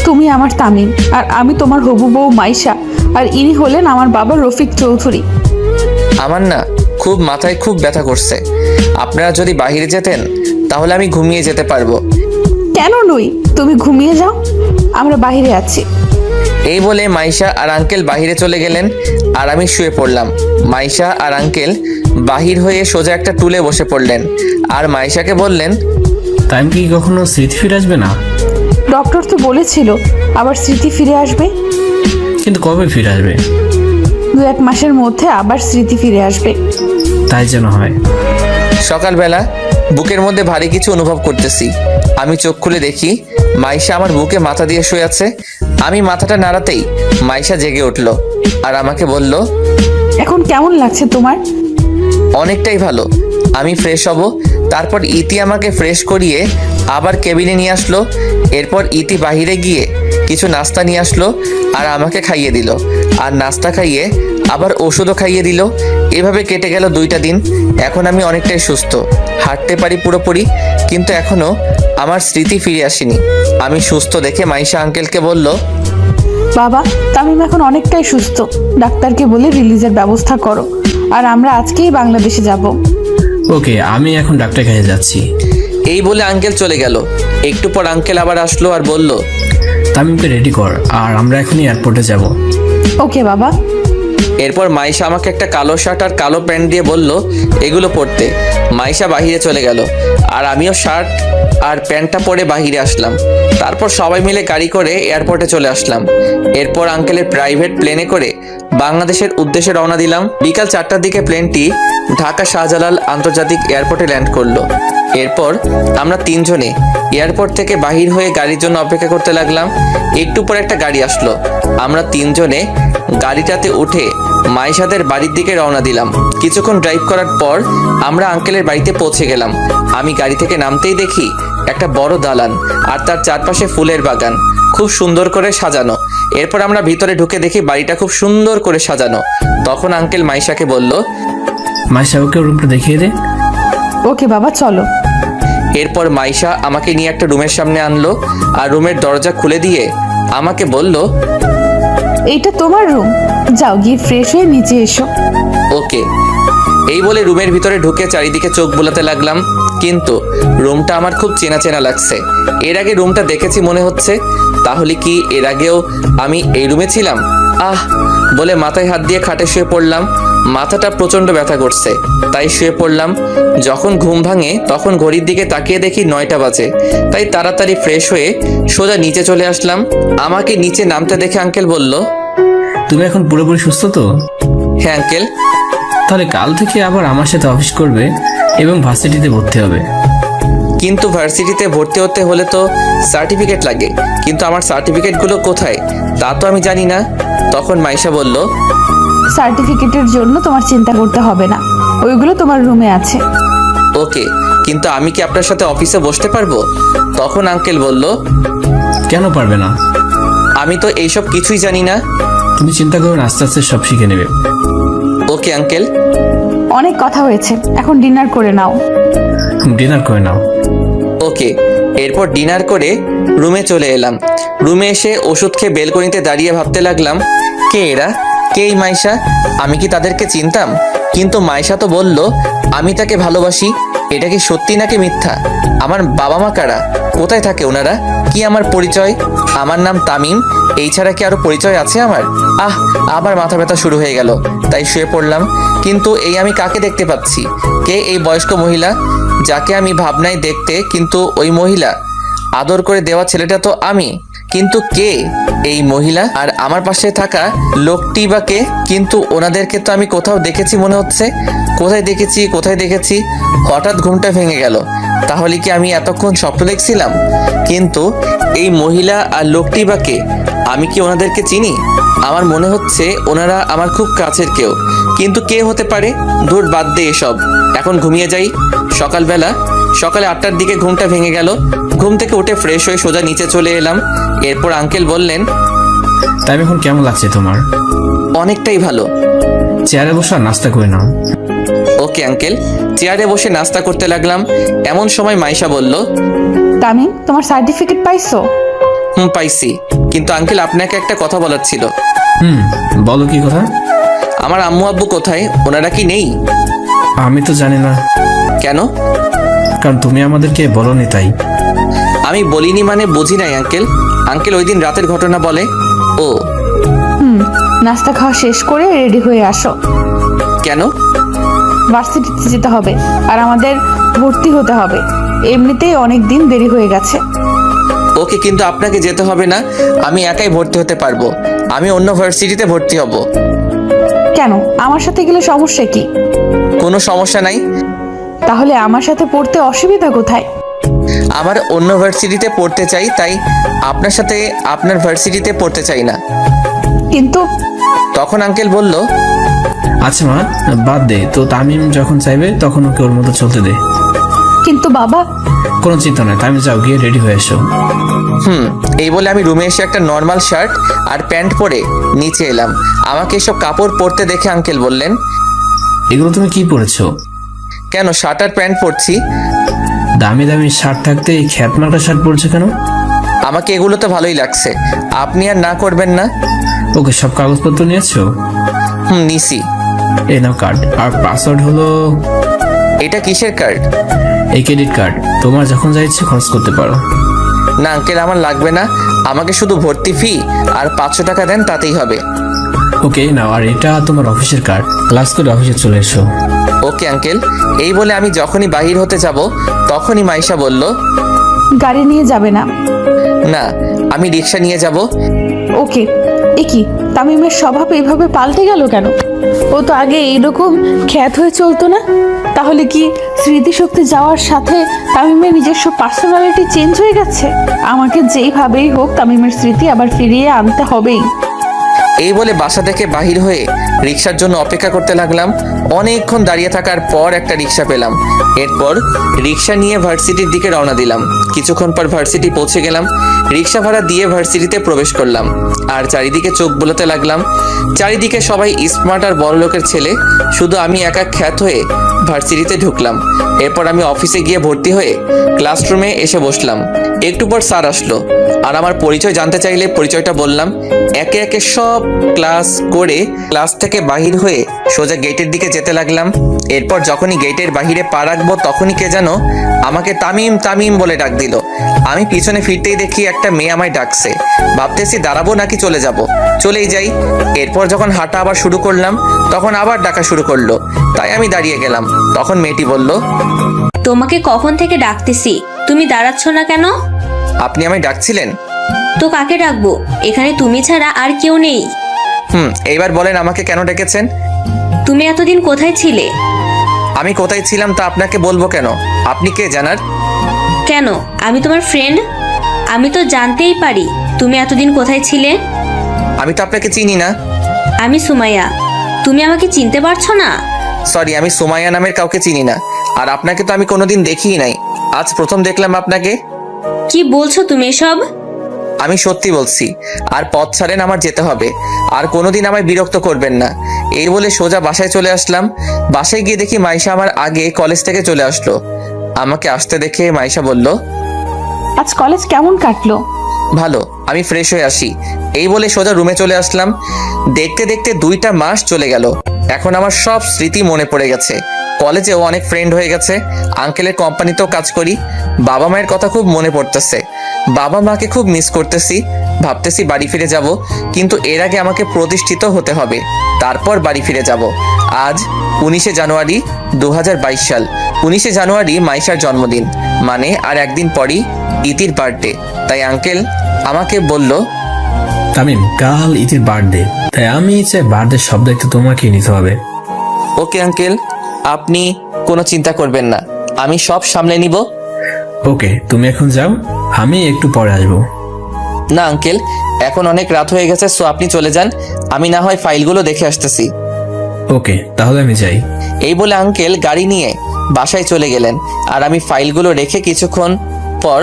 তুমি আমার তামিম, আর আমি তোমার হবু বউ মাইশা, আর ইনি হলেন আমার বাবা রফিক চৌধুরী। আমার না খুব মাথায় খুব ব্যথা করছে। আপনারা যদি বাইরে যেতেন তাহলে আমি ঘুমিয়ে যেতে পারবো। কেন নই, তুমি ঘুমিয়ে যাও, আমরা বাইরে আছি। এই বলে মাইশা আর আঙ্কেল বাহিরে চলে গেলেন আর আমি শুয়ে পড়লাম। মাইশা আর আঙ্কেল বাহির হয়ে সোজা একটা টুলে বসে পড়লেন আর মাইশাকে বললেন, তামিম কি কখনো স্মৃতি ফিরে আসবে না? ডক্টর তো বলেছিল আবার স্মৃতি ফিরে আসবে। কিন্তু কবে ফিরে আসবে? 2-1 মাসের মধ্যে আবার স্মৃতি ফিরে আসবে। তাই যেন হয়। সকালবেলা বুকের মধ্যে ভারী কিছু অনুভব করতেছি। আমি চোখ খুলে দেখি মাইশা আমার বুকে মাথা দিয়ে শুয়ে আছে। আমি মাথাটা নাড়াতেই মাইশা জেগে উঠলো আর আমাকে বলল, এখন কেমন লাগছে তোমার? অনেকটাই ভালো। আমি ফ্রেশ হব। তারপর ইতি আমাকে ফ্রেশ করিয়ে আবার কেবিনে নিয়ে আসলো। এরপর ইতি বাহিরে গিয়ে কিছু নাস্তা নিয়ে আসলো আর আমাকে খাইয়ে দিল, আর নাস্তা খাইয়ে আবার ওষুধও খাইয়ে দিল। এভাবে কেটে গেল 2টা দিন। এখন আমি অনেকটাই সুস্থ, হাঁটতে পারি পুরোপুরি, কিন্তু এখনো আমার স্মৃতি ফিরে আসেনি। আমি সুস্থ দেখে মাইশা আঙ্কেলকে বলল, বাবা, তামিম এখন অনেকটাই সুস্থ। ডাক্তারকে বলে রিলিজের ব্যবস্থা করো, আর আমরা আজকেই বাংলাদেশে যাব। ওকে, আমি এখন ডাক্তার কাছে যাচ্ছি। এই বলে আঙ্কেল চলে গেল। একটু পর আঙ্কেল আবার আসলো আর বলল, তামিমকে রেডি কর, আর আমরা এখনই এয়ারপোর্টে যাব। ওকে বাবা। এরপর মাইশা আমাকে একটা কালো শার্ট আর কালো প্যান্ট দিয়ে বলল এগুলো পরতে। মাইশা বাহিরে চলে গেল আর আমিও শার্ট আর প্যান্টটা পরে বাহিরে আসলাম। তারপর সবাই মিলে গাড়ি করে এয়ারপোর্টে চলে আসলাম। এরপর আঙ্কেলের প্রাইভেট প্লেনে করে বাংলাদেশের উদ্দেশ্যে রওনা দিলাম। বিকাল 4টার দিকে প্লেনটি ঢাকা শাহজালাল আন্তর্জাতিক এয়ারপোর্টে ল্যান্ড করলো। এরপর আমরা তিনজনে এয়ারপোর্ট থেকে বাহির হয়ে গাড়ির জন্য অপেক্ষা করতে লাগলাম। একটু পর একটা গাড়ি আসলো। আমরা তিনজনে গাড়িটাতে উঠে মাইশাদের বাড়ির দিকে রওনা দিলাম। কিছুক্ষণ ড্রাইভ করার পর আমরা আঙ্কেলের বাড়িতে পৌঁছে গেলাম। আমি গাড়ি থেকে নামতেই দেখি একটা বড় দালান আর তার চারপাশে ফুলের বাগান, খুব সুন্দর করে সাজানো। এরপর আমরা ভিতরে ঢুকে দেখি বাড়িটা খুব সুন্দর করে সাজানো। তখন আঙ্কেল মাইশাকে বলল, মাইশা ওকে রুমটা দেখিয়ে দে। ওকে বাবা চলো। এরপর মাইশা আমাকে নিয়ে একটা রুমের সামনে আনলো আর রুমের দরজা খুলে দিয়ে আমাকে বলল, এইটা তোমার রুম, যাও গিয়ে ফ্রেশ হয়ে নিচে এসো। ওকে। এই বলে রুমের ভিতরে ঢুকে চারিদিকে চোখ বুলাতে লাগলাম, কিন্তু রুমটা আমার খুব চেনা চেনা লাগছে। এর আগে রুমটা দেখেছি মনে হচ্ছে, তাহলে কি এর আগেও আমি এই রুমে ছিলাম? আহ বলে মাথায় হাত দিয়ে খাটে শুয়ে পড়লাম। মাথাটা প্রচন্ড ব্যথা করছে, তাই শুয়ে পড়লাম। যখন ঘুম ভাঙে তখন ঘড়ির দিকে তাকিয়ে দেখি 9টা বাজে। তাই তাড়াতাড়ি ফ্রেশ হয়ে সোজা নিচে চলে আসলাম। আমাকে নিচে নামতে দেখে আঙ্কেল বলল, তুমি এখন পুরোপুরি সুস্থ তো? হ্যাঁ আঙ্কেল। তাহলে কাল থেকে আবার আমার সাথে অফিস করবে এবং ভার্সিটিতে ভর্তি হবে। কিন্তু ভার্সিটিতে ভর্তি হতে হলে তো সার্টিফিকেট লাগে, কিন্তু আমার সার্টিফিকেটগুলো কোথায় তা তো আমি জানি না। তখন মাইশা বলল, সার্টিফিকেটের জন্য তোমার চিন্তা করতে হবে না, ওইগুলো তোমার রুমে আছে। ওকে, কিন্তু আমি কি আপনার সাথে অফিসে বসতে পারবো? তখন আঙ্কেল বলল, কেন পারবে না? আমি তো এইসব কিছুই জানি না। তুমি চিন্তা করো না, আস্তে আস্তে সব শিখে নেবে। Okay uncle. অনেক কথা হয়েছে, এখন ডিনার করে নাও। ডিনার করে নাও। ওকে। এরপর ডিনার করে রুমে চলে এলাম। রুমে এসে ওষুধ খেয়ে বেলকনিতে দাঁড়িয়ে ভাবতে লাগলাম, কে এরা, কে এই মাইশা? আমি কি তাদেরকে চিনতাম? কিন্তু মাইশা তো বলল আমি তাকে ভালোবাসি। এটা কি সত্যি নাকি মিথ্যা? আমার বাবা মা কারা? কোথায় থাকে ওনারা? কি আমার পরিচয়? আমার নাম তামিম, এই ছাড়া কি আরো পরিচয় আছে আমার? আবার মাথা ব্যথা শুরু হয়ে গেল, তাই শুয়ে পড়লাম। কিন্তু এই আমি কাকে দেখতে পাচ্ছি? কে এই বয়স্ক মহিলা যাকে আমি ভাবনায় দেখতে, কিন্তু ওই মহিলা আদর করে দেওয়া ছেলেটা তো আমি, কিন্তু কে এই মহিলা? আর আমার পাশে থাকা লোকটি বা কে? কিন্তু ওনাদেরকে তো আমি কোথাও দেখেছি মনে হচ্ছে। কোথায় দেখেছি? হঠাৎ ঘুমটা ভেঙে গেল। তাহলে কি আমি এতক্ষণ স্বপ্ন দেখছিলাম? কিন্তু এই মহিলা আর লোকটি বা কে? আমি কি ওনাদেরকে চিনি? আমার মনে হচ্ছে ওনারা আমার খুব কাছের কেউ, কিন্তু কে হতে পারে? দূর, বাদ দে এসব, এখন ঘুমিয়ে যাই। সকালে 8টার দিকে ঘুমটা ভেঙে গেল। ঘুম থেকে উঠে ফ্রেশ হয়ে সোজা নিচে চলে এলাম। এরপর আঙ্কেল বললেন, তাই এখন কেমন লাগছে তোমার? অনেকটাই ভালো। চেয়ারে বসে নাস্তা করে নাও। Okay uncle. চেয়ারে বসে নাস্তা করতে লাগলাম। এমন সময় মাইশা বলল, তামিম, তোমার সার্টিফিকেট পাইছো? পাইছি, কিন্তু আঙ্কেল আপনাকে একটা কথা বলার ছিল। বলো, কি কথা? আমার আম্মু আব্বু কোথায়? ওনারা কি নেই? আমি তো জানি না। কেন? কারণ তুমি আমাদেরকে বলোনি তাই। আমি বলিনি মানে বুঝি নাই আঙ্কেল। আঙ্কেল ওই দিন রাতের ঘটনা বলে। ও নাস্তা খাওয়া শেষ করে রেডি হয়ে আসো। কেন? ভার্সিটিতে যেতে হবে আর আমাদের ভর্তি হতে হবে। এমনিতেই অনেক দিন দেরি হয়ে গেছে। ওকে, কিন্তু আপনাকে যেতে হবে না, আমি একাই ভর্তি হতে পারবো। আমি অন্য ভার্সিটিতে ভর্তি হব। কেন? আমার সাথে গেলে সমস্যা কি? কোনো সমস্যা নাই। তাহলে আমার সাথে পড়তে অসুবিধা কোথায়? আমার অন্য ভার্সিটিতে পড়তে চাই, তাই আপনার সাথে আপনার ভার্সিটিতে পড়তে চাই না। কিন্তু তখন আঙ্কেল বলল, আচ্ছা মা, বাদ দে তো, তামিম যখন চাইবে তখন ওকে ওর মতো চলতে দে। কিন্তু বাবা। কোনো চিন্তা নয়, তামিম যাও গিয়ে রেডি হয়ে এসো। এই বলে আমি রুমে এসে একটা নর্মাল শার্ট আর প্যান্ট পরে নিচে এলাম। আমাকে এসব কাপড় পরতে দেখে আঙ্কেল বললেন, এগুলো তুমি কি পরেছো? কেন, শার্ট আর প্যান্ট পরছি। দামি দামি শার্ট থাকতে এই খ্যাতমাটা শার্ট পরছো কেন? আমাকে এগুলো তো ভালোই লাগছে, আপনি আর না করবেন না। ওকে, সব কাগজপত্র নিয়েছো? নিছি। এই নাও কার্ড, আর পাসওয়ার্ড হলো। এটা কিসের কার্ড? এই ক্রেডিট কার্ড, তোমার যখন যা ইচ্ছে খরচ করতে পারো। না আঙ্কেল, আমার লাগবে না। আমাকে শুধু ভর্তি ফি আর 500 টাকা দেন, তাতেই হবে। ওকে নাও, আর এটা তোমার অফিসের কার্ড। ক্লাস করে অফিসে চলে এসো। Okay uncle. এই বলে আমি যখনই বাহির হতে যাব তখনই মাইশা বলল, গাড়ি নিয়ে যাবে না? না, আমি রিক্সা নিয়ে যাব। ওকে। এ কি, তামিমের স্বভাব এইভাবে পাল্টে গেল কেন? ও তো আগে এইরকম খ্যাত হয়ে চলতো না। তাহলে কি স্মৃতিশক্তি যাওয়ার সাথে তামিমের নিজস্ব পার্সোনালিটি চেঞ্জ হয়ে গেছে? আমাকে যেইভাবেই হোক তামিমের স্মৃতি আবার ফিরিয়ে আনতে হবেই। এই বলে বাসা থেকে বাহির হয়ে রিক্সার জন্য অপেক্ষা করতে লাগলাম। অনেকক্ষণ দাঁড়িয়ে থাকার পর একটা রিক্সা পেলাম। এরপর রিক্সা নিয়ে ভার্সিটির দিকে রওনা দিলাম। কিছুক্ষণ পর ভার্সিটি পৌঁছে গেলাম। রিক্সা ভাড়া দিয়ে ভার্সিটিতে প্রবেশ করলাম আর চারিদিকে চোখ বুলাতে লাগলাম। চারিদিকে সবাই স্মার্ট আর বড় লোকের ছেলে, শুধু আমি একা খ্যাত হয়ে ভার্সিটিতে ঢুকলাম। এরপর আমি অফিসে গিয়ে ভর্তি হয়ে ক্লাসরুমে এসে বসলাম। একটু পর স্যার আসলো আর আমার পরিচয় জানতে চাইলে পরিচয়টা বললাম। একে একে সব ক্লাস করে ক্লাস থেকে বাহির হয়ে সোজা গেটের দিকে যেতে লাগলাম। এরপর যখনই গেটের বাহিরে পা রাখবো তখনই কে যেন আমাকে তামিম তামিম বলে ডাক দিল। আমি পিছনে ফিরতেই দেখি একটা মেয়ে আমায় ডাকছে। ভাবতেছি দাঁড়াবো নাকি চলে যাব। চলেই যাই। এরপর যখন হাঁটা আবার শুরু করলাম তখন আবার ডাকা শুরু করলো, তাই আমি দাঁড়িয়ে গেলাম। তখন মেয়েটি বলল, তোমাকে কখন থেকে ডাকতেছি, তুমি দাঁড়াচ্ছ না কেন? আপনি আমায় ডাকছিলেন? তো কাকে ডাকবো? এখানে তুমি ছাড়া আর কেউ নেই। এইবার বলেন আমাকে কেন ডেকেছেন? তুমি এতদিন কোথায় ছিলে? আমি কোথায় ছিলাম তা আপনাকে বলবো কেন? আপনি কে জানার? কেন, আমি তোমার ফ্রেন্ড, আমি তো জানতেই পারি তুমি এতদিন কোথায় ছিলে। আমি তো আপনাকে চিনি না। আমি সুমাইয়া, তুমি আমাকে চিনতে পারছো না? সরি, আমি সুমাইয়া নামের কাউকে চিনি না। আর আপনাকে তো আমি কোনোদিন দেখিই নাই, আজ প্রথম দেখলাম আপনাকে। কি বলছো তুমি এসব? আমি সত্যি বলছি। আর পথ ছাড়েন, আমার যেতে হবে। আর কোনোদিন আমায় বিরক্ত করবেন না। এই বলে সোজা বাসায় চলে আসলাম। বাসায় গিয়ে দেখি মাইশা আমার আগে কলেজ থেকে চলে আসলো। আমাকে আসতে দেখে মাইশা বলল, আজ কলেজ কেমন কাটলো? ভালো, আমি ফ্রেশ হয়ে আসি। এই বলে সোজা রুমে চলে আসলাম। দেখতে দেখতে 2টা মাস চলে গেল। এখন আমার সব স্মৃতি মনে পড়ে গেছে। কলেজেও অনেক ফ্রেন্ড হয়ে গেছে। আঙ্কেলের কোম্পানিতেও কাজ করি। বাবা মায়ের কথা খুব মনে পড়তেছে। বাবা মাকে খুব মিস করতেছি। ভাবতেছি বাড়ি ফিরে যাব, কিন্তু এর আগে আমাকে প্রতিষ্ঠিত হতে হবে, তারপর বাড়ি ফিরে যাব। আজ 19শে জানুয়ারি 2022 সাল। 19শে জানুয়ারি মাইশার জন্মদিন, মানে আর একদিন পরই ইতির বার্থডে। তাই আঙ্কেল আমাকে বলল, তামিম, কাল ইতির বার্থডে, তাই আমি চাই বার্থডে সব দায়িত্ব তোমাকে নিতে হবে। ওকে আঙ্কেল, আপনি কোনো চিন্তা করবেন না, আমি সব সামলে নিব। ওকে, তুমি এখন যাও, আমি একটু পরে আসবো। না আঙ্কেল, এখন অনেক রাত হয়ে গেছে, সো আপনি চলে যান। আমি না হয় ফাইলগুলো দেখে আসতেছি। ওকে, তাহলে আমি যাই। এই বলে আঙ্কেল গাড়ি নিয়ে বাসায় চলে গেলেন। আর আমি ফাইলগুলো রেখে কিছুক্ষণ পর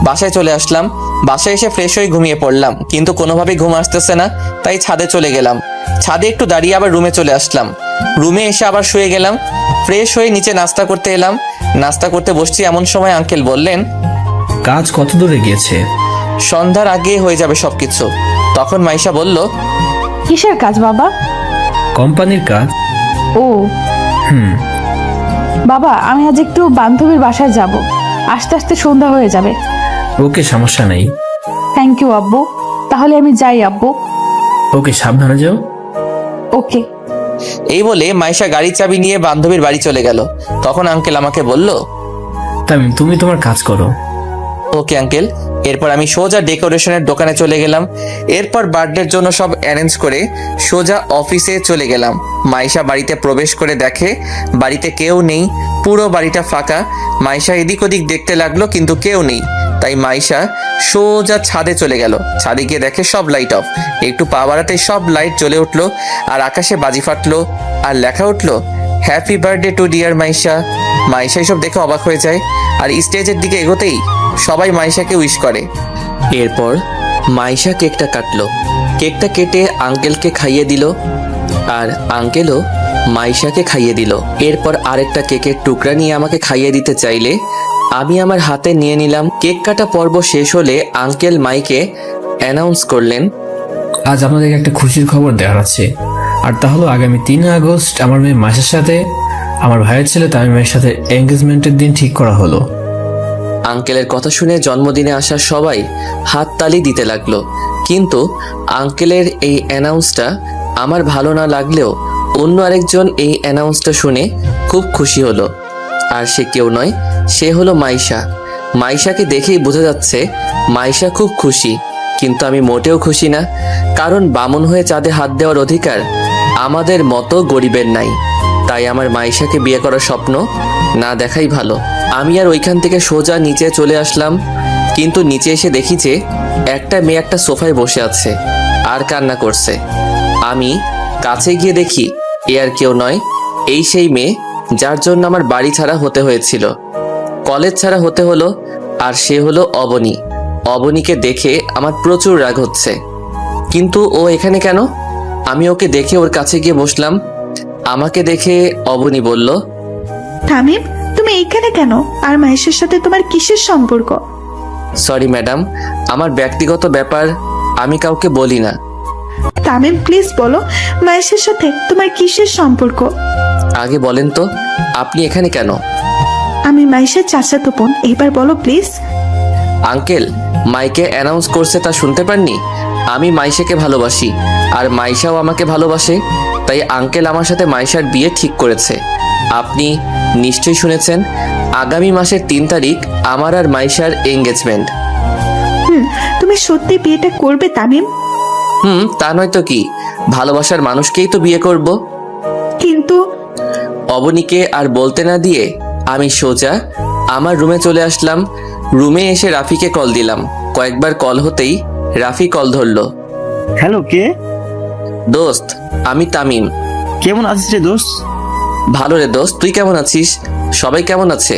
বাসায় চলে আসলাম। বাসায় এসে ফ্রেশ হয়ে ঘুমিয়ে পড়লাম, কিন্তু কোনোভাবেই ঘুম আসতেছে না। তাই ছাদে চলে গেলাম। ছাদে একটু দাঁড়িয়ে আবার রুমে চলে আসলাম। রুমে এসে আবার শুয়ে গেলাম। ফ্রেশ হয়ে নিচে নাস্তা করতে এলাম। নাস্তা করতে বসছি, এমন সময় আঙ্কেল বললেন, কাজ কত দূরে গিয়েছে? সন্ধ্যার আগে হয়ে যাবে সবকিছু। তখন মাইশা বলল, কিসের কাজ বাবা? কোম্পানির কাজ। ও বাবা, আমি আজ একটু বান্ধবীর বাসায় যাব, আস্তে আস্তে সন্ধ্যা হয়ে যাবে। ওকে, সমস্যা নেই। থ্যাংক ইউ আব্বু, তাহলে আমি যাই আব্বু। ওকে, সাবধানে যাও। ওকে। এই বলে মাইশা গাড়ির চাবি নিয়ে বান্ধবীর বাড়ি চলে গেল। তখন আঙ্কেল আমাকে বলল, তামিম, তুমি তোমার কাজ করো। Okay uncle. এরপর আমি সোজা ডেকোরেশনের দোকানে চলে গেলাম। এরপর বার্থডের জন্য সব অ্যারেঞ্জ করে সোজা অফিসে চলে গেলাম। মাইশা বাড়িতে প্রবেশ করে দেখে বাড়িতে কেউ নেই, পুরো বাড়িটা ফাঁকা। মাইশা এদিক ওদিক দেখতে লাগলো, কিন্তু কেউ নেই। তাই মাইশা সোজা ছাদে চলে গেল। ছাদে গিয়ে দেখে সব লাইট অফ। একটু পা বাড়াতে সব লাইট জ্বলে উঠলো আর আকাশে বাজি ফাটলো আর লেখা উঠলো, happy birthday to dear Maisha. Maisha এসব দেখে অবাক হয়ে যায়। আর স্টেজের দিকে এগোতেই সবাই মাইশাকে উইশ করে। এরপর মাইশা কেকটা কাটলো। কেকটা কেটে আঙ্কেলকে খাইয়ে দিল আর আঙ্কেলও মাইশাকে খাইয়ে দিল। এরপর আরেকটা কেকের টুকরা নিয়ে আমাকে খাইয়ে দিতে চাইলে আমি আমার হাতে নিয়ে নিলাম। কেক কাটা পর্ব শেষ হলে আঙ্কেল মাইকে অ্যানাউন্স করলেন, আজ আপনাদেরকে একটা খুশির খবর দেওয়ার আছে। আর তা হলো আগামী 3 আগস্ট আমার মেয়ে মাইশার সাথে আমার ভাইয়ের ছেলে তামিমের সাথে এঙ্গেজমেন্টের দিন ঠিক করা হলো। আঙ্কেলের কথা শুনে জন্মদিনে আসা সবাই হাততালি দিতে লাগলো, কিন্তু আঙ্কেলের এই অ্যানাউন্সটা আমার ভালো না লাগলেও অন্য আরেকজন এই অ্যানাউন্সটা শুনে খুব খুশি হলো। আর সে কেউ নয়, সে হলো মাইশা। মাইশাকে দেখেই বোঝা যাচ্ছে মাইশা খুব খুশি, কিন্তু আমি মোটেও খুশি না। কারণ বামুন হয়ে চাঁদে হাত দেওয়ার অধিকার আমাদের মতো গরিবের নাই। তাই আমার মাইশাকে বিয়ে করার স্বপ্ন না দেখাই ভালো। আমি আর ওইখান থেকে সোজা নিচে চলে আসলাম, কিন্তু নিচে এসে দেখি যে একটা মেয়ে একটা সোফায় বসে আছে আর কান্না করছে। আমি কাছে গিয়ে দেখি এ আর কেউ নয়, এই সেই মেয়ে যার জন্য আমার বাড়ি ছাড়া হতে হয়েছিল, কলেজ ছাড়া হতে হলো। আর সে হলো অবনী। অবনীকে দেখে আমার প্রচুর রাগ হচ্ছে, কিন্তু ও এখানে কেন? আমি ওকে দেখে ওর কাছে গিয়ে বসলাম। আমাকে দেখে অবনী বলল, তামিম, তুমি এইখানে কেন? আর মাহেশের সাথে তোমার কিসের সম্পর্ক? সরি ম্যাডাম, আমার ব্যক্তিগত ব্যাপার আমি কাউকে বলি না। তামিম, প্লিজ বলো, মাহেশের সাথে তোমার কিসের সম্পর্ক? আগে বলেন তো, আপনি এখানে কেন? আমি মাহেশের চাচাতো বোন, এবার বলো প্লিজ। আঙ্কেল মাইকে অ্যানাউন্স করছে, তা শুনতে পাননি? আমি মাইশাকে ভালোবাসি আর মাইশাও আমাকে ভালোবাসে, তাই আঙ্কেল আমার সাথে মাইশার বিয়ে ঠিক করেছে। আপনি নিশ্চয়ই শুনেছেন, আগামী মাসের 3 তারিখ আমার আর মাইশার এঙ্গেজমেন্ট। তুমি সত্যি বিয়েটা করবে তামিম? তা নয় তো কি, ভালোবাসার মানুষকেই তো বিয়ে করব। কিন্তু অবনীকে আর বলতে না দিয়ে আমি সোজা আমার রুমে চলে আসলাম। রুমে এসে রাফিকে কল দিলাম। কয়েকবার কল হতেই রাফি কল ধরলো। হ্যালো, কে? দোস্ত, আমি তামিম। কেমন আছিস রে দোস্ত? ভালো রে দোস্ত, তুই কেমন আছিস? সবাই কেমন আছে?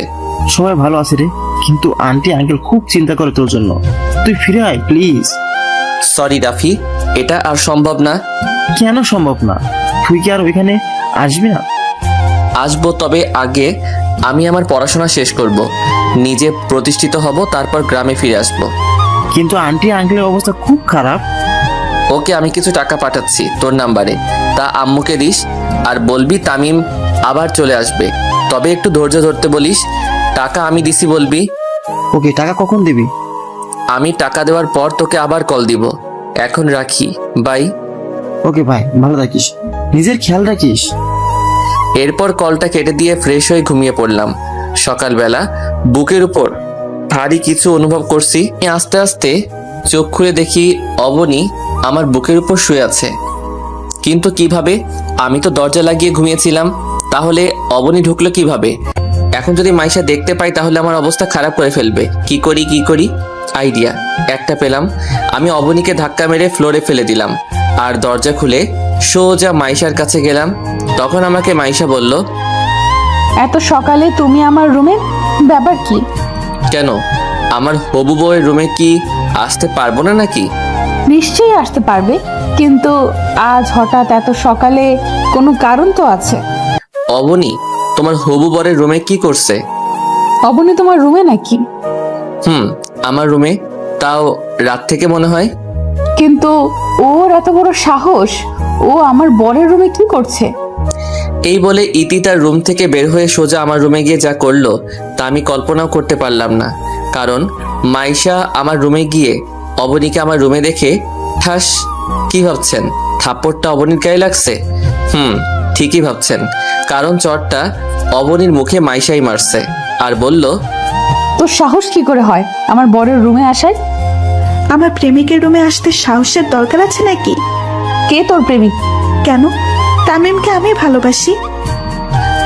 সবাই ভালো আছে রে, কিন্তু আন্টি আঙ্কেল খুব চিন্তা করে তোর জন্য। তুই ফিরে আয় প্লিজ। সরি রাফি, এটা আর সম্ভব না। কেন সম্ভব না? তুই কি আর ওইখানে আসবি না? আসবো, তবে আগে আমি আমার পড়াশোনা শেষ করব, নিজে প্রতিষ্ঠিত হব, তারপর গ্রামে ফিরে আসব। কিন্তু আন্টি আঙ্কেলের অবস্থা খুব খারাপ। ওকে, আমি কিছু টাকা পাঠাচ্ছি তোর নাম্বারে, তা আম্মুকে দিস আর বলবি তামিম আবার চলে আসবে, তবে একটু ধৈর্য ধরতে বলিস। টাকা আমি দিছি বলবি। ওকে, টাকা কখন দিবি? আমি টাকা দেওয়ার পর তোকে আবার কল দিব। এখন রাখি, বাই। ওকে ভাই, ভালো থাকিস, নিজের খেয়াল রাখিস। এরপর কলটা কেটে দিয়ে ফ্রেশ হয়ে ঘুমিয়ে পড়লাম। সকালবেলা বুকের উপর ভারী কিছু অনুভব করছি। আস্তে আস্তে চোখ খুলে দেখি অবনী আমার বুকের উপর শুয়ে আছে। কিন্তু কিভাবে? আমি তো দরজা লাগিয়ে ঘুমিয়েছিলাম, তাহলে অবনী ঢুকলো কিভাবে? এখন যদি মাইশা দেখতে পাই তাহলে আমার অবস্থা খারাপ করে ফেলবে। কি করি? আইডিয়া একটা পেলাম। আমি অবনীকে ধাক্কা মেরে ফ্লোরে ফেলে দিলাম আর দরজা খুলে সোজা মাইশার কাছে গেলাম। তখন আমাকে মাইশা বলল, এত সকালে তুমি আমার রুমে, ব্যাপার কি? কেন, আমার হবু বউয়ের রুমে কি আসতে পারবো না নাকি? নিশ্চয়ই আসতে পারবে, কিন্তু আজ হঠাৎ এত সকালে কোনো কারণ তো আছে। অবনী তোমার হবু বরের রুমে কি করছে? অবনী তোমার রুমে নাকি? আমার রুমে, তাও রাত থেকে মনে হয়। কিন্তু ওর এত বড় সাহস, ও আমার বরের রুমে কি করছে? এই বলে ইতি তার রুম থেকে বের হয়ে সোজা আমার রুমে গিয়ে যা করলো তা আমি কল্পনাও করতে পারলাম না। কারণ মাইশা আমার রুমে গিয়ে অবনীকে আমার রুমে দেখে ঠাস। কি ভাবছেন, থাপ্পড়টা অবনীর গায়ে লাগছে? ঠিকই ভাবছেন, কারণ চটটা অবনীর মুখে মাইশাই মারছে আর বলল, তোর সাহস কি করে হয় আমার বরের রুমে আসায়? আমার প্রেমিকের রুমে আসতে সাহসের দরকার আছে নাকি? কে তোর প্রেমিক? কেন? তামিমকে আমি ভালোবাসি।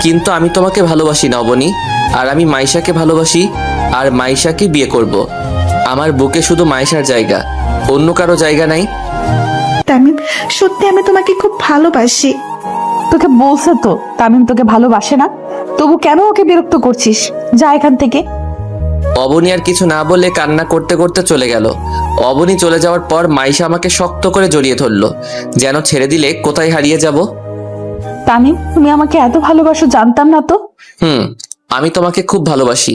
কিন্তু আমি তোমাকে ভালোবাসি না অবনী, আর আমি মাইশাকে ভালোবাসি আর মাইশাকে বিয়ে করব। আমার বুকে শুধু মাইশার জায়গা, অন্য কারো জায়গা নাই। তামিম, সত্যি আমি তোমাকে খুব ভালোবাসি। তোকে বলছে তো তামিম তোকে ভালোবাসে না, তবু কেন ওকে বিরক্ত করছিস? যা এখান থেকে। অবনী আর কিছু না বলে কান্না করতে করতে চলে গেল। অবনী চলে যাওয়ার পর মাইশা আমাকে শক্ত করে জড়িয়ে ধরলো, যেন ছেড়ে দিলে কোথায় হারিয়ে যাব। তামিম, তুমি আমাকে এত ভালোবাসো জানতাম না তো। আমি তোমাকে খুব ভালোবাসি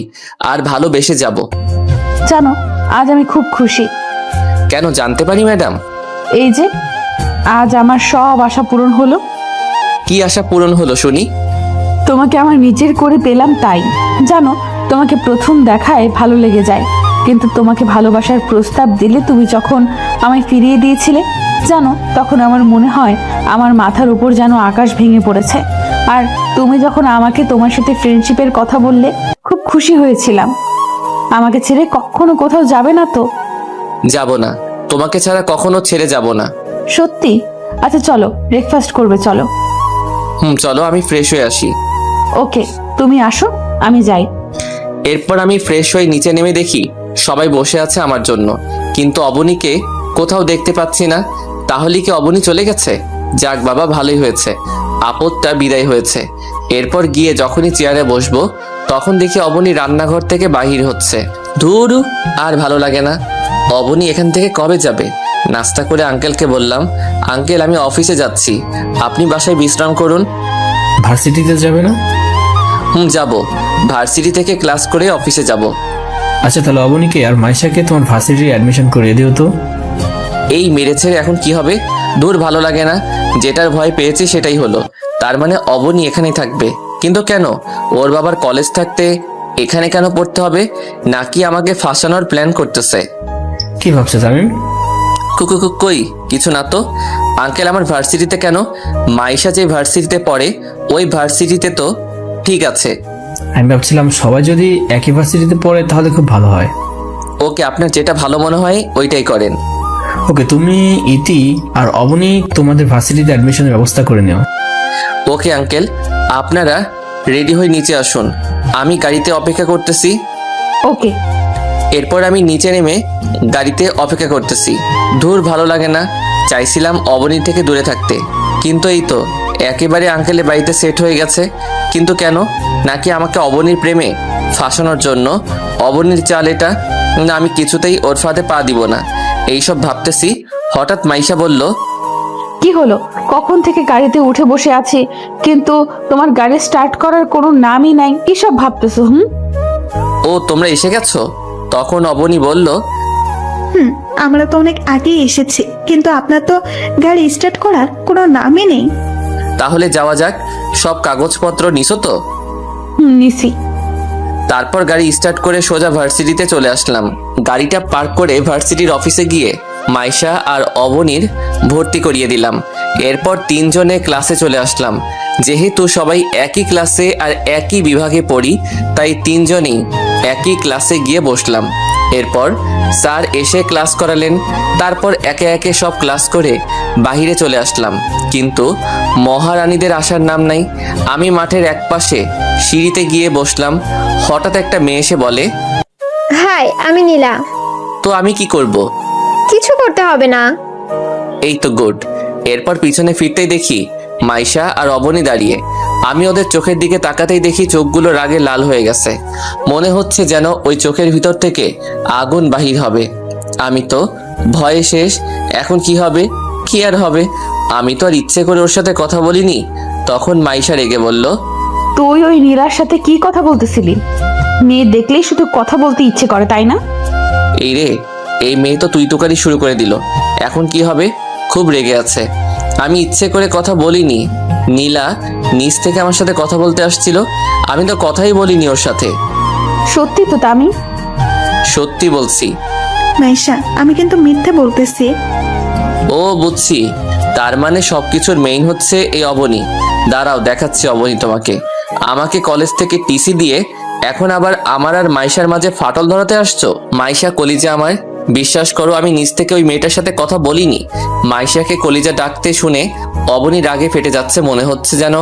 আর ভালোবেসে যাব। জানো, আজ আমি খুব খুশি। কেন, জানতে পারি ম্যাডাম? এই যে আজ আমার সব আশা পূরণ হলো। কি আশা পূরণ হলো শুনি? তোমাকে আমার নিজের করে পেলাম, তাই জানো তোমাকে প্রথম দেখায় ভালো লেগে যায়। কিন্তু তোমাকে ভালোবাসার প্রস্তাব দিলে তুমি যখন আমায় ফিরিয়ে দিয়েছিলে, জানো তখন আমার মনে হয় আমার মাথার উপর যেন আকাশ ভেঙে পড়েছে। আর তুমি যখন আমাকে তোমার সাথে ফ্রেন্ডশিপের কথা বললে, খুব খুশি হয়েছিলাম। আমাকে ছেড়ে কখনো কোথাও যাবে না তো? যাব না, তোমাকে ছাড়া কখনো ছেড়ে যাব না। সত্যি? আচ্ছা চলো, ব্রেকফাস্ট করবে, চলো। চলো, আমি ফ্রেশ হয়ে আসি। ওকে, তুমি আসো, আমি যাই। এরপর আমি ফ্রেশ হয়ে নিচে নেমে দেখি সবাই বসে আছে আমার জন্য, কিন্তু অবনীকে কোথাও দেখতে পাচ্ছি না। তাহলে কি অবনী চলে গেছে? যাক বাবা, ভালোই হয়েছে, আপদটা বিদায় হয়েছে। এরপর গিয়ে যখনই চেয়ারে বসবো তখন দেখি অবনী রান্নাঘর থেকে বাহির হচ্ছে। ধুর, আর ভালো লাগে না। অবনী এখান থেকে কবে যাবে? নাস্তা করে আঙ্কেলকে বললাম, আঙ্কেল আমি অফিসে যাচ্ছি, আপনি বাসায় বিশ্রাম করুন। ভার্সিটিতে যাবে না? যাব, ভার্সিটি থেকে ক্লাস করে অফিসে যাব। আচ্ছা তাহলে অবনীকে আর মাইশাকে তোমার ভার্সিটির অ্যাডমিশন করিয়ে দিও তো। এই মেরেছে, এখন কি হবে? দূর, ভালো লাগে না। যেটার ভয় পেয়েছি সেটাই হলো। তার মানে অবনী এখানেই থাকবে, কিন্তু কেন? ওর বাবার কলেজ থাকতে এখানে কেন পড়তে হবে? নাকি আমাকে ফাঁসানোর প্ল্যান করতেছে? কি ভাবছো তামিম? কই কিছু না তো। আঙ্কেল আমার ভার্সিটিতে কেন? মাইশা যে ভার্সিটিতে পড়ে ওই ভার্সিটিতে তো। ঠিক আছে, আমি ভাবছিলাম সবাই যদি একই ভার্সিটিতে পড়ে তাহলে খুব ভালো হয়। ওকে, আপনার যেটা ভালো মনে হয় ওইটাই করেন। ওকে, তুমি ইতি আর অবনী তোমাদের ভার্সিটিতে অ্যাডমিশনের ব্যবস্থা করে নিও। ওকে আঙ্কেল, আপনারা রেডি হয়ে নিচে আসুন, আমি গাড়িতে অপেক্ষা করতেছি। ওকে। এরপর আমি নিচে নেমে গাড়িতে অপেক্ষা করতেছি। ধুর, ভালো লাগে না। চাইছিলাম অবনীর থেকে দূরে থাকতে, কিন্তু এই তো একেবারে আঙ্কেলের বাড়িতে সেট হয়ে গেছে। কিন্তু কেন? নাকি আমাকে অবনীর প্রেমে ফাঁসানোর জন্য? অবনীর চাল এটা। না, আমি কিছুতেই ওর ফাঁদে পা দিব না। এইসব ভাবতেছি, হঠাৎ মাইশা বলল, কি হলো? কখন থেকে গাড়িতে উঠে বসে আছি, কিন্তু তোমার গাড়ি স্টার্ট করার কোনো নামই নাই। কি সব ভাবতেছো? ও তোমরা এসে গেছো? তখন অবনী বলল, আমরা তো অনেক আগেই এসেছি, কিন্তু আপনার তো গাড়ি স্টার্ট করার কোনো নামই নেই। তাহলে যাওয়া যাক। সব কাগজপত্র নিছো তো? নিছি। তারপর গাড়ি স্টার্ট করে সোজা ভার্সিটিতে চলে আসলাম। গাড়িটা পার্ক করে ভার্সিটির অফিসে গিয়ে মাইশা আর অবনীর ভর্তি করিয়ে দিলাম। এরপর তিনজনে ক্লাসে চলে আসলাম। যেহেতু সবাই একই ক্লাসে আর একই বিভাগে পড়ি, তাই তিনজনেই একই ক্লাসে গিয়ে বসলাম। এরপর স্যার এসে ক্লাস করালেন। তারপর একে একে সব ক্লাস করে বাহিরে চলে আসলাম, কিন্তু মহারানীদের আসার নাম নাই। আমি মাঠের একপাশে সিঁড়িতে গিয়ে বসলাম। হঠাৎ একটা মেয়ে এসে বলে, হাই, আমি নীলা। তো আমি কি করব? কিছু করতে হবে না। এই তো গুড। এরপর পিছনে ফিরতেই দেখি মাইশা আর অবনী দাঁড়িয়ে। আমি ওদের চোখের দিকে তাকাতেই দেখি চোখগুলো রাগে লাল হয়ে গেছে। মনে হচ্ছে যেন ওই চোখের ভিতর থেকে আগুন বাহির হবে। আমি তো ভয়ে শেষ। এখন কি হবে? কি আর হবে? আমি তো আর ইচ্ছে করে ওর সাথে কথা বলিনি। তখন মাইশা রেগে বলল, তুই ওই নীলার সাথে কি কথা বলতেছিলি? মেয়ে দেখলেই শুধু কথা বলতে ইচ্ছে করে, তাই না? এই রে, এই মেয়ে তো তুই তোকারি শুরু করে দিল। এখন কি হবে? খুব রেগে আছে। আমি ইচ্ছে করে কথা বলিনি। নীলা নিচ থেকে আমার সাথে কথা বলতে আসছিল, আমি তো কথাই বলিনি ওর সাথে। সত্যি তো তামিম? সত্যি বলছি। মাইশা, আমি কিন্তু মিথ্যে বলতেছি। ও বুঝছি, তার মানে সবকিছুর মেইন হচ্ছে এই অবনী। দাঁড়াও, দেখাচ্ছি অবনী তোমাকে। আমাকে কলেজ থেকে টিসি দিয়ে এখন আবার আমার আর মাইশার মাঝে ফাটল ধরাতে আসছো? মাইশা কলিজা আমার, বিশ্বাস করো আমি নিজ থেকে ওই মেয়েটার সাথে কথা বলিনি। মাইশাকে কলিজা ডাকতে শুনে অবনী রাগে ফেটে যাচ্ছে, মনে হচ্ছে যেন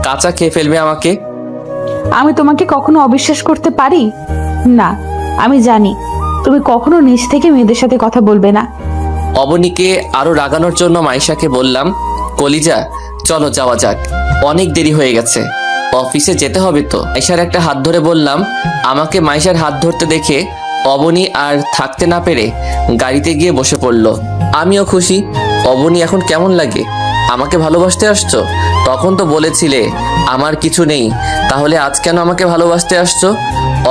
কাঁচা খেয়ে ফেলবে আমাকে। আমি তোমাকে কখনো অবিশ্বাস করতে পারি না। আমি জানি তুমি কখনো নিজ থেকে মেয়েদের সাথে কথা বলবে না। অবনীকে আরো রাগানোর জন্য মাইশাকে বললাম, কলিজা চলো যাওয়া যাক, অনেক দেরি হয়ে গেছে, অফিসে যেতে হবে তো। মাইশার একটা হাত ধরে বললাম। আমাকে মাইশার হাত ধরতে দেখে অবনী আর থাকতে না পেরে গাড়িতে গিয়ে বসে পড়ল। আমিও খুশি। অবনী এখন কেমন লাগে? আমাকে ভালোবাসতে আসছো? তখন তো বলেছিলে আমার কিছু নেই, তাহলে আজ কেন আমাকে ভালোবাসতে আসছো?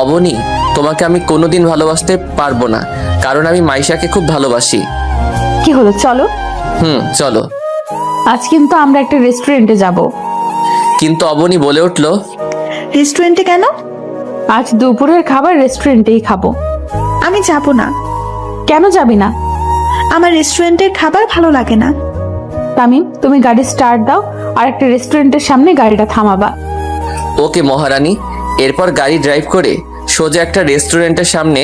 অবনী, তোমাকে আমি কোনোদিন ভালোবাসতে পারবো না, কারণ আমি মাইশাকে খুব ভালোবাসি। কি হলো, চলো। চলো। আজ কিন্তু আমরা একটা রেস্টুরেন্টে যাব। কিন্তু অবনী বলে উঠল, রেস্টুরেন্টে কেন? আজ দুপুরের খাবার রেস্টুরেন্টেই খাবো। আমি যাব না। কেন যাবি না? আমার রেস্টুরেন্টের খাবার ভালো লাগে না। তামিম, তুমি গাড়ি স্টার্ট দাও আর একটা রেস্টুরেন্টের সামনে গাড়িটা থামাবা। ওকে মহারানী। এরপর গাড়ি ড্রাইভ করে সোজা একটা রেস্টুরেন্টের সামনে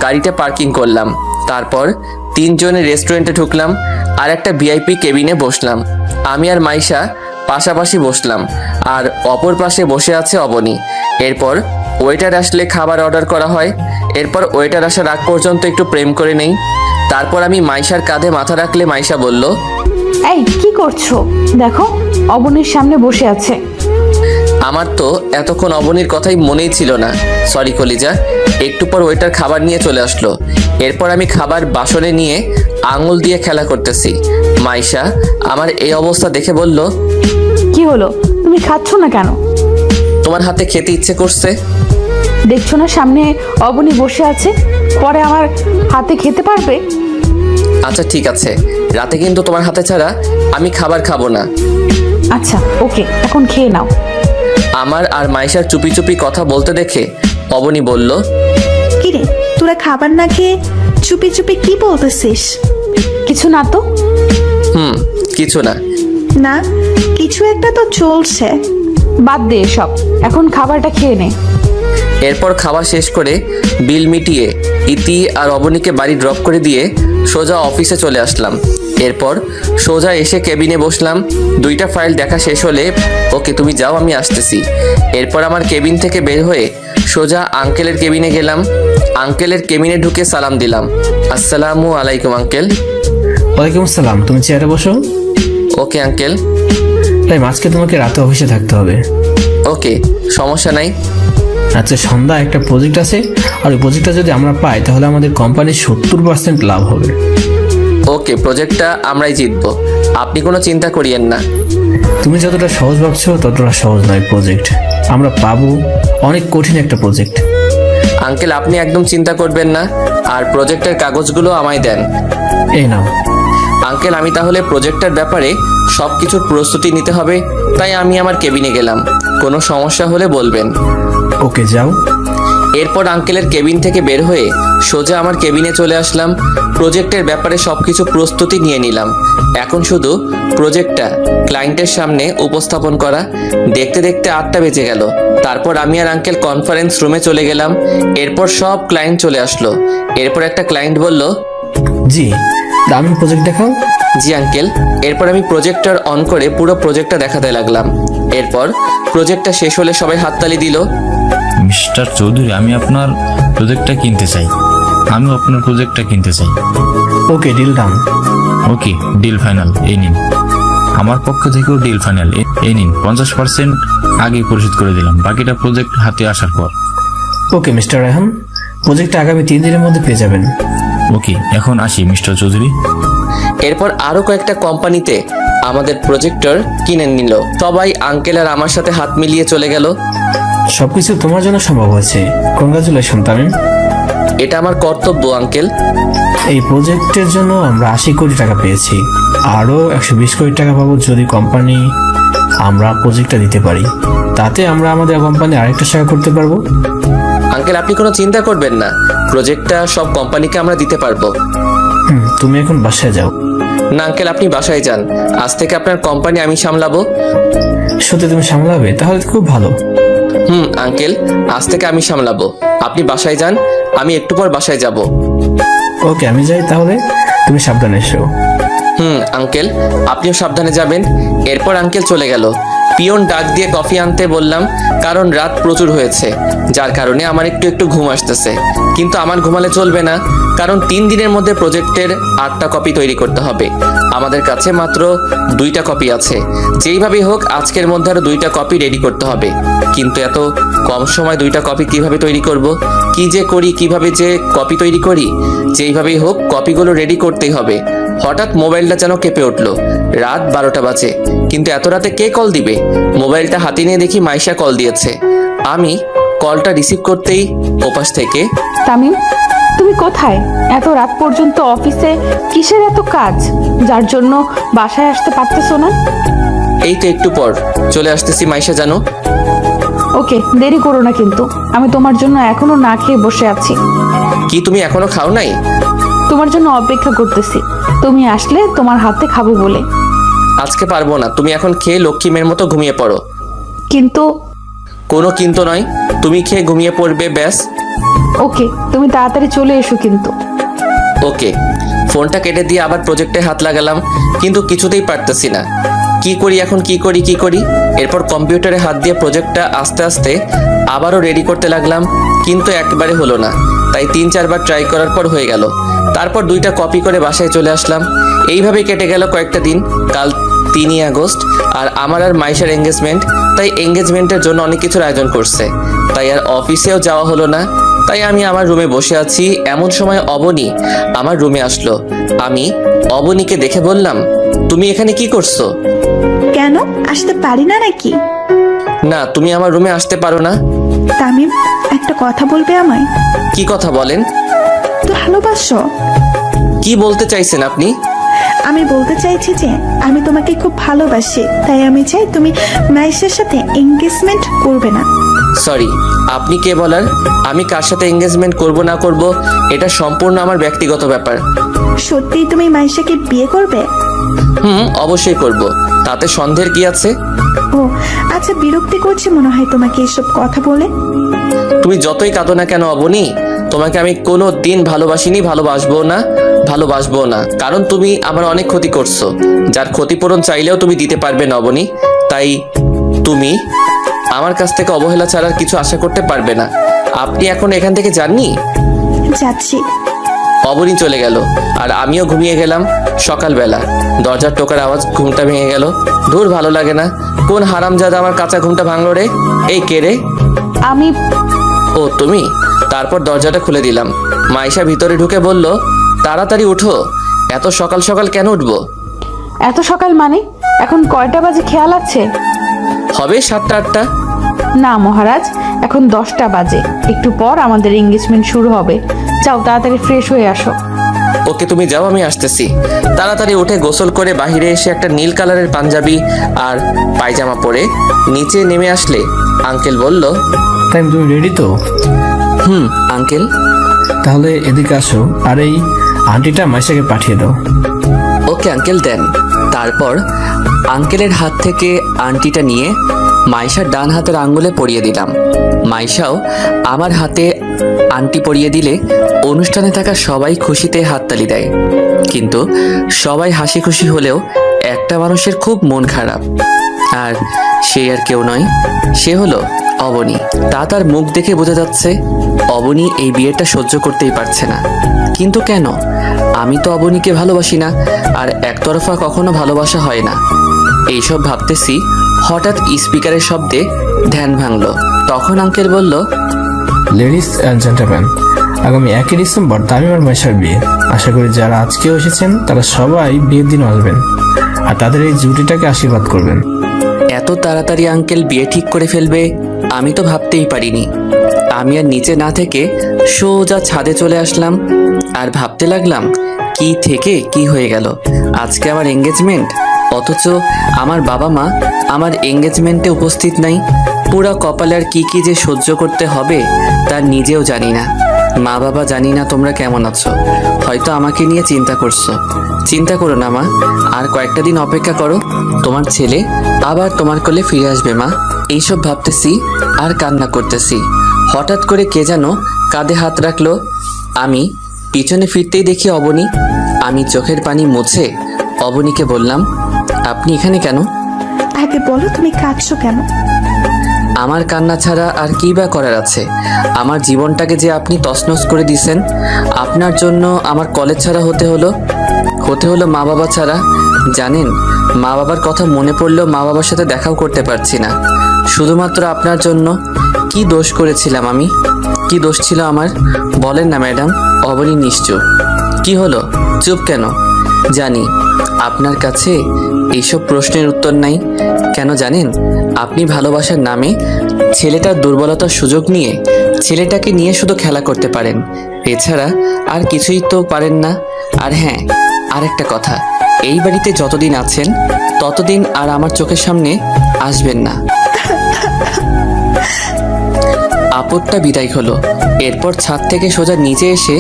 গাড়িটা পার্কিং করলাম। তারপর তিনজনে রেস্টুরেন্টে ঢুকলাম আর একটা ভিআইপি কেবিনে বসলাম। আমি আর মাইশা পাশাপাশি বসলাম আর অপর পাশে বসে আছে অবনী। এরপর ওয়েটার আসলে খাবার অর্ডার করা হয়। এরপর ওয়েটার আসার আগ পর্যন্ত একটু প্রেম করে নেই। তারপর আমি মাইশার কাঁধে মাথা রাখলে মাইশা বলল, এই কি করছো? দেখো অবনীর সামনে বসে আছে। আমার তো এতক্ষণ অবনীর কথাই মনেই ছিল না। সরি কলিজা। একটু পর ওয়েটার খাবার নিয়ে চলে আসলো। এরপর আমি খাবার বাসনে নিয়ে আঙুল দিয়ে খেলা করতেছি। মাইশা আমার এই অবস্থা দেখে বলল, কি হলো, তুমি খাচ্ছ না কেন? তোমার হাতে খেতে ইচ্ছে করছে। দেখছো না সামনে অবনী বসে আছে, পরে আমার হাতে খেতে পারবে? আচ্ছা ঠিক আছে, রাতে কিন্তু তোমার হাতে ছাড়া আমি খাবার খাবো না। আচ্ছা ওকে, এখন খেয়ে নাও। আমার আর মাইশার চুপি চুপি কথা বলতে দেখে অবনী বলল, কিরে, তোরা খাবার না খেয়ে চুপি চুপি কি বলতেছিস? কিছু না তো। কিছু না। না, কিছু একটা তো চলছে। বাদ দে এসব, এখন খাবারটা খেয়ে নে। এরপর খাওয়া শেষ করে বিল মিটিয়ে ইতি আর অবনীকে বাড়ি ড্রপ করে দিয়ে সোজা অফিসে চলে আসলাম। এরপর সোজা এসে কেবিনে বসলাম। দুইটা ফাইল দেখা শেষ হলে, ওকে তুমি যাও আমি আসতেছি। এরপর আমার কেবিন থেকে বের হয়ে সোজা আঙ্কেলের কেবিনে গেলাম। আঙ্কেলের কেবিনে ঢুকে সালাম দিলাম, আসসালামু আলাইকুম আঙ্কেল। ওয়ালাইকুম আসসালাম, তুমি চেয়ারে বসো। Okay uncle. তাই আজকে তোমাকে রাতে অফিসে থাকতে হবে। ওকে, সমস্যা নাই। আচ্ছা, সন্ধ্যা একটা প্রজেক্ট আছে, আর ওই প্রজেক্টটা যদি আমরা পাই তাহলে আমাদের কোম্পানির 70% লাভ হবে। ওকে, প্রজেক্টটা আমরাই জিতবো, আপনি কোনো চিন্তা করিয়েন না। তুমি যতটা সহজ ভাবছো ততটা সহজ নয় প্রজেক্ট। আমরা পাবো, অনেক কঠিন একটা প্রজেক্ট। আঙ্কেল আপনি একদম চিন্তা করবেন না, আর প্রজেক্টের কাগজগুলো আমায় দেন। এই নাও। আঙ্কেল আমি তাহলে প্রজেক্টের ব্যাপারে সব কিছুর প্রস্তুতি নিতে হবে, তাই আমি আমার কেবিনে গেলাম। কোনো সমস্যা হলে বলবেন। ওকে যাও। এরপর আঙ্কেলের কেবিন থেকে বের হয়ে সোজা আমার কেবিনে চলে আসলাম। প্রজেক্টের ব্যাপারে সবকিছু প্রস্তুতি নিয়ে নিলাম। এখন শুধু প্রজেক্টটা ক্লায়েন্টের সামনে উপস্থাপন করা। দেখতে দেখতে 8টা বেজে গেল। তারপর আমি আর আঙ্কেল কনফারেন্স রুমে চলে গেলাম। এরপর সব ক্লায়েন্ট চলে আসলো। এরপর একটা ক্লায়েন্ট বলল, জি দামি প্রজেক্ট দেখাও। জি আঙ্কেল। এরপর আমি প্রজেক্টর অন করে পুরো প্রজেক্টটা দেখাতে লাগলাম। এরপর প্রজেক্টটা শেষ হলে সবাই হাততালি দিল। মিস্টার চৌধুরী, আমি আপনার প্রজেক্টটা কিনতে চাই। আমিও আপনার প্রজেক্টটা কিনতে চাই। ওকে, ডিল ডান। ওকে, ডিল ফাইনাল। এই নিন, আমার পক্ষ থেকেও ডিল ফাইনাল। এই নিন 50% আগে পরিশোধ করে দিলাম, বাকিটা প্রজেক্ট হাতে আসার পর। ওকে মিস্টার রায়হান, প্রজেক্টটা আগামী 3 দিনের মধ্যে পেয়ে যাবেন। ওকে, এখন আসি মিস্টার চৌধুরী। এরপর আরো কয়েকটা কোম্পানিতে আমাদের প্রজেক্টর কিনে নিল। সবাই আঙ্কেল আর আমার সাথে হাত মিলিয়ে চলে গেল। সবকিছু তোমার জন্য সম্ভব হয়েছে। কংগ্রাচুলেশন তামিম। এটা আমার কর্তব্য আঙ্কেল। এই প্রজেক্টের জন্য আমরা 80 কোটি টাকা পেয়েছি, আরও 120 কোটি টাকা পাবো যদি কোম্পানি আমরা প্রজেক্টটা দিতে পারি। তাতে আমরা আমাদের কোম্পানি আরেকটা শাখা করতে পারবো। আঙ্কেল আপনি কোনো চিন্তা করবেন না, প্রজেক্টটা সব কোম্পানিকে আমরা দিতে পারবো। তুমি এখন বাসায় যাও। না আঙ্কেল, আপনি বাসায় যান। আজ থেকে আপনার কোম্পানি আমি সামলাবো। সত্যি তুমি সামলাবে? তাহলে খুব ভালো। আঙ্কেল, আজ থেকে আমি সামলাবো। আপনি বাসায় যান, আমি একটু পর বাসায় যাব। ওকে, আমি যাই তাহলে, তুমি সাবধানে এসো। আঙ্কেল আপনিও সাবধানে যাবেন। এরপর আঙ্কেল চলে গেল। পিয়ন ডাক দিয়ে কফি আনতে বললাম, কারণ রাত প্রচুর হয়েছে, যার কারণে আমার একটু একটু ঘুম আসতেছে। কিন্তু আমার ঘুমালে চলবে না, কারণ 3 দিনের মধ্যে প্রজেক্টের 8টা কপি তৈরি করতে হবে। আমাদের কাছে মাত্র 2টা কপি আছে। যেইভাবেই হোক আজকের মধ্যে আরো 2টা কপি রেডি করতে হবে। কিন্তু এত কম সময় 2টা কপি কিভাবে তৈরি করব, কি যে করি, কিভাবে যে কপি তৈরি করি। যেইভাবেই হোক কপিগুলো রেডি করতেই হবে। হঠাৎ মোবাইলটা যেন কেঁপে উঠলো। রাত 12টা বাজে, কিন্তু এত রাতে কে কল দিবে? মোবাইলটা হাতে নিয়ে দেখি মাইশা কল দিয়েছে। আমি কলটা রিসিভ করতেই ওপাশ থেকে, তামিম তুমি কোথায়? এত রাত পর্যন্ত অফিসে কিসের এত কাজ, যার জন্য বাসায় আসতে পারতেছো না? এই তো একটু পর চলে আসতেছি মাইশা জানো। ওকে, দেরি করো না কিন্তু, আমি তোমার জন্য এখনো না খেয়ে বসে আছি। কি তুমি এখনো খাও নাই? তোমার জন্য অপেক্ষা করতেছি, তুমি আসলে তোমার হাতে খাবো বলে। আজকে পারবো না, তুমি এখন খেয়ে লক্ষ্মী মেয়ের মতো ঘুমিয়ে পড়ো। কিন্তু কোনো কিন্তু নয়, তুমি খেয়ে ঘুমিয়ে পড়বে ব্যাস। ওকে, তুমি তাড়াতাড়ি চলে এসো কিন্তু। ওকে। ফোনটা কেটে দিয়ে আবার প্রজেক্টে হাত লাগালাম, কিন্তু কিছুতেই পারতেছি না। কি করি এখন, কি করি? এরপর কম্পিউটারে হাত দিয়ে প্রজেক্টটা আস্তে আস্তে আবারও রেডি করতে লাগলাম, কিন্তু একেবারে হলো না। তাই 3-4 বার ট্রাই করার পর হয়ে গেল। তারপর 2টা কপি করে বাসায় চলে আসলাম। এইভাবেই কেটে গেল কয়েকটা দিন। কাল 3ই আগস্ট, আর আমার আর মাইশার এঙ্গেজমেন্ট। তাই এঙ্গেজমেন্টের জন্য অনেক কিছুর আয়োজন করছে, তাই আর অফিসেও যাওয়া হলো না। তাই আমি আমার রুমে বসে আছি। এমন সময় অবনী আমার রুমে আসলো। আমি অবনীকে দেখে বললাম, তুমি এখানে কি করছো? কেন আসতে পারি না নাকি? না, তুমি আমার রুমে আসতে পারো না। তামিম, একটা কথা বলবে আমায়? কি কথা বলেন? তো ভালোবাসো? কি বলতে চাইছেন আপনি? আমি বলতে চাইছি যে আমি তোমাকে খুব ভালোবাসি, তাই আমি চাই তুমি মাইশের সাথে এঙ্গেজমেন্ট করবে না। সরি, আপনি কে বলার? আমি কার সাথে এঙ্গেজমেন্ট করব না করব এটা সম্পূর্ণ আমার ব্যক্তিগত ব্যাপার। সত্যি তুমি মাইশাকে বিয়ে করবে? অবশ্যই করব, তাতে সন্দেহের কি আছে? ও আচ্ছা, বিরক্তি করছে মনে হয় তোমাকে এসব কথা বলে। তুমি যতই কাঁদো না কেন অবনী, তোমাকে আমি কোনো দিন ভালোবাসিনি, ভালোবাসবো না, কারণ তুমি আমার অনেক ক্ষতি করছো, যার ক্ষতিপূরণ চাইলেও তুমি দিতে পারবে না অবনী। তাই তুমি আমার কাছ থেকে অবহেলা ছাড়া আর কিছু আশা করতে পারবে না। আপনি এখন এখান থেকে যাননি? যাচ্ছি। অবনী চলে গেল, আর আমিও ঘুমিয়ে গেলাম। সকালবেলা দরজার টোকার আওয়াজ, ঘুমটা ভেঙে গেল। দূর, ভালো লাগে না। কোন হারামজাদা আমার কাঁচা ঘুমটা ভাঙলো রে? এই কে রে? আমি। ও তুমি? তারপর দরজাটা খুলে দিলাম। মাইশা ভিতরে ঢুকে বলল, তাড়াতাড়ি উঠো। এত সকাল সকাল কেন উঠবো? এত সকাল মানে? এখন কয়টা বাজে খেয়াল আছে? হবে 7টা-8টা। না মহারাজ, এখন 10টা বাজে। একটু পর আমাদের এঙ্গেজমেন্ট শুরু হবে। যাও তাড়াতাড়ি ফ্রেশ হয়ে আসো। ওকে, তুমি যাও, আমি আসতেছি। তাড়াতাড়ি উঠে গোসল করে বাহিরে এসে একটা নীল কালারের পাঞ্জাবি আর পায়জামা পরে নিচে নেমে আসলে আঙ্কেল বলল, তাই তুমি রেডি তো? আঙ্কেল। তাহলে এদিকে আসো, আর এই আন্টিটা মাইশাকে পাঠিয়ে দাও। ওকে আঙ্কেল, দেন। তারপর আঙ্কেলের হাত থেকে আংটিটা নিয়ে মাইশার ডান হাতের আঙ্গুলে পরিয়ে দিলাম। মাইশাও আমার হাতে আংটি পরিয়ে দিলে অনুষ্ঠানে থাকা সবাই খুশিতে হাততালি দেয়। কিন্তু সবাই হাসি খুশি হলেও একটা মানুষের খুব মন খারাপ, আর সে আর কেউ নয়, সে হলো অবনী। তার মুখ দেখে বোঝা যাচ্ছে অবনী এই বিয়েটা সহ্য করতেই পারছে না। কিন্তু কেন? আমি তো অবনীকে ভালোবাসি না, আর একতরফা কখনো ভালোবাসা হয় না। এইসব ভাবতেছি, হঠাৎ স্পিকারের শব্দে ধ্যান ভাঙলো। তখন আঙ্কেল বলল, লেডিস অ্যান্ড জেন্টলম্যান, আগামী 1 ডিসেম্বর তামিম আর মাইশার বিয়ে। আশা করি যারা আজকেও এসেছেন তারা সবাই বিয়ের দিন আসবেন আর তাদের এই জুটিটাকে আশীর্বাদ করবেন। এত তাড়াতাড়ি আঙ্কেল বিয়ে ঠিক করে ফেলবে আমি তো ভাবতেই পারিনি। আমি আর নিচে না থেকে সোজা ছাদে চলে আসলাম, আর ভাবতে লাগলাম কি থেকে কি হয়ে গেল। আজকে আমার এঙ্গেজমেন্ট, অথচ আমার বাবা মা আমার এঙ্গেজমেন্টে উপস্থিত নাই। পুরা কপালে আর কি কি যে সহ্য করতে হবে তা নিজেও জানি না। মা বাবা, জানি না তোমরা কেমন আছো, হয়তো আমাকে নিয়ে চিন্তা করছো। চিন্তা করো না মা, আর কয়েকটা দিন অপেক্ষা করো, তোমার ছেলে আবার তোমার কোলে ফিরে আসবে মা। এইসব ভাবতেছি আর কান্না করতেছি। হঠাৎ করে কে যেন কাঁধে হাত রাখলো। আমি পিছনে ফিরতেই দেখি অবনী। আমি চোখের পানি মুছে অবনীকে বললাম, আপনি এখানে কেন? আগে বলো, তুমি কাঁদছো কেন? আমার কান্না ছাড়া আর কি বা করার আছে? আমার জীবনটাকে যে আপনি তছনছ করে দিয়েছেন। আপনার জন্য আমার কলেজ ছাড়া হতে হলো মা বাবা ছাড়া। জানেন, মা বাবার কথা মনে পড়লেও মা বাবার সাথে দেখাও করতে পারছি না, শুধুমাত্র আপনার জন্য। কি দোষ করেছিলাম আমি? কি দোষ ছিল আমার? বলেন না ম্যাডাম। অবনী নিশ্চুপ। কি হলো, চুপ কেন? জানি আপনার কাছে এইসব প্রশ্নের উত্তর নাই। কেন জানেন? আপনি ভালোবাসার নামে ছেলেটার দুর্বলতার সুযোগ নিয়ে ছেলেটাকে নিয়ে শুধু খেলা করতে পারেন, এছাড়া আর কিছুই তো পারেন না। আর হ্যাঁ, আরেকটা কথা, এই বাড়িতে যতদিন আছেন ততদিন আর আমার চোখের সামনে আসবেন না। আপদটা বিদায় হলো। এরপর ছাদ থেকে সোজা নিচে এসে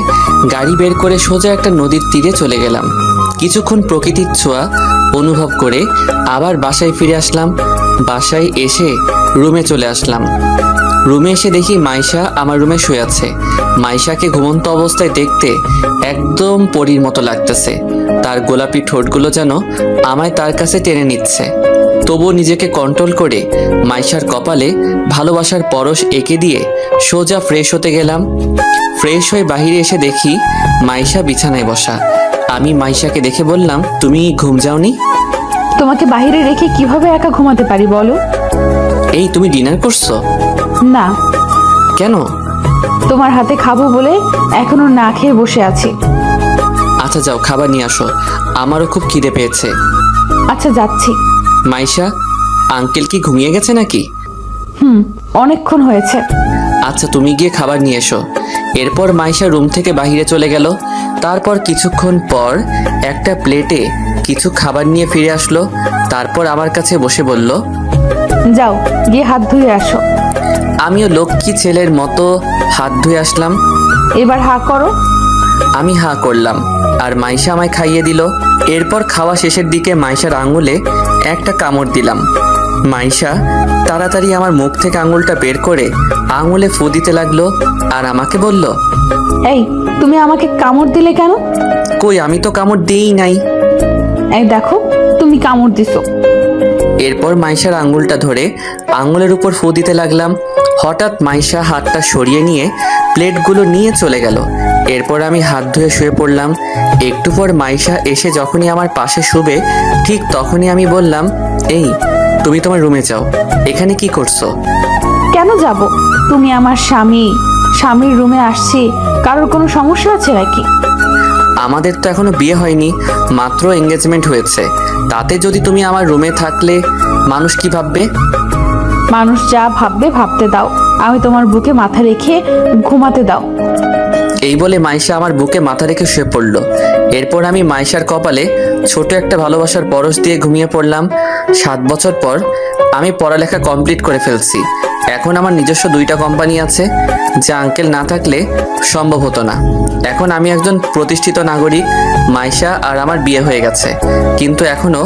গাড়ি বের করে সোজা একটা নদীর তীরে চলে গেলাম। কিছুক্ষণ প্রকৃতির ছোঁয়া অনুভব করে আবার বাসায় ফিরে আসলাম। বাসায় এসে রুমে চলে আসলাম। রুমে এসে দেখি মাইশা আমার রুমে শুয়ে আছে। মাইশাকে ঘুমন্ত অবস্থায় দেখতে একদম পরীর মতো লাগতেছে। তার গোলাপি ঠোঁটগুলো যেন আমায় তার কাছে টেনে নিচ্ছে। তবুও নিজেকে কন্ট্রোল করে মাইশার কপালে ভালোবাসার পরশ এঁকে দিয়ে সোজা ফ্রেশ হতে গেলাম। ফ্রেশ হয়ে বাহিরে এসে দেখি মাইশা বিছানায় বসা। আমি মাইশাকে দেখে বললাম, তুমি ঘুম যাওনি? তোমাকে বাইরে রেখে কিভাবে একা ঘুমাতে পারি বলো? এই তুমি ডিনার করছো? না। কেন? তোমার হাতে খাবো বলে এখনো না খেয়ে বসে আছি। আচ্ছা যাও, খাবার নিয়ে আসো, আমারও খুব খিদে পেয়েছে। আচ্ছা যাচ্ছি। মাইশা, আঙ্কেল কি ঘুমিয়ে গেছে নাকি? অনেকক্ষণ হয়েছে। আচ্ছা তুমি গিয়ে খাবার নিয়ে এসো। এরপর মাইশা রুম থেকে বাইরে চলে গেল। তারপর কিছুক্ষণ পর একটা প্লেটে কিছু খাবার নিয়ে ফিরে আসলো। তারপর আমার কাছে বসে বলল, যাও গিয়ে হাত ধুয়ে আসো। আমিও লক্ষ্মী ছেলের মতো হাত ধুয়ে আসলাম। এবার হা করো। আমি হা করলাম আর মাইশা আমায় খাইয়ে দিল। এরপর খাওয়া শেষের দিকে মাইশার আঙুলে একটা কামড় দিলাম। মাইশা তাড়াতাড়ি আমার মুখ থেকে আঙুলটা বের করে আঙুলে ফু দিতে লাগলো আর আমাকে বলল, এই তুমি আমাকে কামড় দিলে কেন? কই, আমি তো কামড় দিই নাই। এই দেখো তুমি কামড় দিছো। এরপর মাইশার আঙুলটা ধরে আঙুলের উপর ফু দিতে লাগলাম। হঠাৎ মাইশা হাতটা সরিয়ে নিয়ে প্লেটগুলো নিয়ে চলে গেল। এরপর আমি হাত ধুয়ে শুয়ে পড়লাম। একটু পর মাইশা এসে যখনই আমার পাশে শুবে ঠিক তখনই আমি বললাম, এই তুমি তোমার রুমে যাও, এখানে কি করছো? কেন যাব? তুমি আমার স্বামী, স্বামীর রুমে আসছি, কারোর কোনো সমস্যা আছে নাকি? আমাদের তো এখনো বিয়ে হয়নি, মাত্র এঙ্গেজমেন্ট হয়েছে। তাতে যদি তুমি আমার রুমে থাকলে মানুষ কি ভাববে? মানুষ যা ভাববে ভাবতে দাও, আমি তোমার বুকে মাথা রেখে ঘুমাতে দাও। এই বলে মাইশা আমার বুকে মাথা রেখে শুয়ে পড়ল। এরপর আমি মাইশার কপালে ছোট একটা ভালোবাসার পরশ দিয়ে ঘুমিয়ে পড়লাম। 7 বছর পর আমি পড়ালেখা কমপ্লিট করে ফেলছি। এখন আমার নিজস্ব 2টা কোম্পানি আছে, যা আঙ্কেল না থাকলে সম্ভব হতো না। এখন আমি একজন প্রতিষ্ঠিত নাগরিক। মাইশা আর আমার বিয়ে হয়ে গেছে, কিন্তু এখনো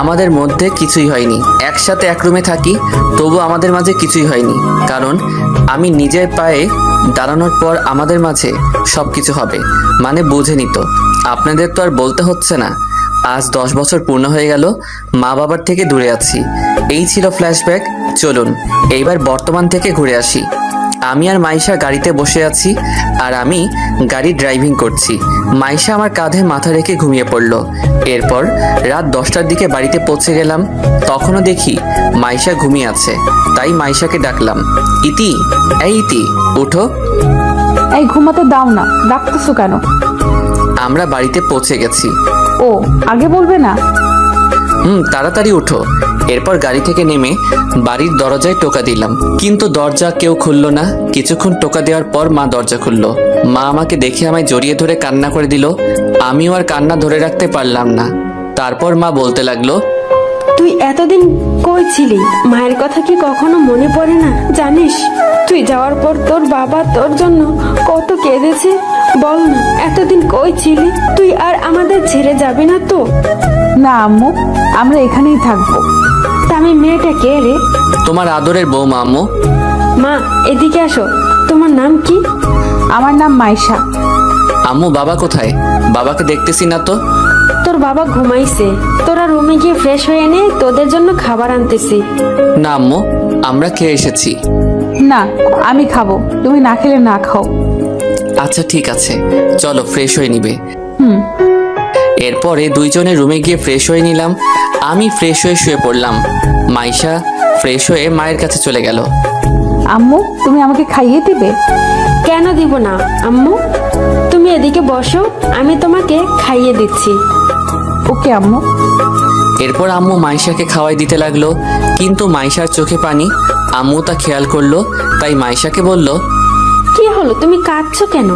আমাদের মধ্যে কিছুই হয়নি। একসাথে এক রুমে থাকি, তবু আমাদের মাঝে কিছুই হয়নি। কারণ আমি নিজের পায়ে দাঁড়ানোর পর আমাদের মাঝে সব কিছু হবে, মানে বুঝে নিত। আপনাদের তো আর বলতে হচ্ছে না। আজ 10 বছর পূর্ণ হয়ে গেল, মা বাবার থেকে দূরে আছি। এই ছিল ফ্ল্যাশব্যাক। চলুন এইবার বর্তমান থেকে ঘুরে আসি। আমি আর মাইশা গাড়িতে বসে আছি আর আমি গাড়ি ড্রাইভিং করছি। মাইশা আমার কাঁধে মাথা রেখে ঘুমিয়ে পড়ল। এরপর রাত 10টার দিকে বাড়িতে পৌঁছে গেলাম। তখনও দেখি মাইশা ঘুমিয়ে আছে, তাই মাইশাকে ডাকলাম, ইতি, এই ইতি উঠো। এই ঘুমাতে দাও না, ডাকতেছো কেন? আমরা বাড়িতে পৌঁছে গেছি। ও আগে বলবে না? তাড়াতাড়ি উঠো। এরপর গাড়ি থেকে নেমে বাড়ির দরজায় টোকা দিলাম, কিন্তু দরজা কেউ খুললো না। কিছুক্ষণ টোকা দেওয়ার পর মা দরজা খুললো। মা আমাকে দেখে আমায় জড়িয়ে ধরে কান্না করে দিল। আমিও আর কান্না ধরে রাখতে পারলাম না। তারপর মা বলতে লাগলো, তুই এতদিন কই ছিলি? মায়ের কথা কি কখনো মনে পড়ে না? জানিস তুই যাওয়ার পর তোর বাবা তোর জন্য কত কেঁদেছে। বল না, এতদিন কই ছিলি? তুই আর আমাদের ছেড়ে যাবি না তো? না আম্মু, আমরা এখানেই থাকবো। আমি মেয়েটা কে রে? তোমার আদরের বৌমা আম্মু। মা এদিকে আসো, তোমার নাম কি? আমার নাম মাইশা। আম্মু বাবা কোথায়? বাবাকে দেখতেছি না তো। তোর বাবা ঘুমাইছে, তোরা রুমে গিয়ে ফ্রেশ হয়ে নে, তোদের জন্য খাবার আনতেছি। না আম্মু, আমরা খেয়ে এসেছি। না আমি খাবো, তুমি না খেলে না খাও। আচ্ছা ঠিক আছে, চলো ফ্রেশ হয়ে নিবে। হুম। এরপরে দুইজনে রুমে গিয়ে ফ্রেশ হয়ে নিলাম। আমি ফ্রেশ হয়ে শুয়ে পড়লাম। মাইশা ফ্রেশ হয়ে মায়ের কাছে চলে গেল। আম্মু তুমি আমাকে খাইয়ে দিবে? কেন দিব না আম্মু, তুমি এদিকে বসো, আমি তোমাকে খাইয়ে দিচ্ছি। ওকে আম্মু। এরপর আম্মু মাইশাকে খাওয়াই দিতে লাগলো, কিন্তু মাইশার চোখে পানি। আম্মু তা খেয়াল করলো, তাই মাইশাকে বলল, কি হলো, তুমি কাঁদছো কেন?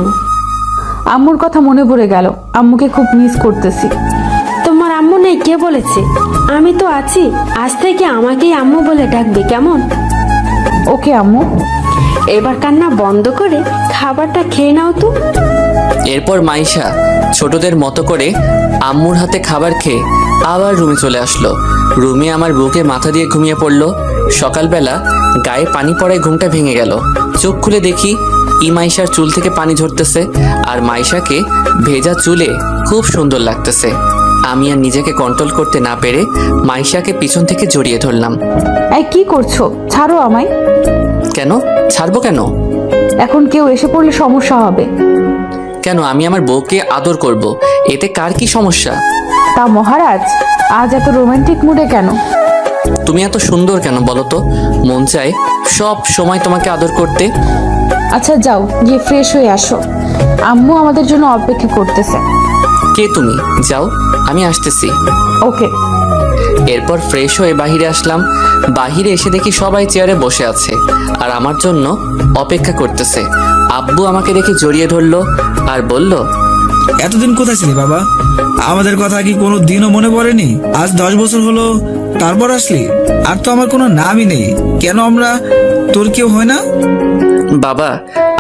আম্মুর কথা মনে পড়ে গেল, আম্মুকে খুব মিস করতেছি। তোমার আম্মু নেই কে বলেছে? আমি তো আছি, আজ থেকে আমাকেই আম্মু বলে ডাকবে, কেমন? ওকে আম্মু। এবার কান্না বন্ধ করে খাবারটা খেয়ে নাও তো। এরপর মাইশা ছোটদের মতো করে আম্মুর হাতে খাবার খেয়ে আবার রুমে চলে আসলো। রুমে আমার বুকে মাথা দিয়ে ঘুমিয়ে পড়লো। সকালবেলা গায়ে পানি পড়ায় ঘুমটা ভেঙে গেল। চোখ খুলে দেখি মাইশার চুল থেকে পানি ঝরতেছে আর মাইশাকে ভেজা চুলে খুব সুন্দর লাগতেছে। আমি আর নিজেকে কন্ট্রোল করতে না পেরে মাইশাকে পিছন থেকে জড়িয়ে ধরলাম। এই কি করছো? ছাড়ো আমায়। কেন ছাড়বো কেন? এখন কেউ এসে পড়লে সমস্যা হবে। কেন? আমি আমার বউকে আদর করব, এতে কার কি সমস্যা? তা মহারাজ, আজ এত রোমান্টিক মুডে কেন? তুমি এত সুন্দর কেন বলো তো? মন চায় সব সময় তোমাকে আদর করতে। আচ্ছা যাও, গিয়ে ফ্রেশ হয়ে আসো, আম্মু আমাদের জন্য অপেক্ষা করতেছে। কে তুমি? যাও, আমি আসতেছি। ওকে। এরপর ফ্রেশ হয়ে বাহিরে আসলাম। বাহিরে এসে দেখি সবাই চেয়ারে বসে আছে আর আমার জন্য অপেক্ষা করতেছে। আব্বু আমাকে দেখে জড়িয়ে ধরলো আর বলল, এতদিন কোথায় ছিলি বাবা? আমাদের কথা কি কোনো দিনও মনে পড়েনি? আজ 10 বছর হলো তারপর আসলি, আর তো আমার কোনো নামই নেই। কেন আমরা তোর কেউ হয় না? বাবা,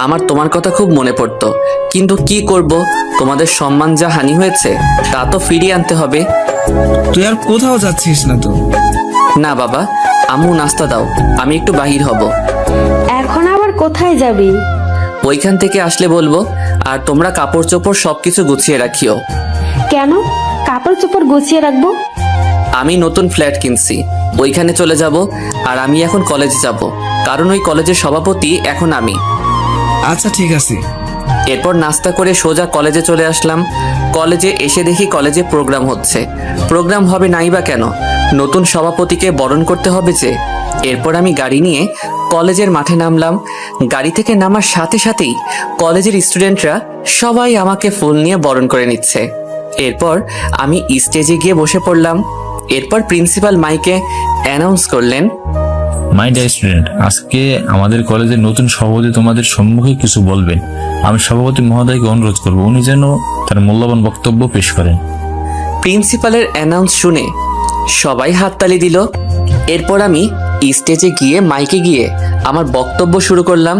আমার তোমার কথা খুব মনে পড়তো, কিন্তু কি করব, তোমাদের সম্মান যা হানি হয়েছে তা তো ফিরিয়ে আনতে হবে। তুই আর কোথাও যাচ্ছিস না তো? না বাবা, আম্মু নাস্তা দাও, আমি একটু বাহির হব। এখন আবার কোথায় যাবি? ওইখান থেকে আসলে বলবো। আর তোমরা কাপড় চোপড় সবকিছু গুছিয়ে রাখিও। কেন কাপড় চোপড় গুছিয়ে রাখবো? আমি নতুন ফ্ল্যাট কিনছি, ওইখানে চলে যাব। আর আমি এখন কলেজে যাব, কারণ ওই কলেজের সভাপতি এখন আমি। আচ্ছা ঠিক আছে। এরপর নাস্তা করে সোজা কলেজে চলে আসলাম। কলেজে এসে দেখি কলেজে প্রোগ্রাম হচ্ছে। প্রোগ্রাম হবে নাই বা কেন, নতুন সভাপতিকে বরণ করতে হবে যে। এরপর আমি গাড়ি নিয়ে কলেজের মাঠে নামলাম। গাড়ি থেকে নামার সাথে সাথেই কলেজের স্টুডেন্টরা সবাই আমাকে ফুল নিয়ে বরণ করে নিচ্ছে। এরপর আমি স্টেজে গিয়ে বসে পড়লাম। এরপর প্রিন্সিপাল মাইকে অ্যানাউন্স করলেন, মাই ডিয়ার স্টুডেন্ট, আজকে আমাদের কলেজের নতুন সভাপতি তোমাদের সম্মুখে কিছু বলবেন। আমি সভাপতি মহোদয়কে অনুরোধ করব উনি যেন তার মূল্যবান বক্তব্য পেশ করেন। প্রিন্সিপালের অ্যানাউন্স শুনে সবাই হাততালি দিল। এরপর আমি স্টেজে গিয়ে মাইকে গিয়ে আমার বক্তব্য শুরু করলাম।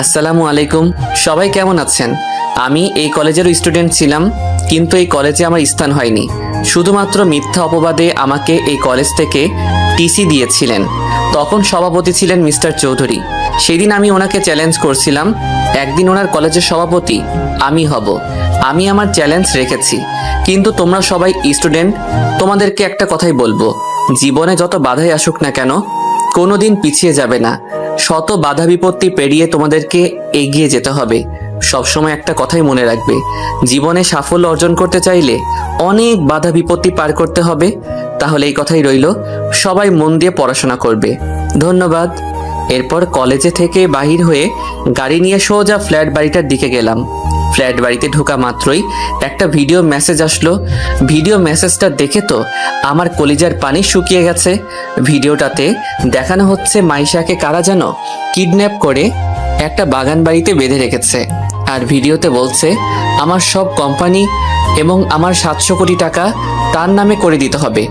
আসসালামু আলাইকুম, সবাই কেমন আছেন? আমি এই কলেজের স্টুডেন্ট ছিলাম, কিন্তু এই কলেজে আমার স্থান হয়নি। শুধুমাত্র মিথ্যা অপবাদে আমাকে এই কলেজ থেকে টিসি দিয়েছিলেন। তখন সভাপতি ছিলেন মিস্টার চৌধুরী। সেদিন আমি ওনাকে চ্যালেঞ্জ করছিলাম, একদিন ওনার কলেজের সভাপতি আমি হব। আমি আমার চ্যালেঞ্জ রেখেছি। কিন্তু তোমরা সবাই স্টুডেন্ট, তোমাদেরকে একটা কথাই বলবো, জীবনে যত বাধাই আসুক না কেন, কোনোদিন পিছিয়ে যাবে না। শত বাধা বিপত্তি পেরিয়ে তোমাদেরকে এগিয়ে যেতে হবে। সবসময় একটা কথাই মনে রাখবে, জীবনে সাফল্য অর্জন করতে চাইলে অনেক বাধা বিপত্তি পার করতে হবে। তাহলে এই কথাই রইল, সবাই মন দিয়ে পড়াশোনা করবে। ধন্যবাদ। এরপর কলেজে থেকে বাহির হয়ে গাড়ি নিয়ে সোজা ফ্ল্যাট বাড়িটার দিকে গেলাম। ফ্ল্যাট বাড়িতে ঢোকা মাত্রই একটা ভিডিও মেসেজ আসলো। ভিডিও মেসেজটা দেখে তো আমার কলিজার পানি শুকিয়ে গেছে। ভিডিওটাতে দেখানো হচ্ছে মাইশাকে কারা যেন কিডন্যাপ করে একটা বাগান বাড়িতে বেঁধে রেখেছে। আর ভিডিওতে বলছে আমার সব কোম্পানি এবং আমার 700 কোটি টাকা তার নামে করে দিতে হবে।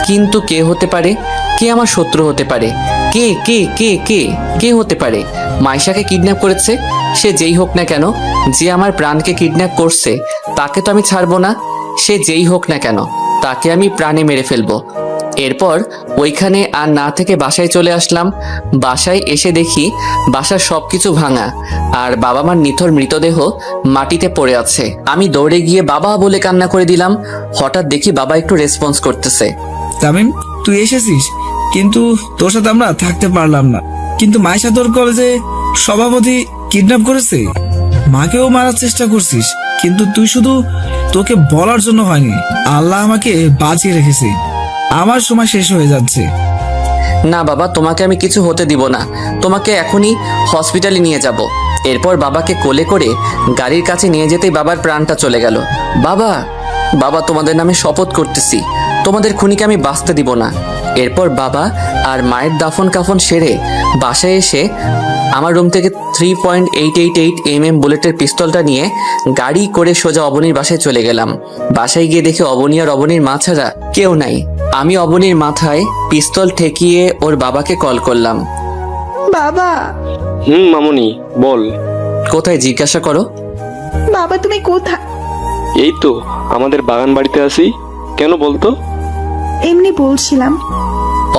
কিন্তু কে হতে পারে? কে আমার শত্রু হতে পারে? কে কে কে কে কে হতে পারে? মাইশাকে কিডন্যাপ করেছে, সে যেই হোক না কেন, যে আমার প্রাণকে কিডন্যাপ করছে তাকে তো আমি ছাড়বো না। সে যেই হোক না কেন, তাকে আমি প্রাণে মেরে ফেলবো। এরপর ওইখানে আর না থেকে বাসায় চলে আসলাম। বাসায় এসে দেখি বাসার সবকিছু ভাঙা আর বাবা মার নিথর মৃতদেহ মাটিতে পড়ে আছে। আমি দৌড়ে গিয়ে বাবা বলে কান্না করে দিলাম। হঠাৎ দেখি বাবা একটু রেসপন্স করতেছে। তামিম, তুই এসেছিস, কিন্তু তোর সাথে আমরা থাকতে পারলাম না। কিন্তু মাইশা তোর কলেজে সভাপতি কিডন্যাপ করেছে, মাকেও মারার চেষ্টা করছিস, কিন্তু তুই শুধু তোকে বলার জন্য হয়নি, আল্লাহ আমাকে বাঁচিয়ে রেখেছে। আমার সময় শেষ হয়ে যাচ্ছে। না বাবা, তোমাকে আমি কিছু হতে দিব না, তোমাকে এখনই হসপিটালে নিয়ে যাব। এরপর বাবাকে কোলে করে গাড়ির কাছে নিয়ে যেতেই বাবার প্রাণটা চলে গেল। বাবা, বাবা তোমাদের নামে শপথ করতেছি, তোমাদের খুনিকে আমি বাঁচতে দিব না। এরপর বাবা আর মায়ের দাফন কাফন সেরে বাসায় এসে আমার রুম থেকে 3.888 mm বুলেটের পিস্তলটা নিয়ে গাড়ি করে সোজা অবনীর বাসায় চলে গেলাম। বাসায় গিয়ে দেখি অবনী আর অবনীর মা ছাড়া কেউ নাই। আমি অবনীর মাথায় পিস্তল ঠেকিয়ে ওর বাবাকে কল করলাম। বাবা, মামুনি বল। কোথায় জিজ্ঞাসা করো? বাবা তুমি কোথায়? এই তো আমাদের বাগান বাড়িতে আছি। কেন বলতো? এমনি বলছিলাম।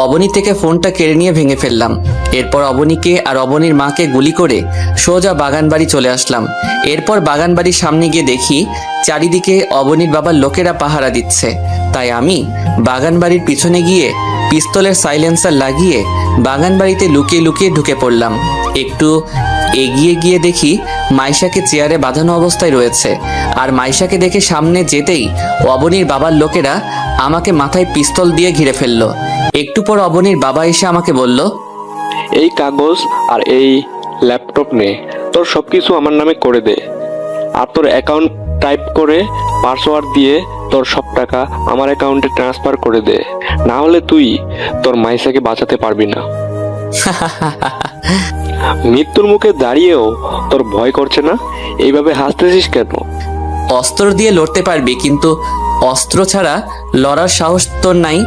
অবনী থেকে ফোনটা কেড়ে নিয়ে ভেঙে ফেললাম। এরপর অবনীকে আর অবনীর মাকে গুলি করে সোজা বাগান বাড়ি চলে আসলাম। এরপর বাগান বাড়ির সামনে গিয়ে দেখি চারিদিকে অবনীর বাবার লোকেরা পাহারা দিচ্ছে। তাই আমি বাগান বাড়ির পিছনে গিয়ে পিস্তলের সাইলেন্সার লাগিয়ে বাগান বাড়িতে লুকিয়ে লুকিয়ে ঢুকে পড়লাম। একটু এগিয়ে গিয়ে দেখি মাইশাকে চেয়ারে বাঁধানো অবস্থায় রয়েছে। আর মাইশাকে দেখে সামনে যেতেই অবনীর বাবার লোকেরা আমাকে মাথায় পিস্তল দিয়ে ঘিরে ফেললো। একটু পর অবনীর বাবা এসে আমাকে বলল, এই কাগজ আর এই ল্যাপটপ নে, তোর সবকিছু আমার নামে করে দে। আর তোর অ্যাকাউন্ট টাইপ করে পাসওয়ার্ড দিয়ে তোর সব টাকা আমার অ্যাকাউন্টে ট্রান্সফার করে দে, না হলে তুই তোর মাইশাকে বাঁচাতে পারবি না। মৃত্যুর মুখে দাঁড়িয়েও তোর ভয় করছে না? এইভাবে হাসতেছিস কেন? অস্ত্র দিয়ে লড়তে পারবি, কিন্তু অস্ত্র ছাড়া লড়ার সাহস তোর নাই।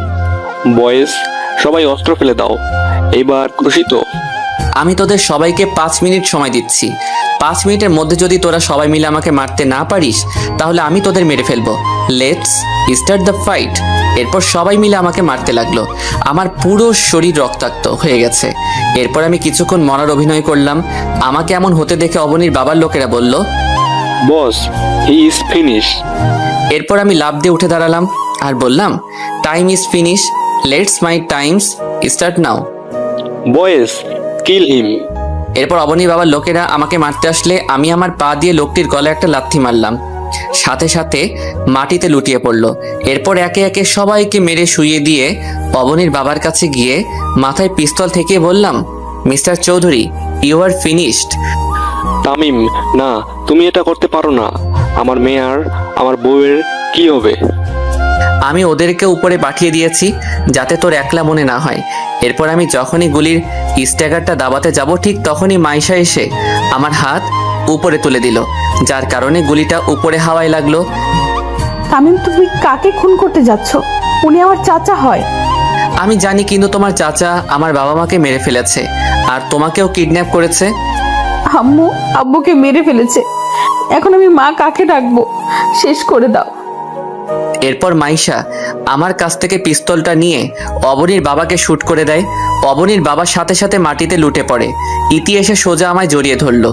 বয়েস, সবাই অস্ত্র ফেলে দাও। এইবার খুশি তো? আমি তোদের সবাইকে 5 মিনিট সময় দিচ্ছি। 5 মিনিটের মধ্যে যদি তোরা সবাই মিলে আমাকে মারতে না পারিস তাহলে আমি তোদের মেরে ফেলবো। Let's start the fight. এরপর সবাই মিলে আমাকে মারতে লাগলো। আমার পুরো শরীর রক্তাক্ত হয়ে গেছে। এরপর আমি কিছুক্ষণ মরার অভিনয় করলাম। আমাকে এমন হতে দেখে অবনীর বাবার লোকেরা বলল, বস, হি ইজ ফিনিশ। এরপর আমি লাফ দিয়ে উঠে দাঁড়ালাম আর বললাম, time is finish, let's my times start now. বয়েস, কিল হিম। এরপর অবনীর বাবার লোকেরা আমাকে মারতে আসলে আমি আমার পা দিয়ে লোকটির গলায় একটা লাথি মারলাম। সাথে সাথে মাটিতে লুটিয়ে পড়লো। এরপর একে একে সবাইকে মেরে শুইয়ে দিয়ে অবনীর বাবার কাছে গিয়ে মাথায় পিস্তল থেকে বললাম, mister Chowdhury, you are finished. Tamim, না, তুমি এটা করতে পারো না। আমার মেয়ে আর আমার বউয়ের কি হবে? আমি ওদেরকে উপরে পাঠিয়ে দিয়েছি যাতে তোর একলা মনে না হয়। এরপর আমি যখনই গুলির স্ট্যাগারটা দাবাতে যাব ঠিক তখনই মাইশা এসে আমার হাত উপরে তুলে দিল, যার কারণে গুলিটা উপরে হাওয়ায় লাগলো। তামিম, তুমি কাকে খুন করতে যাচ্ছ? উনি আমার চাচা হয়। আমি জানি, কিন্তু তোমার চাচা আমার বাবা মাকে মেরে ফেলেছে আর তোমাকেও কিডন্যাপ করেছে। আম্মু আব্বুকে মেরে ফেলেছে। এখন আমি মা কাকে ডাকবো? শেষ করে দাও। এরপর মাইশা আমার কাছ থেকে পিস্তলটা নিয়ে অবনীর বাবাকে শুট করে দেয়। অবনীর বাবার সাথে সাথে মাটিতে লুটে পড়ে। ইতি এসে সোজা আমায় জড়িয়ে ধরলো।